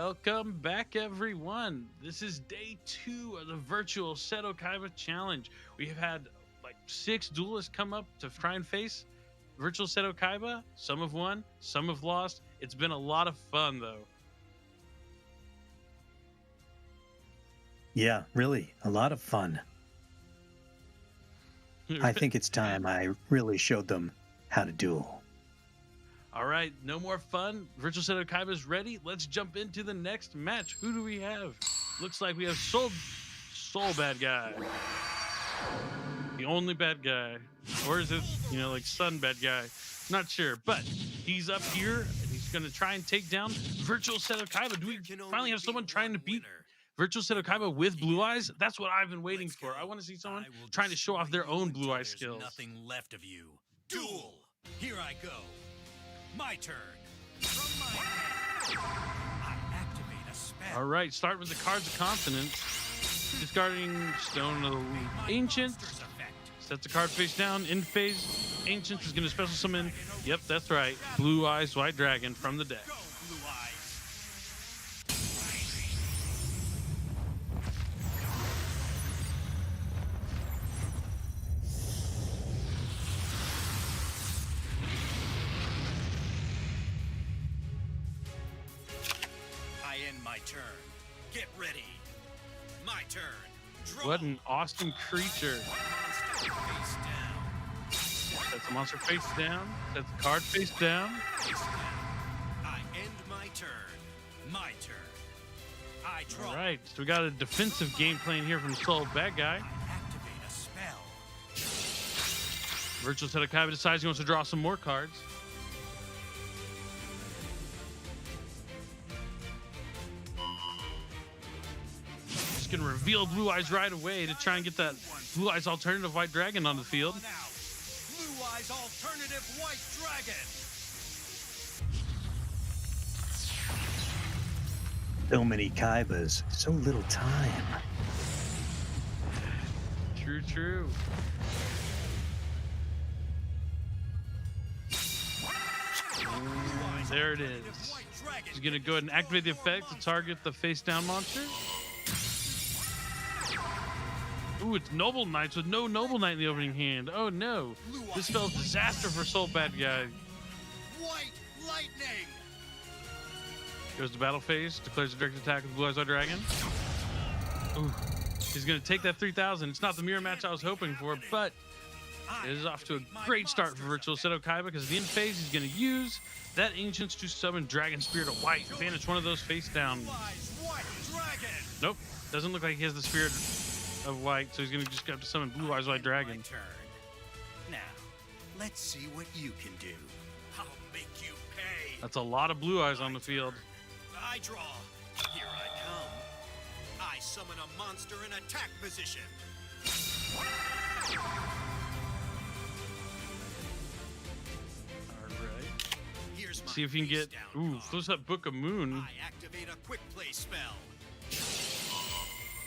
Welcome back, everyone. This is day 2 of the Virtual Seto Kaiba challenge. We have had like 6 duelists come up to try and face Virtual Seto Kaiba. Some have won, some have lost. It's been a lot of fun, though. Yeah, really, a lot of fun. I think it's time I really showed them how to duel. All right, no more fun. Virtual Seto Kaiba is ready. Let's jump into the next match. Who do we have? Looks like we have Soul Bad Guy. The only bad guy. Or is it, like Sun Bad Guy? Not sure, but he's up here and he's going to try and take down Virtual Seto Kaiba. Do we finally have someone trying to beat Virtual Seto Kaiba with blue eyes? That's what I've been waiting for. I want to see someone trying to show off their own blue eye skills. Nothing left of you. Duel. Here I go. My turn. From my hand, I activate a spell. All right, start with the Cards of Consonance. Discarding Stone of the Ancient. Set the card face down. In phase, Ancient is going to special summon. Yep, that's right. Blue Eyes White Dragon from the deck. Go, Blue Eyes. I end my turn. Get ready. My turn. Draw. What an awesome creature. Monster face down. Set the monster face down. Set the card face down. Face down. I end my turn. My turn. I draw. All right, so we got a defensive game plan here from Soul Bad Guy. I activate a spell. Virtual Seto Kaiba decides he wants to draw some more cards. Just gonna reveal Blue Eyes right away to try and get that Blue Eyes alternative White Dragon on the field. Now, Blue Eyes alternative White Dragon. So many Kaibas, so little time. True. And there it is. He's gonna go ahead and activate the effect to target the face down monster. Ooh, it's Noble Knights with no Noble Knight in the opening hand. Oh no. This spells disaster for Soul Bad Guy. White lightning. Goes to battle phase, declares a direct attack with Blue Eyes White Dragon. Ooh. He's gonna take that 3,000. It's not the mirror match I was hoping for, but it is off to a great start for Virtual Seto Kaiba because at the end phase he's gonna use that Ancients to summon Dragon Spirit of White. Banish one of those face down. Blue Eyes White Dragon. Nope. Doesn't look like he has the Spirit of White, so he's gonna just have to summon Blue Eyes White Dragon. My turn. Now, let's see what you can do. I'll make you pay. That's a lot of Blue Eyes on the field. I draw. Here I come. I summon a monster in attack position. Alright. Here's my See if you can get. face down Ooh, card. close up Book of Moon. I activate a quick play spell.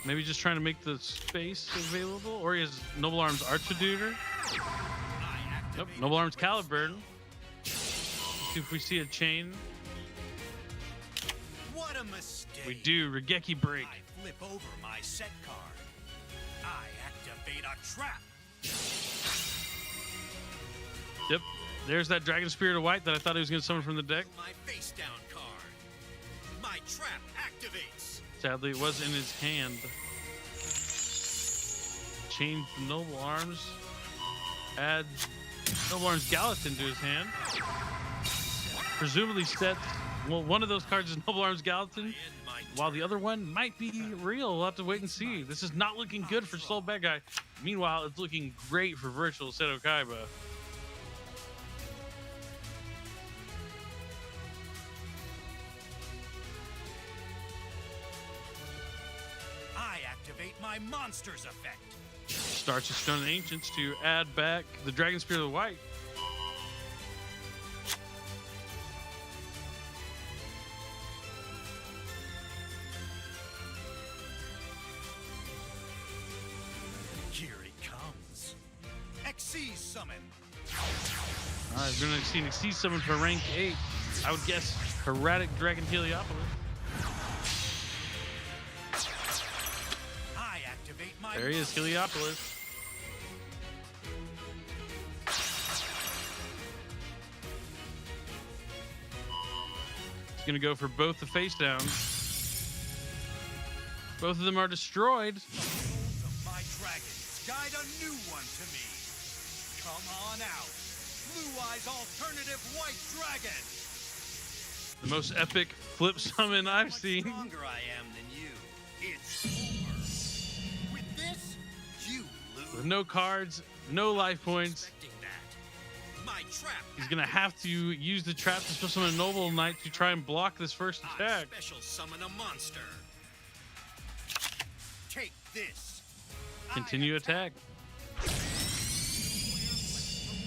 Maybe just trying to make the space available. Or he has Noble Arms Archduder. I activate Nope. a Noble Arms quick Caliburn. spell. See if we see a chain. What a mistake. We do. Regeki Break. I flip over my set card. I activate a trap. Yep. There's that Dragon Spirit of White that I thought he was going to summon from the deck. My face down card. My trap activates. Sadly, it was in his hand. Change the Noble Arms. Add Noble Arms Gallatin to his hand. Presumably set. Well, one of those cards is Noble Arms Gallatin, I end my while the other one might be real. We'll have to wait and see. This is not looking good for Soul Bad Guy. Meanwhile, it's looking great for Virtual Seto Kaiba. I activate my monster's effect. Starts with Stone and Ancients to add back the Dragon Spirit of White. Here he comes. Xyz summon. All right, we're going to see an Exceed summon for rank 8. I would guess Herratic Dragon Heliopolis. my There he is, Heliopolis. He's gonna go for both the face downs. Both of them are destroyed. souls of my dragons guide a new one to me. Come on out. Blue Eye's alternative white dragon. The most epic flip summon I've How much seen. stronger I am than you. It's over. With this, you lose. With no cards, no life points. Expecting that. My trap. He's gonna have to use the trap to special summon a Noble Knight to try and block this first I attack. special summon a monster. Take this. Continue attack.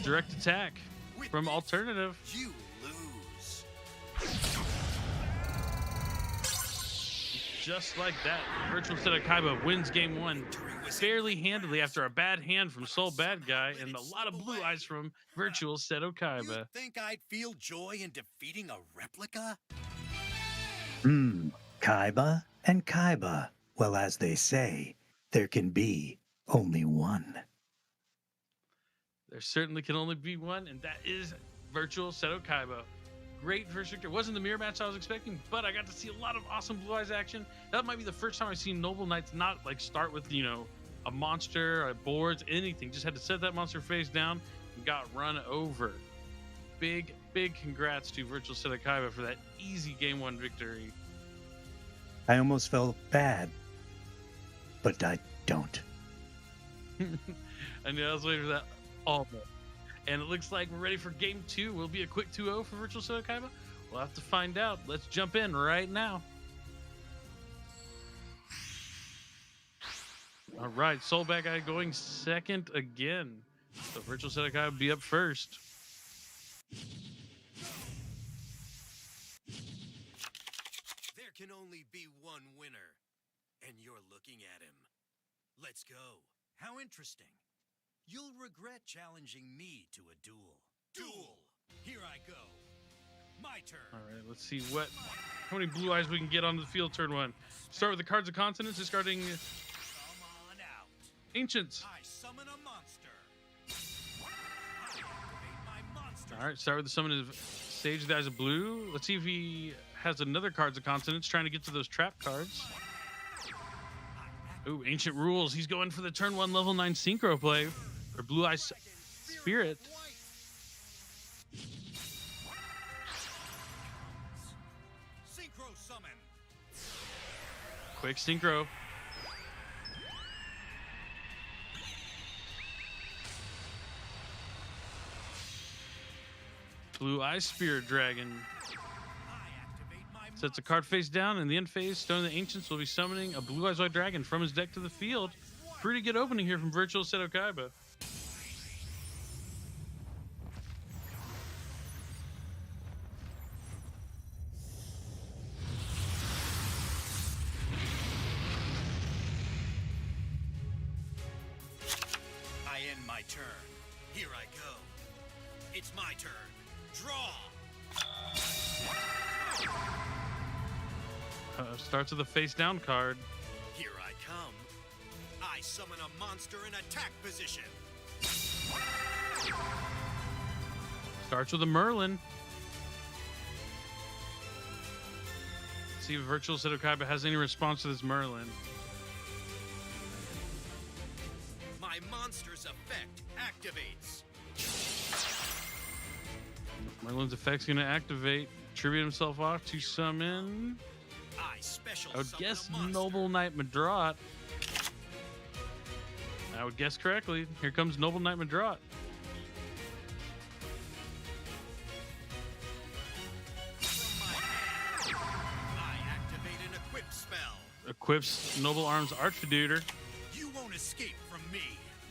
Direct attack With from this, alternative. You lose. Just like that, Virtual Seto Kaiba wins game one fairly handily after a bad hand from Soul Bad Guy and a lot of blue eyes from Virtual Seto You Kaiba. think I'd feel joy in defeating a replica? Kaiba and Kaiba. Well, as they say, there can be only one. There certainly can only be one, and that is Virtual Seto Kaiba. Great first victory. Wasn't the mirror match I was expecting, but I got to see a lot of awesome Blue Eyes action. That might be the first time I've seen Noble Knights not like start with, you know, a monster, a boards, anything. Just had to set that monster face down and got run over. Big, big congrats to Virtual Seto Kaiba for that easy game one victory. I almost felt bad, but I don't. I knew I was waiting for that almost. And it looks like we're ready for game two. Will it be a quick 2-0 for Virtual Seto Kaiba? We'll have to find out. Let's jump in right now. All right, Soul Bad Guy going second again. So Virtual Seto Kaiba will be up first. There can only be one winner, and you're looking at him. Let's go. How interesting. You'll regret challenging me to a duel. Duel! Here I go. My turn. All right, let's see how many blue eyes we can get onto the field turn one. Start with the cards of continents, discarding Come on out. ancients. I summon a monster. I activate my monster. All right, start with the summon of Sage the Eyes of Blue. Let's see if he has another cards of continents, trying to get to those trap cards. Ooh, Ancient Rules. He's going for the turn one level 9 synchro play for Blue Eyes Spirit. Synchro summon. Quick synchro. Blue Eyes Spirit Dragon. I activate my Sets a card face down. In the end phase, Stone of the Ancients will be summoning a Blue Eyes White Dragon from his deck to the field. Pretty good opening here from Virtual Seto Kaiba. I end my turn. Here I go. It's my turn. Draw. Starts with a face down card. Here I come. I summon a monster in attack position. Starts with a Merlin. See if Virtual Seto Kaiba has any response to this Merlin. My monster's effect activates. Merlin's effect's gonna activate. Tribute himself off to summon. I special I would summon guess a monster. Noble Knight Madrot. I would guess correctly. Here comes Noble Knight Madrot. From my hand, I activate an equip spell. Equips Noble Arms Archfidutor. You won't escape from me.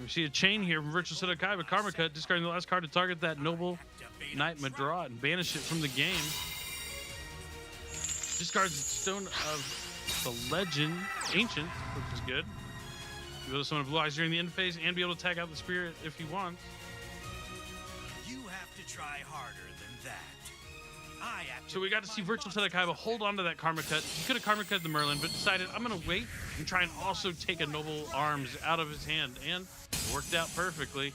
We see a chain here from Virtual Seto Kaiba. Karma Cut, discarding the last card to target that Noble Activate a Knight trap. Madrot and banish it from the game. Discards the Stone of the Legend Ancient, which is good. Be able to summon Blue Eyes during the end phase and be able to tag out the Spirit if he wants. You have to try harder than that. So we got to see Virtual Seto Kaiba hold on to that Karma Cut. He could have Karma Cut the Merlin, but decided, I'm going to wait and try and also take a Noble Arms out of his hand. And it worked out perfectly.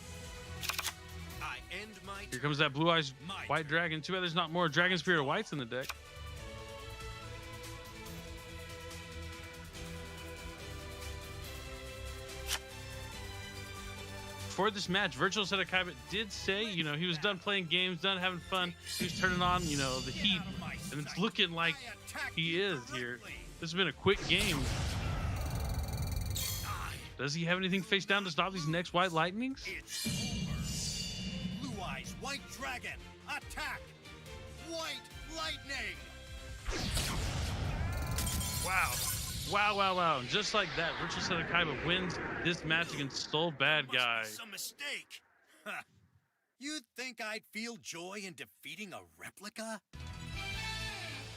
Here comes that Blue Eyes White Dragon. Too bad there's not more Dragon Spirit Whites in the deck. For this match, Virtual Seto Kaiba did say, you know, he was done playing games, done having fun. He was turning on, you know, the heat, and it's looking like he is here. This has been a quick game. Does he have anything face down to stop these next White Lightnings? It's over. Blue Eyes White Dragon, attack! White Lightning! Wow. Wow, wow, wow. And just like that, Virtual Seto Kaiba wins this match against Soul Bad Guy. Must be some mistake. Huh. You'd think I'd feel joy in defeating a replica?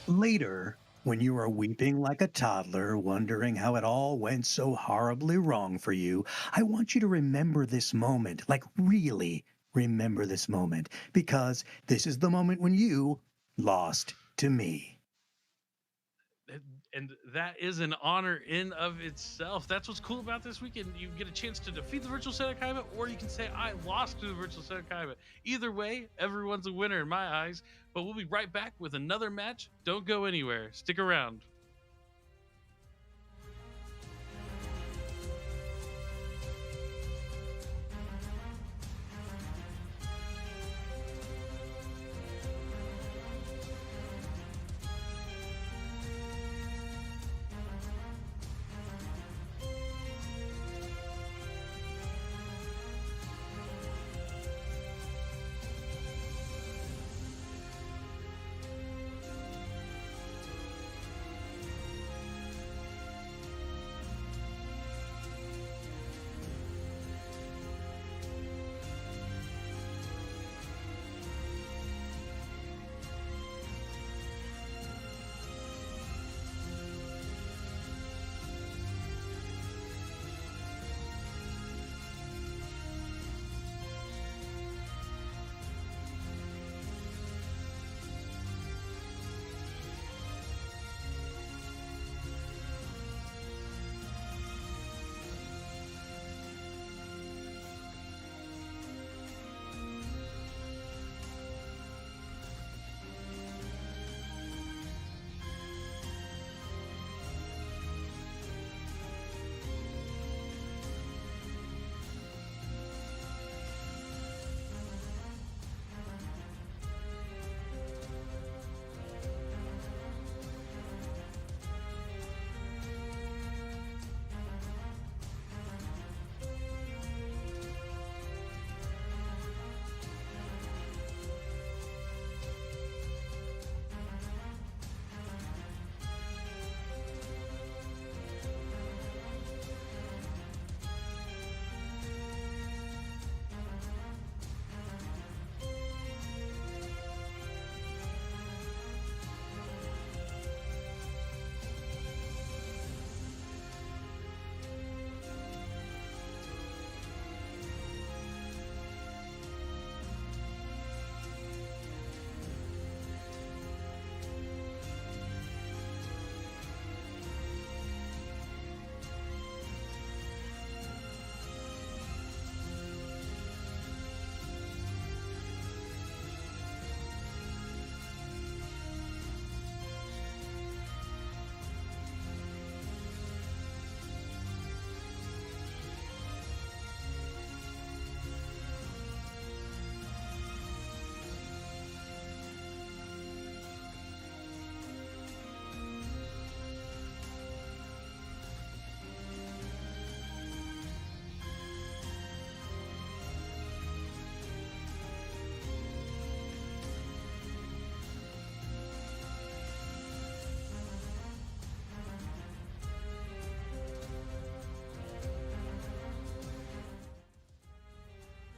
Later, when you are weeping like a toddler, wondering how it all went so horribly wrong for you, I want you to remember this moment, like really remember this moment, because this is the moment when you lost to me. And that is an honor in of itself. That's what's cool about this weekend. You get a chance to defeat the Virtual Seto Kaiba, or you can say, I lost to the Virtual Seto Kaiba. Either way, everyone's a winner in my eyes. But we'll be right back with another match. Don't go anywhere. Stick around.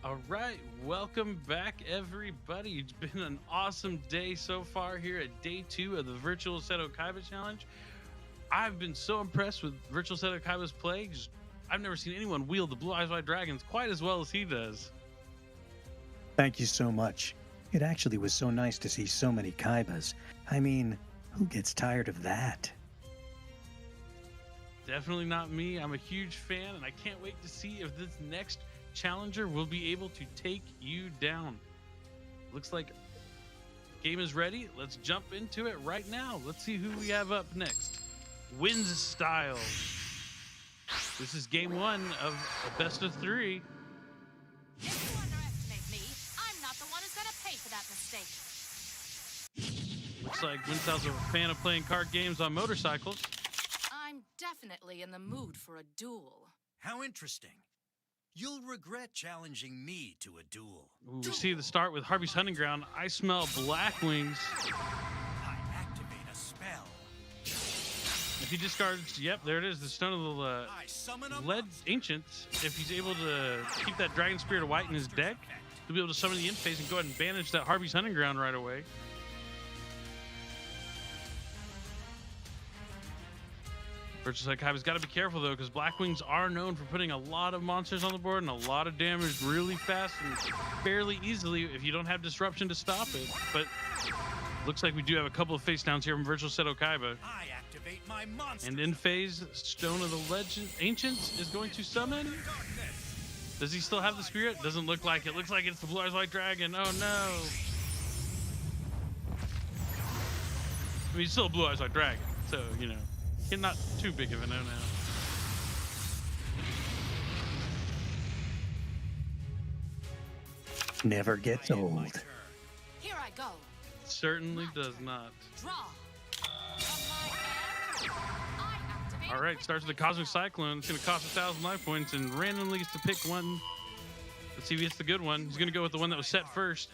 All right, welcome back, everybody. It's been an awesome day so far here at day 2 of the Virtual Seto Kaiba Challenge. I've been so impressed with Virtual Seto Kaiba's play. I've never seen anyone wield the Blue Eyes White Dragons quite as well as he does. Thank you so much. It actually was so nice to see so many Kaibas. I mean, who gets tired of that? Definitely not me. I'm a huge fan, and I can't wait to see if this next challenger will be able to take you down. Looks like game is ready. Let's jump into it right now. Let's see who we have up next. Wins Style. This is game one of a best of three. If you underestimate me, I'm not the one who's gonna pay for that mistake. Looks like Winstyle's a fan of playing card games on motorcycles. I'm definitely in the mood for a duel. How interesting. You'll regret challenging me to a duel. Ooh, we see the start with Harvey's Hunting Ground. I smell black wings. I activate a spell. If he discards, yep, there it is, the Stone of the I summon a Lead monster. Ancients. If he's able to keep that Dragon Spirit of White in his deck, he'll be able to summon the end phase and go ahead and banish that Harvey's Hunting Ground right away. Virtual Seto Kaiba's got to be careful, though, because Blackwings are known for putting a lot of monsters on the board and a lot of damage really fast and fairly easily if you don't have disruption to stop it. But looks like we do have a couple of face downs here from Virtual Seto Kaiba. I activate my monster. And in phase, Stone of the Legend Ancients is going to summon. Does he still have the spirit? Doesn't look like it. Looks like it's the Blue Eyes White Dragon. Oh no. I mean, he's still a Blue Eyes White Dragon, so, you know. Not too big of a no-no. Never gets old. Here I go. Certainly does not. Draw. From my hand, I activate All right, starts with the Cosmic Cyclone. It's going to cost 1,000 life points and randomly gets to pick one. Let's see if he gets the good one. He's going to go with the one that was set first.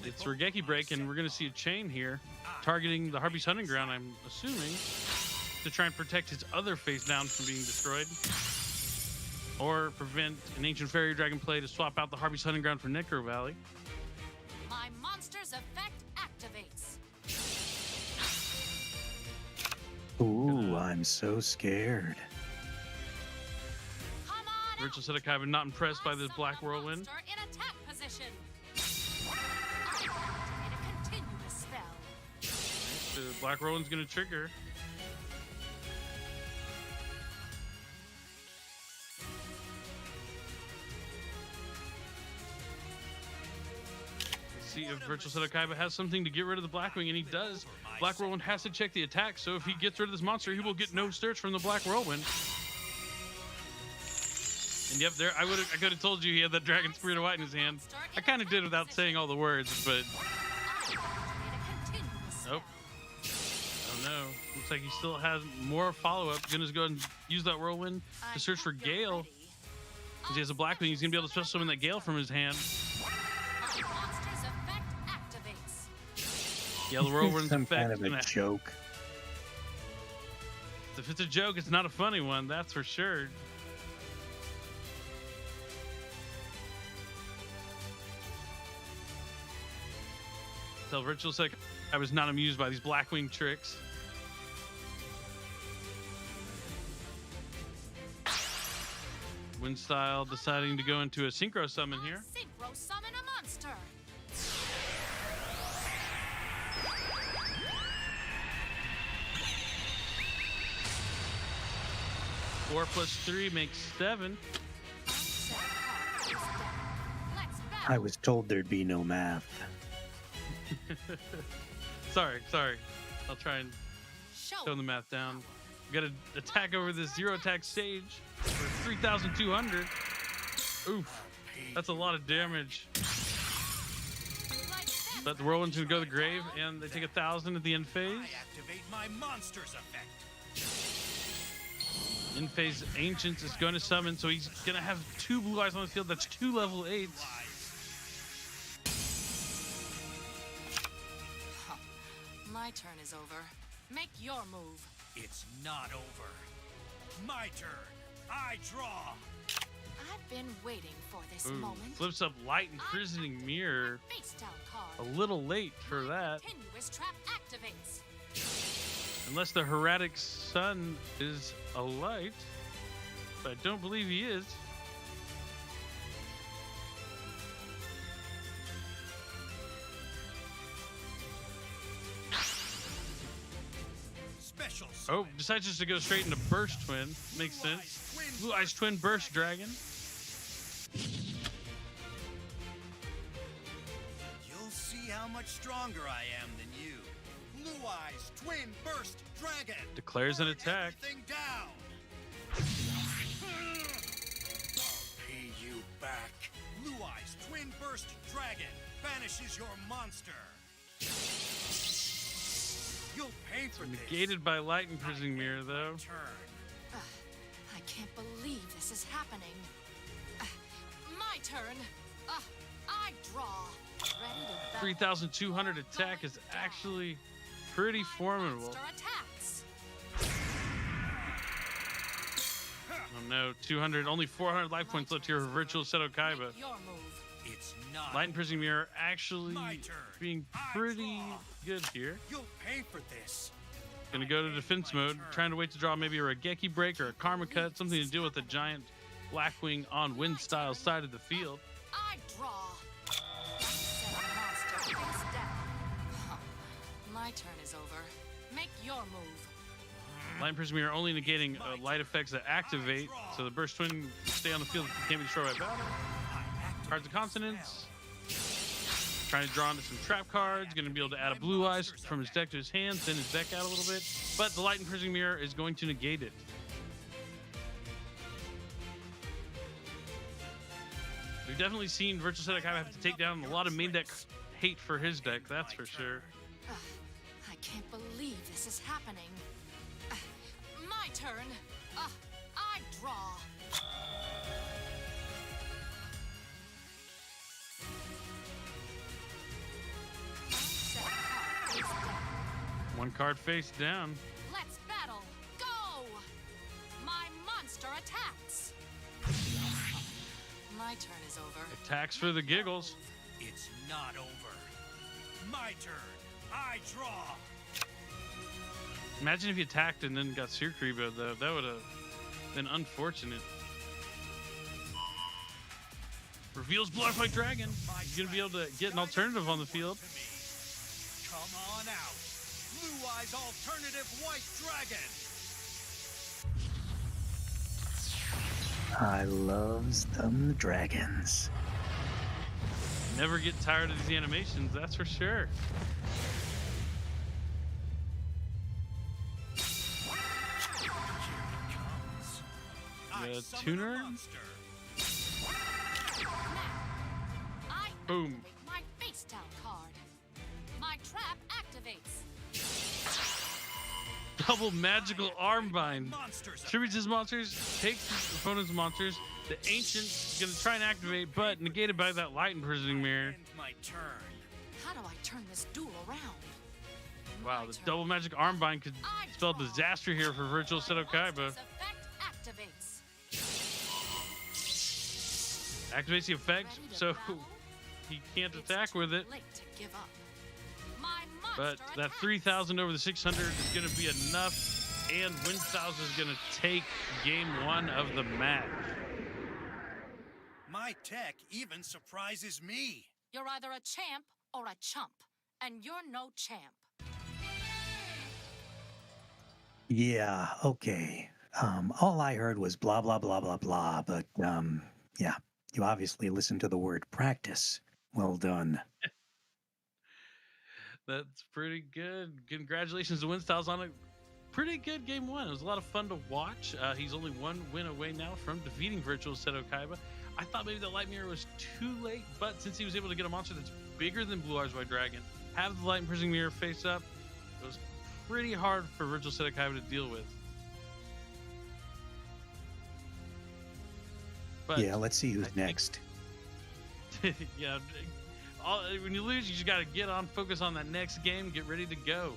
It's Regeki Break, and we're going to see a chain here targeting the Harvey's Hunting Ground, I'm assuming, to try and protect his other face down from being destroyed, or prevent an Ancient Fairy Dragon play to swap out the Harvey's Hunting Ground for Necro Valley. my monster's effect activates. Ooh, I'm so scared. Come on Virtual Seto Kaiba not impressed by I this summon Black a Whirlwind. monster in attack position. I activate a continuous spell. The Black Whirlwind's going to trigger. See if Virtual Seto Kaiba has something to get rid of the Blackwing, and he does. Black Whirlwind has to check the attack, so if he gets rid of this monster, he will get no search from the Black Whirlwind. And yep, there I could have told you he had that Dragon Spirit of White in his hand. I kind of did without saying all the words, but nope. Oh no, looks like he still has more follow-up. Gonna go ahead and use that Whirlwind to search for Gale. Because he has a Blackwing, he's gonna be able to special summon that Gale from his hand. Yeah, the Whirlwind's Some effect kind of a gonna- joke. If it's a joke, it's not a funny one, that's for sure. Tell Virtual Seto I was not amused by these Blackwing tricks. Windstyle deciding to go into a Synchro Summon here. Synchro summon a monster. 4 plus 3 makes 7. I was told there'd be no math. Sorry. I'll try and tone the math down. We got to attack over this 0 attack stage for 3,200. Oof. That's a lot of damage. But the Whirlwind's going to go to the grave, and they take 1,000 at the end phase. I activate my monster's effect. In phase Ancients is going to summon, so he's going to have 2 Blue Eyes on the field. That's 2 level 8s. My turn is over. Make your move. It's not over. My turn. I draw. I've been waiting for this Ooh, moment. flips up Light Imprisoning Mirror. Face down A card. little late for that. Continuous trap activates. Unless the Herratic Sun is a light. But I don't believe he is. special Oh, swing. decides just to go straight into Burst Twin. Makes sense. Blue Eyes Twin Burst Dragon. You'll see how much stronger I am than you. Blue Eyes Twin Burst Dragon. Declares an Burn attack. Everything down. I'll pay you back. Blue Eyes Twin Burst Dragon banishes your monster. You'll pay for this. Negated by Light Imprisoning Mirror, though. Turn. I can't believe this is happening. My turn. I draw. Ready to battle. 3,200 attack is actually pretty formidable. Monster attacks. Oh no, 200, only 400 life points left here for Virtual Seto Kaiba. Make your move. It's not. Light Imprisoning Mirror actually My turn. being I pretty draw. good here. You'll pay for this. Gonna go to defense mode, trying to wait to draw maybe a Regeki Break or a Karma Cut, something to deal with the giant Blackwing on Wind Style side of the field. I draw. Set a monster face down. My turn is over. Make your move. Light Imprisoning Mirror only negating light effects that activate, so the Burst Twin can stay on the field, can't be destroyed by battle. Cards of Consonance. Trying to draw into some trap cards. Going to be able to add a Blue Eyes from his deck to his hand, thin his deck out a little bit. But the Light Imprisoning Mirror is going to negate it. We've definitely seen Virtual Seto Kaiba have to take down a lot of main deck hate for his deck, that's for sure. I can't believe this is happening. My turn. I draw. Set a card face down. One card face down. Let's battle. Go! My monster attacks. My turn is over. Attacks for the giggles. It's not over. My turn. I draw. Imagine if he attacked and then got Sirkribo, though. That would have been unfortunate. Reveals Bloodfight Dragon. He's going to be able to get an alternative on the field. Come on out. Blue Eyes Alternative White Dragon. I loves them dragons. Never get tired of these animations, that's for sure. The tuner? I Boom. activate my face down card. My trap activates. Double magical arm bind. Monsters. Tributes his monsters, takes his opponent's monsters. The Ancient's gonna try and activate, but negated by that Light Imprisoning Mirror. End my turn. How do I turn this duel around? Wow, My the turn. double magic arm bind could I spell draw. disaster here for Virtual Seto Kaiba. Monster's effect activates. Activates the effect, Ready to so battle? he can't It's attack with too it. late to give up. My But monster that attacks. 3,000 over the 600 is going to be enough, and Windstyles is going to take game one of the match. My tech even surprises me. You're either a champ or a chump, and you're no champ. Yeah, okay. All I heard was blah, blah, blah, blah, blah. But, yeah, you obviously listened to the word practice. Well done. That's pretty good. Congratulations to Windstyles on a pretty good game one. It was a lot of fun to watch. He's only one win away now from defeating Virtual Seto Kaiba. I thought maybe that Light Mirror was too late, but since he was able to get a monster that's bigger than Blue Eyes White Dragon, have the Light Imprisoning Mirror face up, it was pretty hard for Virtual Seto Kaiba to deal with. But Yeah, let's see who's I think- next. yeah, when you lose, you just got to get on, focus on that next game, get ready to go.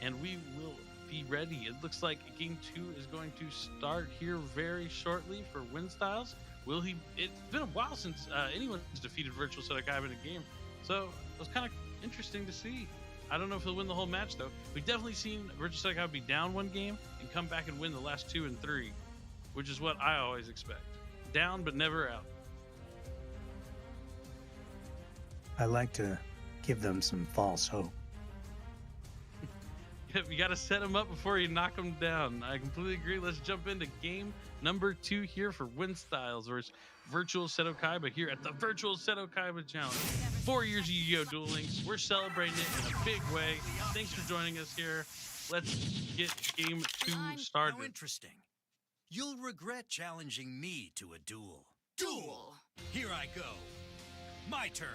And we will be ready. It looks like game two is going to start here very shortly for Windstyles. Will he? It's been a while since anyone's defeated Virtual Seto Kaiba in a game, so it was kind of interesting to see. I don't know if he'll win the whole match though. We've definitely seen Virtual Seto Kaiba be down one game and come back and win the last 2 and 3, which is what I always expect. Down but never out. I like to give them some false hope. You got to set him up before you knock him down. I completely agree. Let's jump into game number 2 here for WinStyles versus Virtual Seto Kaiba here at the Virtual Seto Kaiba Challenge. 4 years of Yu-Gi-Oh! Duel Links. We're celebrating it in a big way. Thanks for joining us here. Let's get game 2 started. How interesting. You'll regret challenging me to a duel. Duel. Here I go. My turn.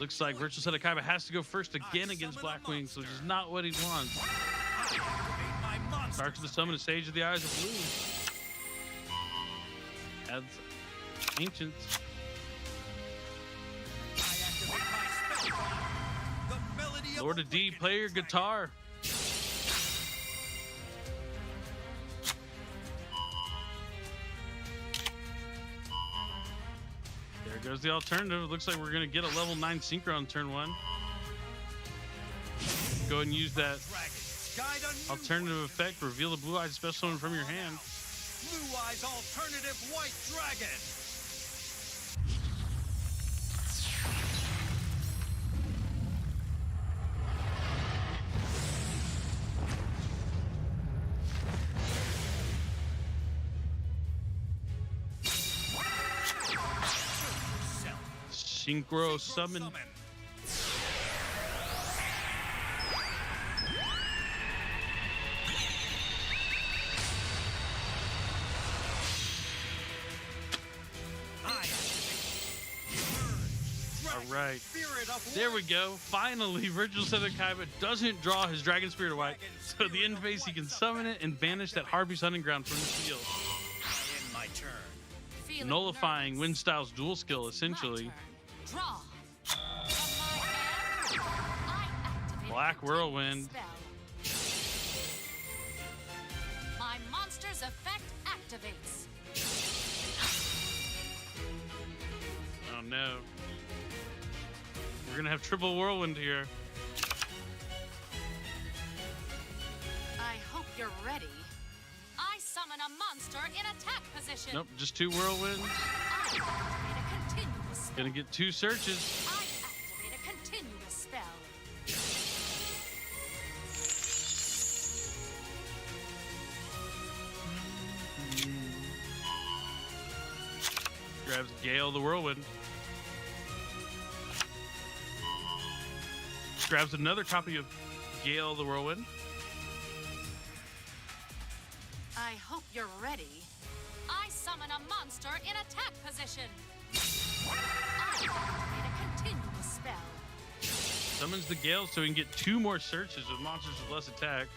Looks like Virtual Seto Kaiba has to go first again against Black Wings, which is not what he wants. I activate my monster. Starts with the summon the Sage of the Eyes of Blue. Adds Ancients. I activate my spell card. The melody Lord of of D, awakening play your dragon. guitar. There goes the alternative. Looks like we're going to get a level 9 Synchro on turn 1. Go ahead and use that Dragons, guide a new alternative one. effect. Reveal the Blue Eyes special summon from your hand. Blue Eyes alternative white dragon. Synchro summon. All right. There we go. Finally, Virtual Seto Kaiba doesn't draw his Dragon Spirit of White. So at the end phase, he can summon it and banish that Harpy's Hunting Ground from the field. I end my turn. Feeling Nullifying nervous. WinStyles dual skill, essentially. My turn. Draw. From my hand, I activate a Black continuous Whirlwind. spell. My monster's effect activates. Oh no. We're gonna have triple whirlwind here. I hope you're ready. I summon a monster in attack position. Nope, just 2 whirlwinds. I activate a continuous spell. Gonna get 2 searches. I activate a continuous spell. Grabs Gale the Whirlwind. Grabs another copy of Gale the Whirlwind. I hope you're ready. I summon a monster in attack position. I activate a continuous spell. Summons the Gale so he can get 2 more searches with monsters with less attack.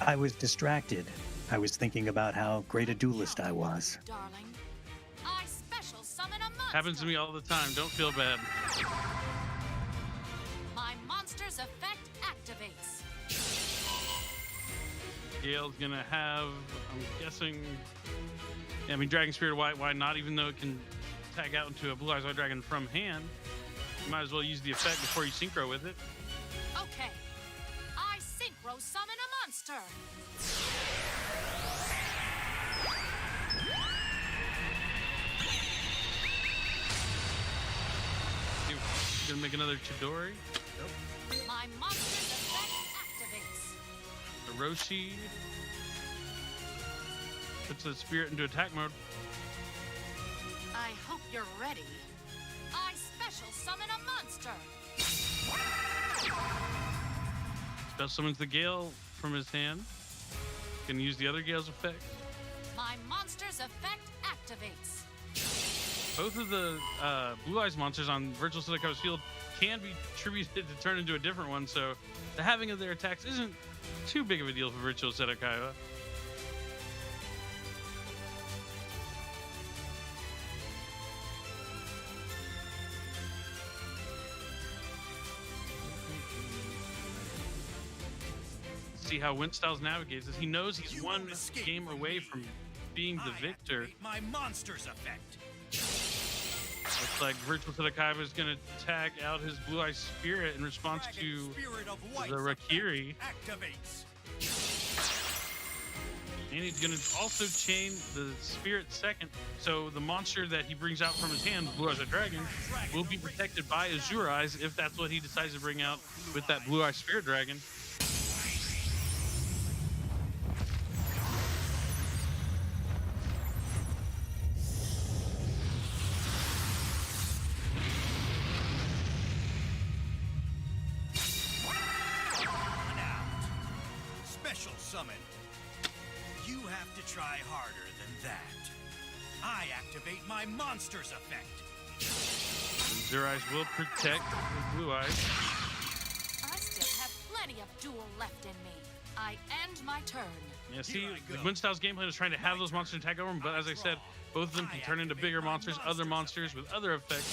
I was distracted. I was thinking about how great a duelist I was. Darling, I special summon a monster. Happens to me all the time. Don't feel bad. My monster's effect activates. Gale's gonna have, I'm guessing, yeah, I mean, Dragon Spirit of White. Why not? Even though it can tag out into a Blue Eyes White Dragon from hand, you might as well use the effect before you synchro with it. Okay. I synchro summon a monster. Gonna make another Chidori. My monster's effect activates. Orochi puts the spirit into attack mode. I hope you're ready. I special summon a monster. Spell summons the Gale from his hand. Can use the other Gale's effect. My monster's effect activates. Both of the Blue Eyes monsters on Virtual Seto Kaiba's field can be attributed to turn into a different one, so the having of their attacks isn't too big of a deal for Virtual Seto Kaiba. See how WinStyles navigates this. He knows he's You one won't escape game from away me. from being the I victor. activate my monster's effect. Looks like Virtual Seto Kaiba is going to tag out his Blue Eye Spirit in response Dragon to Spirit of White the Rakiri. effect activates. And he's going to also chain the Spirit second. So the monster that he brings out from his hand, Blue Eyes Dragon, will be protected by Azure Eyes if that's what he decides to bring out with that Blue Eyes Spirit Dragon. Special summon. You have to try harder than that. I activate my monster's effect. Azure Eyes will protect the Blue Eyes. I still have plenty of duel left in me. I end my turn. Yeah, see, Winstyle's gameplay was trying to have those monsters attack over him, but as I said, both of them can turn into bigger monsters, other monsters with other effects.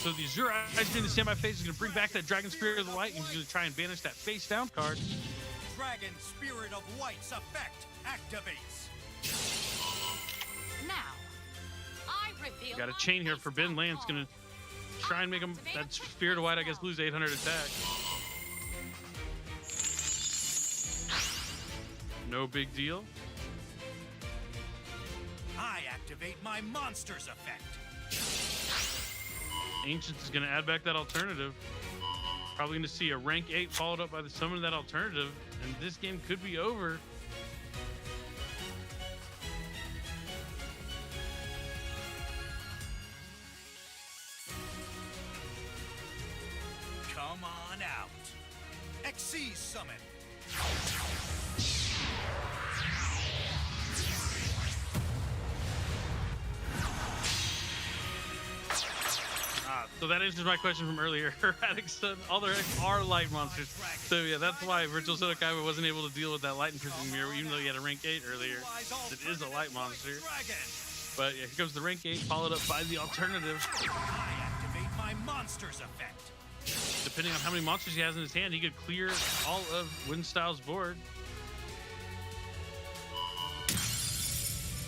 So the Azure Eyes doing the standby phase is going to bring back that Dragon Spirit of the Light, and he's going to try and banish that face down card. Dragon Spirit of White's effect activates. Now, I reveal. Got a chain here. Forbidden Land's going to try and make him, that Spirit of White, I guess, lose 800 attack. No big deal. I activate my monster's effect. Ancients is going to add back that alternative. Probably going to see a rank 8 followed up by the summon of that alternative, and this game could be over. Come on out. Xyz summon. So that answers my question from earlier. All their X are light monsters. So yeah, that's why Virtual Seto Kaiba wasn't able to deal with that light imprisoned mirror, even though he had a rank 8 earlier. It is a light monster. But yeah, here comes the rank 8, followed up by the alternative. I activate my monster's effect. Depending on how many monsters he has in his hand, he could clear all of Winstyle's board.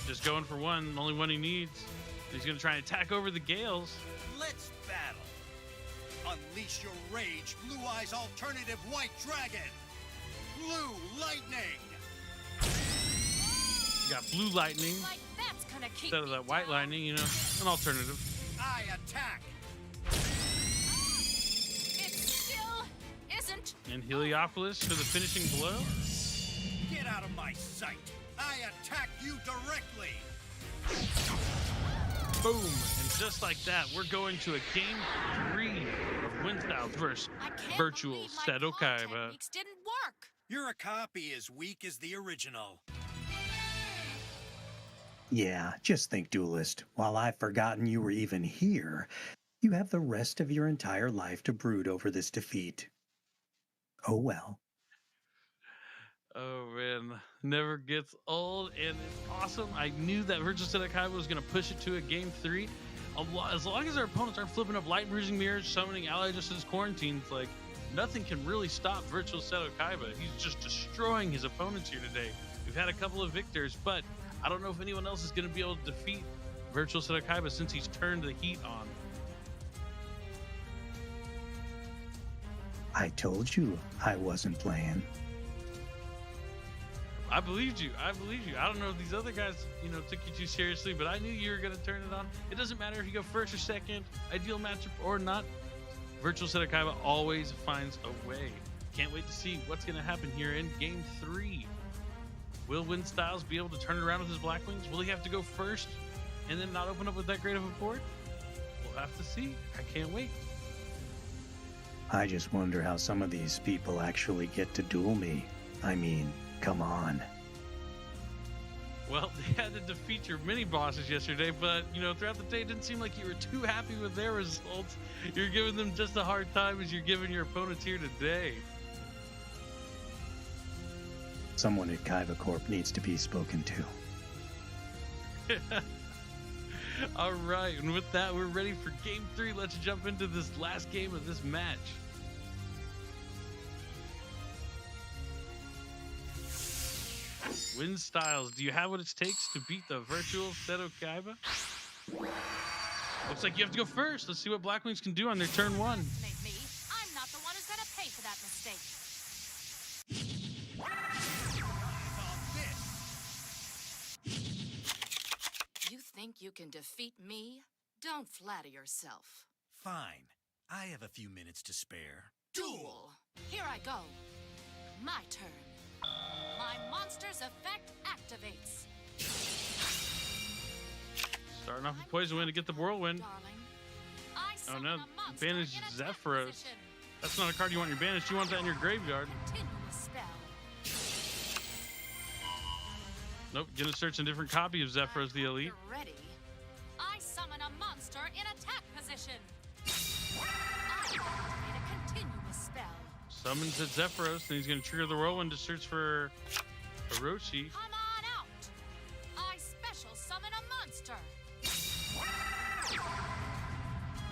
Just going for one, only one he needs. He's going to try and attack over the Gales. Let's battle. Unleash your rage, Blue Eyes Alternative White Dragon. Blue Lightning. You got Blue Lightning Like that's gonna keep instead of me that White down. Lightning, you know, an alternative. I attack. It still isn't. And Heliopolis for the finishing blow. Get out of my sight. I attack you directly. Boom. And just like that, we're going to a game 3 of Winstyle versus I can't Virtual believe my Seto claw Kaiba. techniques didn't work. You're a copy as weak as the original. Yeah, just think, Duelist. While I've forgotten you were even here, you have the rest of your entire life to brood over this defeat. Oh well. Oh man, never gets old, and it's awesome. I knew that Virtual Seto Kaiba was going to push it to a game 3. As long as our opponents aren't flipping up light and bruising mirrors, summoning Ally Justice Quarantines, like nothing can really stop Virtual Seto Kaiba. He's just destroying his opponents here today. We've had a couple of victors, but I don't know if anyone else is going to be able to defeat Virtual Seto Kaiba since he's turned the heat on. I told you I wasn't playing. I believed you. I believed you. I don't know if these other guys, took you too seriously, but I knew you were going to turn it on. It doesn't matter if you go first or second, ideal matchup or not. Virtual Seto Kaiba always finds a way. Can't wait to see what's going to happen here in Game 3. Will Winstyles be able to turn it around with his Black Wings? Will he have to go first and then not open up with that great of a board? We'll have to see. I can't wait. I just wonder how some of these people actually get to duel me. I mean, come on. Well, they had to defeat your mini bosses yesterday, but throughout the day, it didn't seem like you were too happy with their results. You're giving them just a hard time as you're giving your opponents here today. Someone at Kaiba Corp needs to be spoken to. All right, and with that, we're ready for Game 3. Let's jump into this last game of this match. Winstyles, do you have what it takes to beat the Virtual Seto Kaiba? Looks like you have to go first. Let's see what Black Wings can do on their turn 1. Underestimate me. I'm not the one who's gonna pay for that mistake. think you can defeat me? Don't flatter yourself. Fine. I have a few minutes to spare. Duel! Here I go. My turn. My monster's effect activates. Starting off with Poison Wind to get the Whirlwind. Darling, I Oh summon no, a monster banish in attack Zephyros. position. That's not a card you want in your banish. You want that in your graveyard. Continuous spell. Nope, gonna search a different copy of Zephyros the Elite. You're ready. I summon a monster in attack position. I activate a continuous spell. Summons at Zephyros, and he's gonna trigger the Whirlwind to search for Orochi. Come on out. I special summon a monster.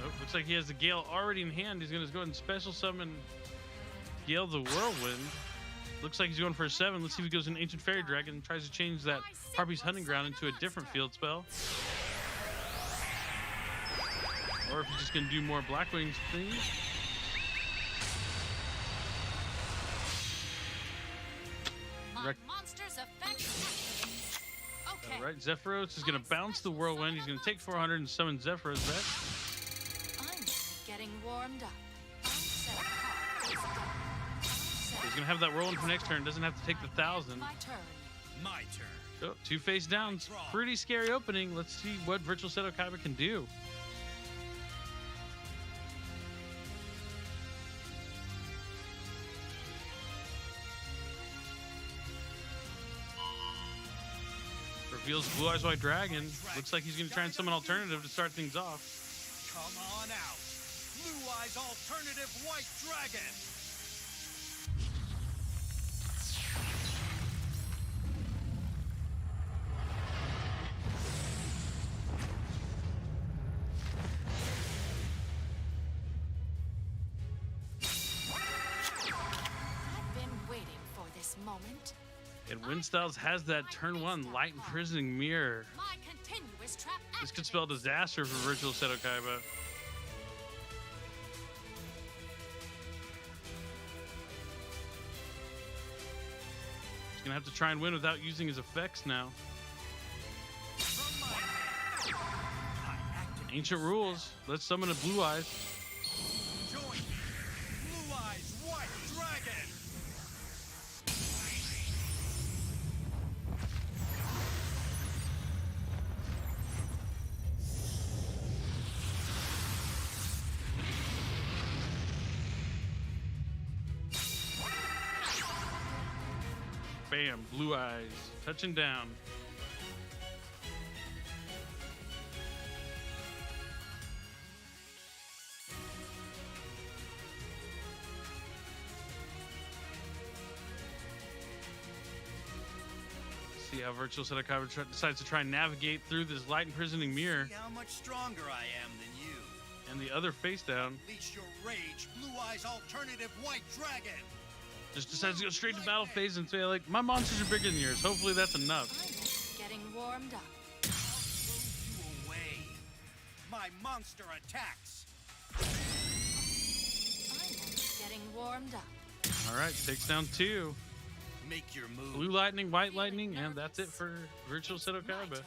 Nope, looks like he has the Gale already in hand. He's gonna go ahead and special summon Gale the Whirlwind. Looks like he's going for a 7. Let's see if he goes in Ancient Fairy Dragon and tries to change that Harpy's Hunting Ground into a different field spell. Or if he's just going to do more Blackwing's things. My monster's effect activates. Okay. All right, Zephyros is going to bounce the Whirlwind. He's going to take 400 and summon Zephyros back. I'm getting warmed up. I'll set a card face down. He's going to have that Whirlwind for next turn. Doesn't have to take the 1,000. My turn. My turn. Oh, 2 face downs. Pretty scary opening. Let's see what Virtual Seto Kaiba can do. Reveals Blue Eyes White Dragon. Looks like he's going to try and summon Alternative to start things off. Come on out. Blue Eyes Alternative White Dragon. I've been waiting for this moment. And Windstyles has that turn 1 Light Imprisoning Mirror. My continuous trap This could spell disaster for Virtual Seto Kaiba. He's gonna have to try and win without using his effects now. From my hand, I activate Ancient the rules. spell. Let's summon a Blue Eyes. Join me. Blue Eyes White Dragon. Bam, Blue Eyes. Touching down. See how Virtual Seto Kaiba decides to try and navigate through this Light Imprisoning Mirror See how much stronger I am than you. and the other face down. Unleash your rage, Blue Eyes Alternative White Dragon. Just decides to go straight to battle phase and say, like, my monsters are bigger than yours. Hopefully that's enough. I'm getting warmed up. I'll throw you away. My monster attacks. I'm getting warmed up. All right, takes down 2. Make your move. Blue Lightning, White Lightning, and that's it for Virtual Seto My Kaiba. turn.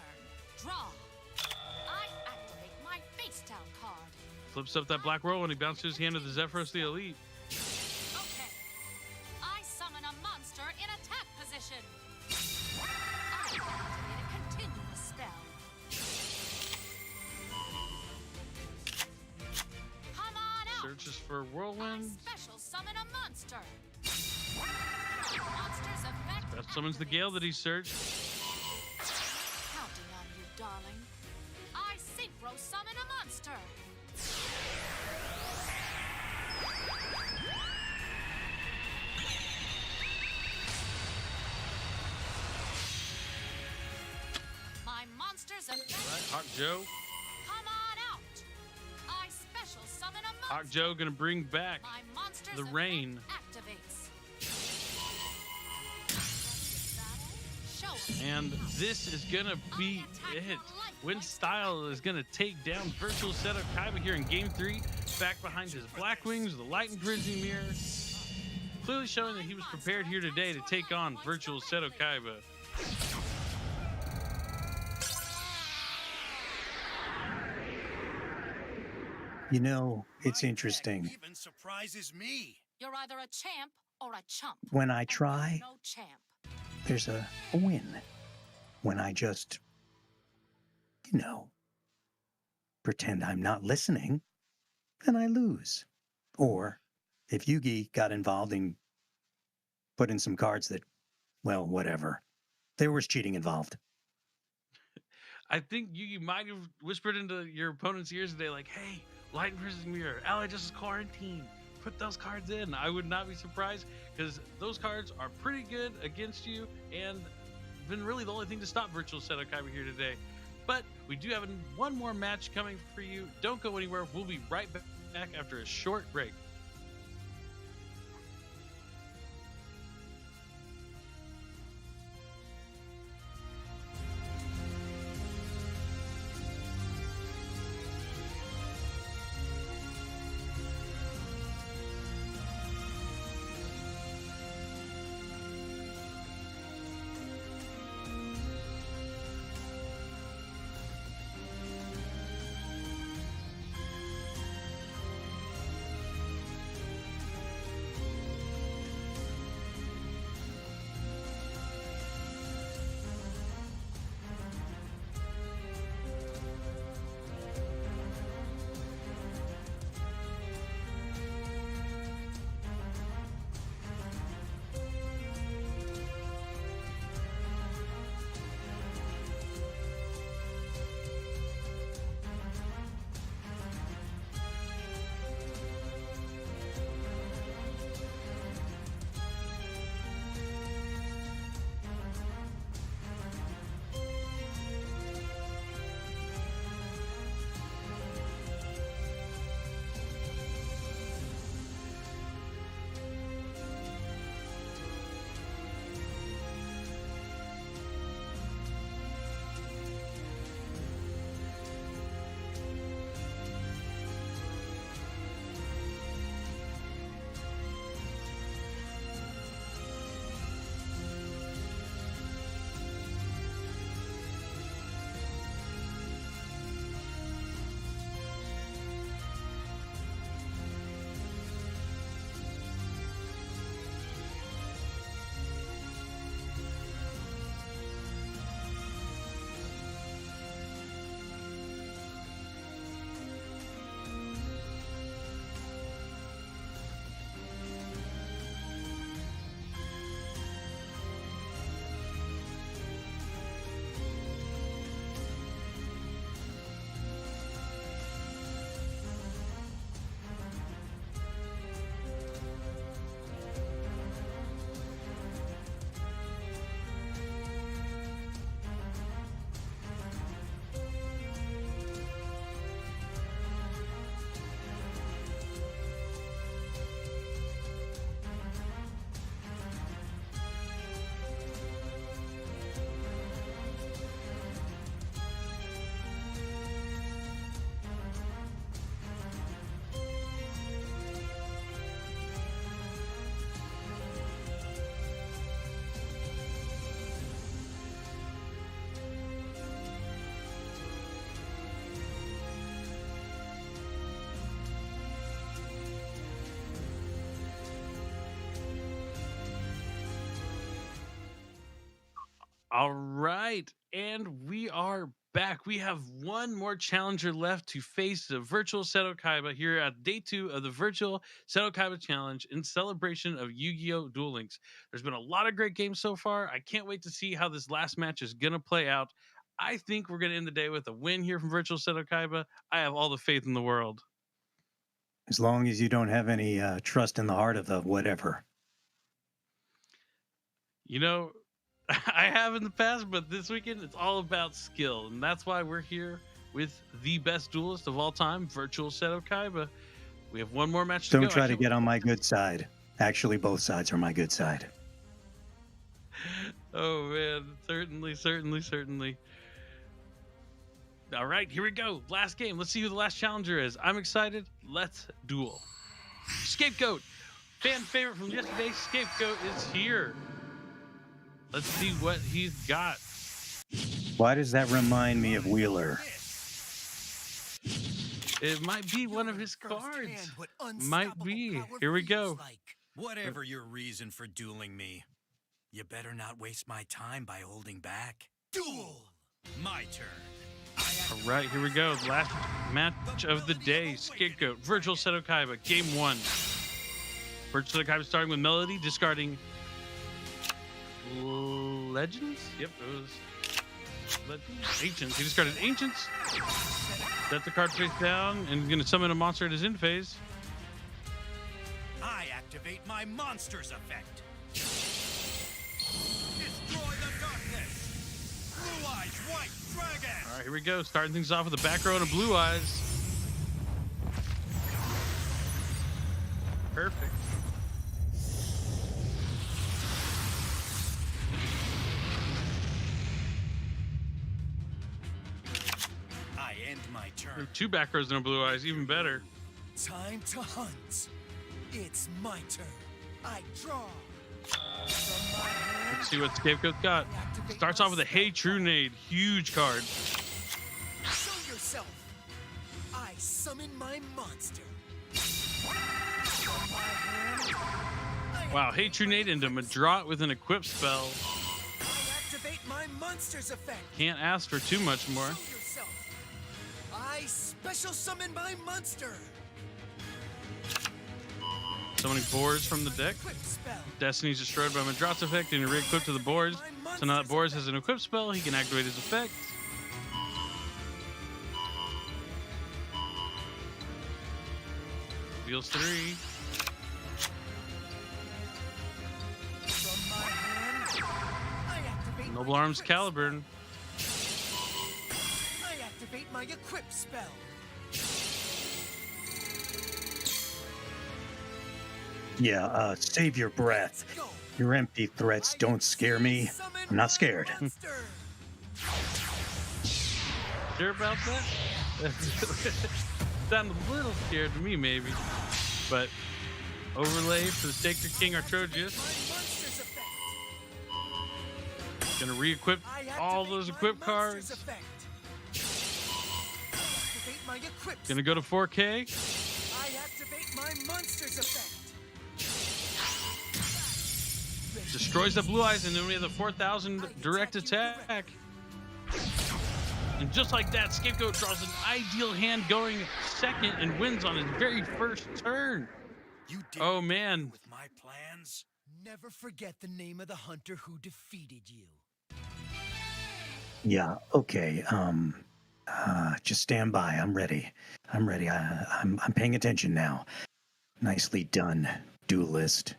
Draw. I activate my face down card. Flips up that Black Whirlwind. He bounces his hand to the Zephyros the Elite. Okay. I summon a monster in attack position. I activate a continuous spell. Come on out. Searches for I Whirlwind. special summon a monster. Monster's effect. That summons the Gale that he searched. Counting on you, darling. I synchro summon a monster. My monster's effect. Right, Hawk Joe. Come on out. I special summon a monster. Hawk Joe gonna bring back My monster's the effect rain. activates. Show 'em. And this is gonna be it. Windstyle is gonna take down Virtual Seto Kaiba here in Game 3, back behind his Black Wings, the Light Imprisoning Mirror. Clearly showing that he was prepared here today to take on Virtual Seto Kaiba. You know, My it's deck interesting. even surprises me. You're either a champ or a chump. When I And you're try, no champ. there's a win. When I just, you know, pretend I'm not listening, then I lose. Or if Yugi got involved and put in some cards that, well, whatever. There was cheating involved. I think you might have whispered into your opponent's ears today, like, "Hey, Light and Prison's Mirror, Ally Justice Quarantine, put those cards in." I would not be surprised because those cards are pretty good against you and been really the only thing to stop Virtual Seto Kaiba here today. But we do have one more match coming for you. Don't go anywhere. We'll be right back after a short break. All right, and we are back. We have one more challenger left to face the Virtual Seto Kaiba here at day 2 of the Virtual Seto Kaiba Challenge in celebration of Yu-Gi-Oh! Duel Links. There's been a lot of great games so far. I can't wait to see how this last match is going to play out. I think we're going to end the day with a win here from Virtual Seto Kaiba. I have all the faith in the world. As long as you don't have any trust in the heart of the whatever. You know, I have in the past, but this weekend it's all about skill, and that's why we're here with the best duelist of all time, Virtual Seto Kaiba. We have one more match to go. Don't try to get on my good side. Actually, both sides are my good side. Oh man, certainly. All right, here we go. Last game. Let's see who the last challenger is. I'm excited. Let's duel. Scapegoat, fan favorite from yesterday. Scapegoat is here. Let's see what he's got. Why does that remind me of Wheeler? It might be one of his cards. Might be. Here we go. Whatever your reason for dueling me, you better not waste my time by holding back. Duel! My turn. All right, here we go. Last match of the day. Scapegoat, Virtual Seto Kaiba, game 1. Virtual Seto Kaiba starting with Melody, discarding Legends? Yep, it was Legends. Ancients. He discarded Ancients. Set the card face down and going to summon a monster at his end phase. I activate my monsters effect. Destroy the darkness. Blue Eyes White Dragon. All right, here we go. Starting things off with a back row and a Blue Eyes. Perfect. I end my turn. 2 back rows and a Blue Eyes, even better. Time to hunt. It's my turn. I draw. From my hand, Let's see what Scapegoat got. Starts off with a Hey True Nade, huge card. show yourself. I summon my monster. From my hand, I Wow, Hey True Nade into Madrot with an equip spell. activate my monster's effect. Can't ask for too much more. Show yourself. I special summon my monster. Summoning Boars from the deck. Quick spell. Destiny's destroyed by Madrot's effect and re-equipped to the Boars. So now that Boars has an equip spell, he can activate his effect. Deals 3. From my hand, I activate Noble my Arms equip Caliburn. spell. I activate my equip spell. Yeah, save your breath. Go. Your empty threats don't scare me. Summon I'm not scared. monster. Sure about that? Sounded a little scared to me, maybe. But overlay for the Sacred King Artrogius. My monster's effect. Gonna re-equip I all activate those my equip monster's cards. effect. I activate my equip Gonna go to 4K. I activate my monster's effect. Destroys the Blue Eyes, and then we have the 4,000 direct attack. And just like that, Scapegoat draws an ideal hand going second and wins on his very first turn. You did Oh, man. with my plans. Never forget the name of the hunter who defeated you. Yeah, okay. Just stand by. I'm ready. I'm ready. I'm paying attention now. Nicely done, duelist.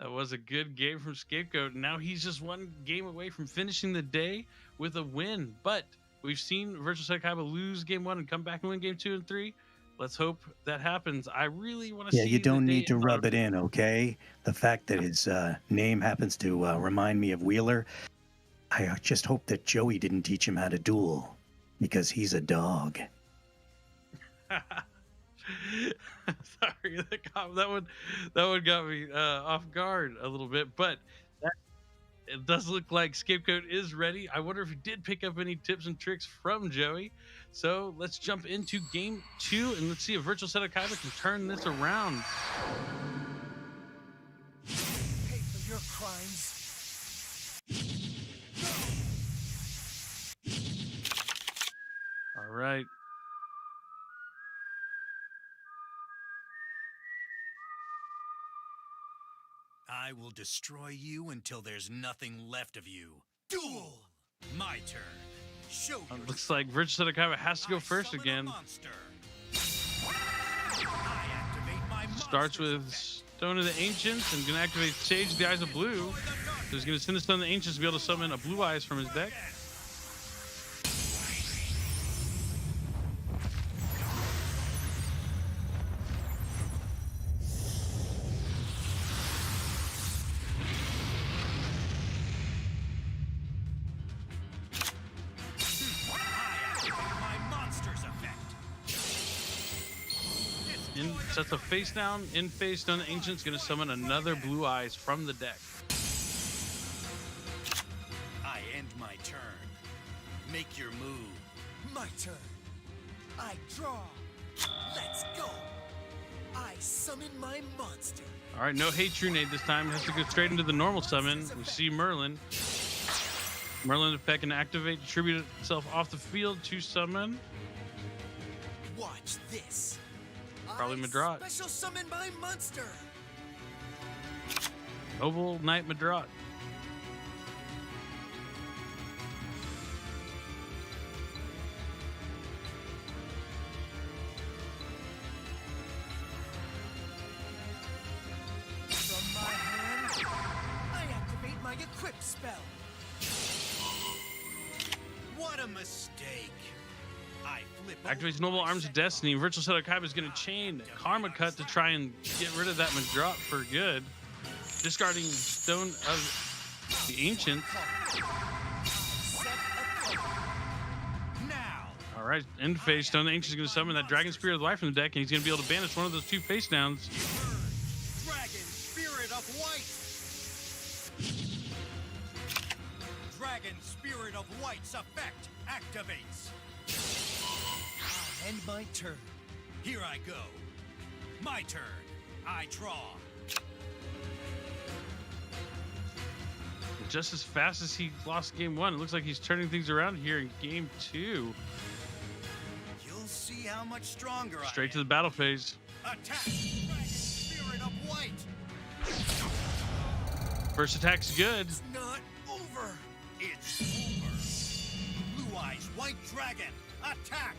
That was a good game from Scapegoat. Now he's just one game away from finishing the day with a win. But we've seen Virtual Seto Kaiba lose game 1 and come back and win game 2 and 3. Let's hope that happens. I really want to see. Yeah, you don't the need day to in rub progress. it in, okay? The fact that his name happens to remind me of Wheeler, I just hope that Joey didn't teach him how to duel, because he's a dog. Sorry, that one got me off guard a little bit, but it does look like Scapegoat is ready. I wonder if he did pick up any tips and tricks from Joey. So let's jump into game 2 and let's see if Virtual Seto Kaiba can turn this around. Pay for your crimes. All right. I will destroy you until there's nothing left of you. Duel! My turn. Show yourself. Looks like Virtual Seto Kaiba has to go I first summon a again. monster. I activate my Starts monster's with effect. Stone of the Ancients and gonna activate Sage of the Eyes of Blue. So he's gonna send the Stone of the Ancients to be able to summon a Blue Eyes from his deck. I activate my monster's effect. Sets a face down, in face Stone of the Ancients, gonna summon another Blue Eyes from the deck. I end my turn. Make your move. My turn. I draw. Let's go. I summon my monster. All right, no hate Trunade this time. Has to go straight into the normal summon. We see Merlin. Merlin effect can activate, distribute itself off the field to summon. Watch this. Probably I Madrat. Special summon my monster. Noble Knight Madrat. From my hand, I activate my equip spell. What a mistake. I flip Activates over Noble my Arms of set Destiny. card. Virtual Seto Kaiba is going to chain Karma Cut to try and get rid of that Madrat for good. Discarding Stone of the Ancient. Set a card. Now, All right, end phase. Stone of the Ancient is going to summon that Dragon Spirit of Life from the deck, and he's going to be able to banish one of those two face downs. Dragon Spirit of White. Dragon Spirit of White's effect activates. I end my turn. Here I go. My turn. I draw. Just as fast as he lost game one, it looks like he's turning things around here in game two. You'll see how much stronger Straight to I the battle phase. am. Attack! Dragon Spirit of White. First attack's good. It's not over. It's over. Blue Eyes White Dragon. Attack!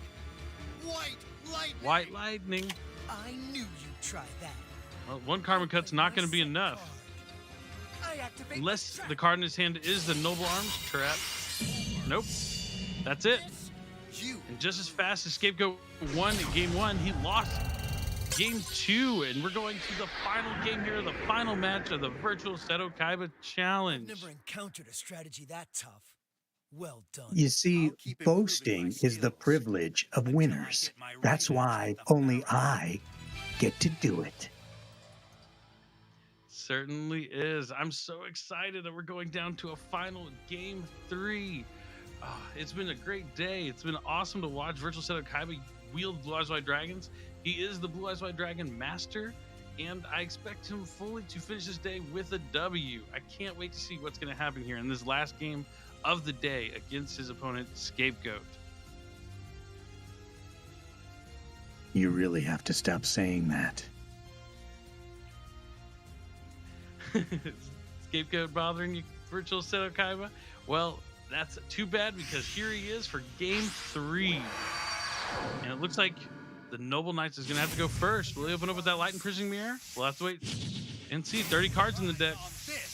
White Lightning. White Lightning. I knew you'd try that. Well, one Karma Cut's not going to be enough. I activate Unless my the card in his hand is the Noble Arms trap. Nope. That's it. You. And just as fast as Scapegoat won in game one, he lost game two. And we're going to the final game here, the final match of the Virtual Seto Kaiba Challenge. Never encountered a strategy that tough. Well done. You see, I'll keep improving boasting my is the skills privilege of until I winners. get my That's revenge why at the only power. I get to do it. Certainly is. I'm so excited that we're going down to a final game three. It's been a great day. It's been awesome to watch Virtual Seto Kaiba wield Blue Eyes White Dragons. He is the Blue Eyes White Dragon master, and I expect him fully to finish this day with a W. I can't wait to see what's going to happen here in this last game of the day against his opponent, Scapegoat. You really have to stop saying that. Scapegoat bothering you, Virtual Seto Kaiba? Well, that's too bad because here he is for game three. And it looks like the Noble Knights is going to have to go first. Will he open up with that Light Imprisoning Mirror? We'll have to wait and see. 30 cards in the deck. On this.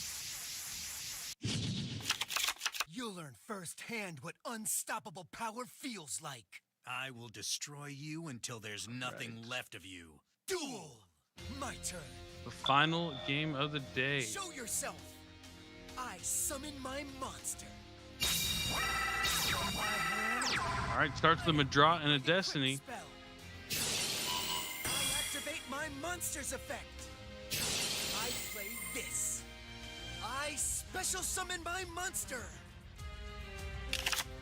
You'll learn firsthand what unstoppable power feels like. I will destroy you until there's nothing left of you. Duel. My turn. The final game of the day. Show yourself. I summon my monster. From my hand, All right, starts with a Madrat and a Destiny. spell. I activate my monster's effect. I play this. I special summon my monster. Activate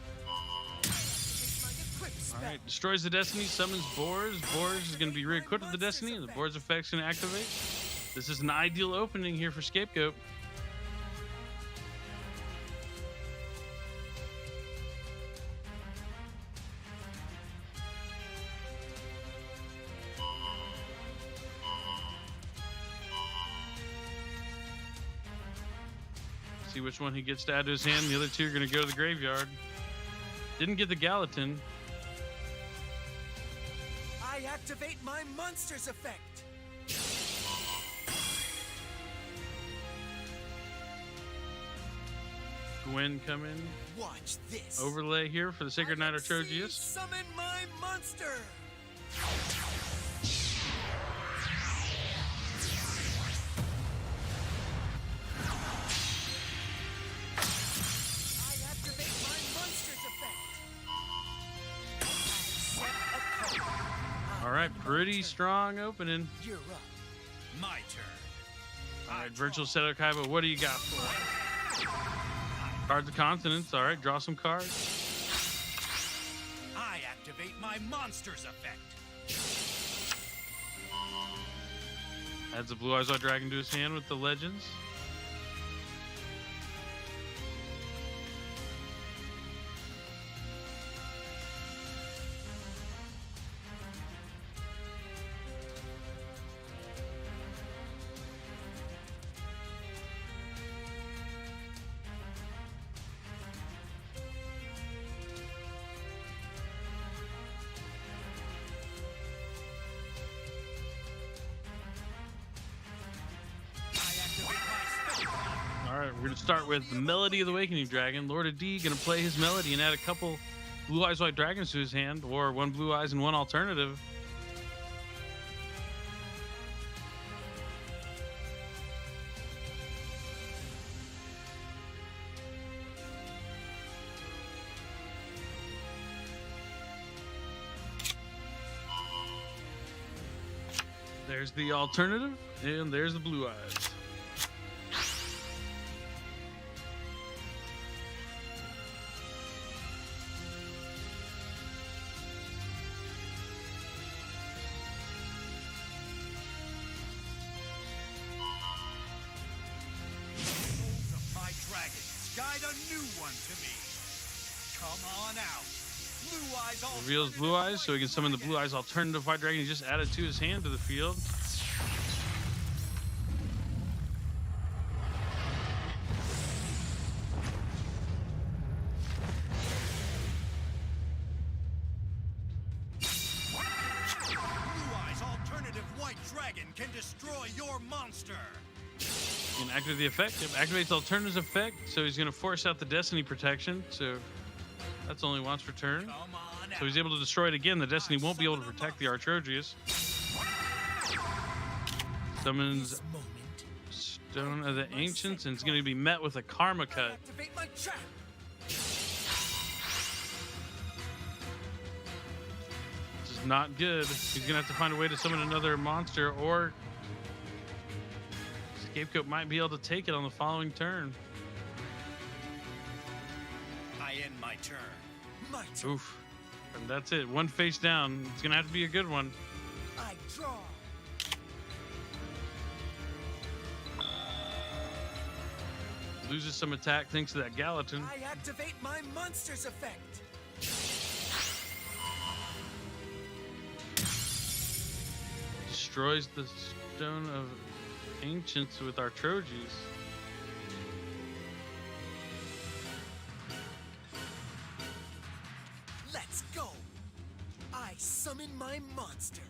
my equip All spell. right, destroys the Destiny, summons Boars. Boars is going to be re-equipped with the Destiny, and the Boars effect's going to activate. This is an ideal opening here for Scapegoat. See which one he gets to add to his hand. The other two are going to go to the graveyard. Didn't get the Gallatin. I activate my monster's effect. Gwen come in. Watch this. Overlay here for the Sacred Knight Artrogius. Summon my monster. I activate my monster's effect. Set a card. All right, pretty strong opening. You're up. My turn. All right, Virtual Seto Kaiba, what do you got for us? Cards of Continents. All right, draw some cards. I activate activate my monster's effect. Adds a Blue Eyes White Dragon to his hand with the legends. Alright, we're going to start with the Melody of the Awakening Dragon. Lord of D going to play his melody and add a couple Blue Eyes White Dragons to his hand, or one Blue Eyes and one alternative. There's the alternative, and there's the Blue Eyes. Guide a new one to me. Come on out. Blue Eyes all Reveals Blue Eyes, so he can summon the Blue Eyes alternative White Dragon he just added to his hand to the field. Blue Eyes alternative White Dragon can destroy your monster. And activate the effect. Yep, activates alternative effect, so he's going to force out the Destiny protection. So that's only once per turn. Come on So he's able to destroy it again. The Destiny won't be able to protect the Artrogeus. Summons Stone of the Ancients, and it's going to be met with a Karma Cut. Activate my trap. This is not good. He's going to have to find a way to summon another monster, or Scapegoat might be able to take it on the following turn. I end my turn. My turn. Oof. And that's it. One face down. It's going to have to be a good one. I draw. Loses some attack thanks to that Gallatin. I activate my monster's effect. Destroys the Stone of Ancients with Artroges. Let's go. I summon my monster.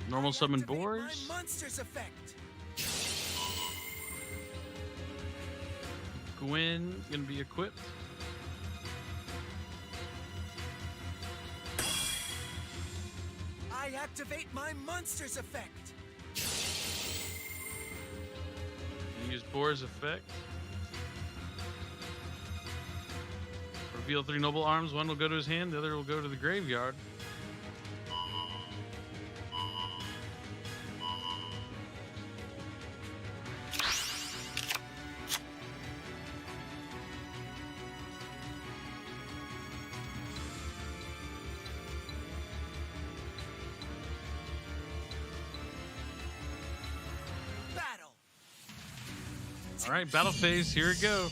Normal summon Activate Boars. my monster's effect. Gwen gonna be equipped. I activate my monster's effect. Use Boar's effect. Reveal 3 noble arms. One will go to his hand, the other will go to the graveyard. All right, battle phase. Here we go.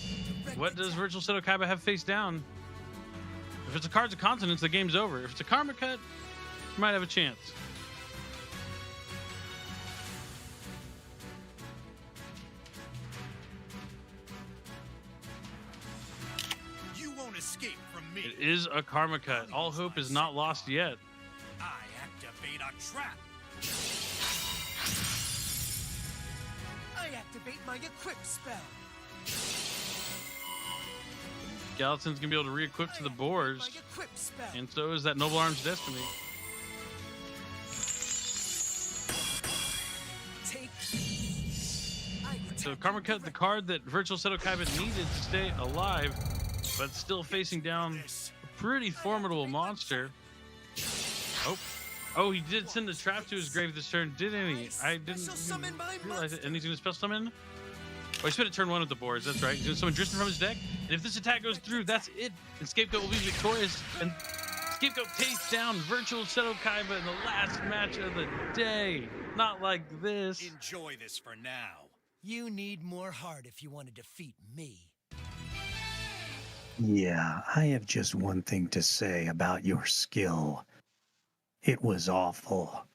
What does Virtual Seto Kaiba have face down? If it's a Cards of Continents, the game's over. If it's a Karma Cut, you might have a chance. You won't escape from me. It is a Karma Cut. All hope is not lost yet. I activate a trap. I activate my equip spell. Gallatin's gonna be able to re-equip to the boars, My equip spell. and so is that Noble Arms Destiny. Take. So Karma Cut, the card that Virtual Seto Kaiba needed to stay alive, but still facing down a pretty formidable monster. Oh, he did send a trap to his grave this turn, didn't he? I didn't even realize it. And he's gonna spell summon Oh, he spent a turn 1 with the boards. That's right. He's going to summon Dristan from his deck. And if this attack goes through, that's it. And Scapegoat will be victorious. And Scapegoat takes down Virtual Seto Kaiba in the last match of the day. Not like this. Enjoy this for now. You need more heart if you want to defeat me. Yeah, I have just one thing to say about your skill. It was awful.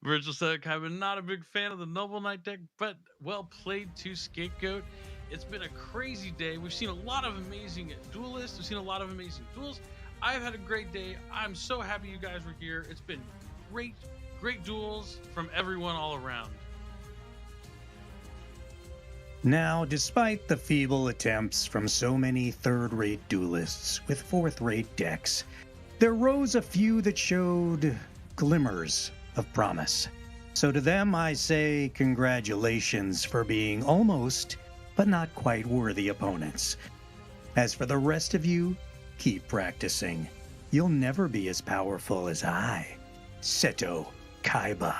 Virtual Seto Kaiba, not a big fan of the Noble Knight deck, but well played to Scapegoat. It's been a crazy day. We've seen a lot of amazing duelists. We've seen a lot of amazing duels. I've had a great day. I'm so happy you guys were here. It's been great duels from everyone all around. Now, despite the feeble attempts from so many third-rate duelists with fourth-rate decks, there rose a few that showed glimmers of promise. So to them I say congratulations for being almost, but not quite worthy opponents. As for the rest of you, keep practicing. You'll never be as powerful as I, Seto Kaiba.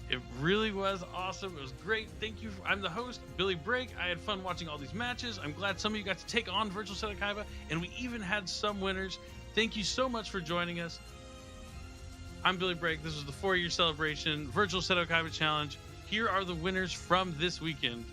It really was awesome. It was great. Thank you. I'm the host, Billy Brake. I had fun watching all these matches. I'm glad some of you got to take on Virtual Seto Kaiba, and we even had some winners. Thank you so much for joining us. I'm Billy Brake. This was the 4-year celebration Virtual Seto Kaiba Challenge. Here are the winners from this weekend.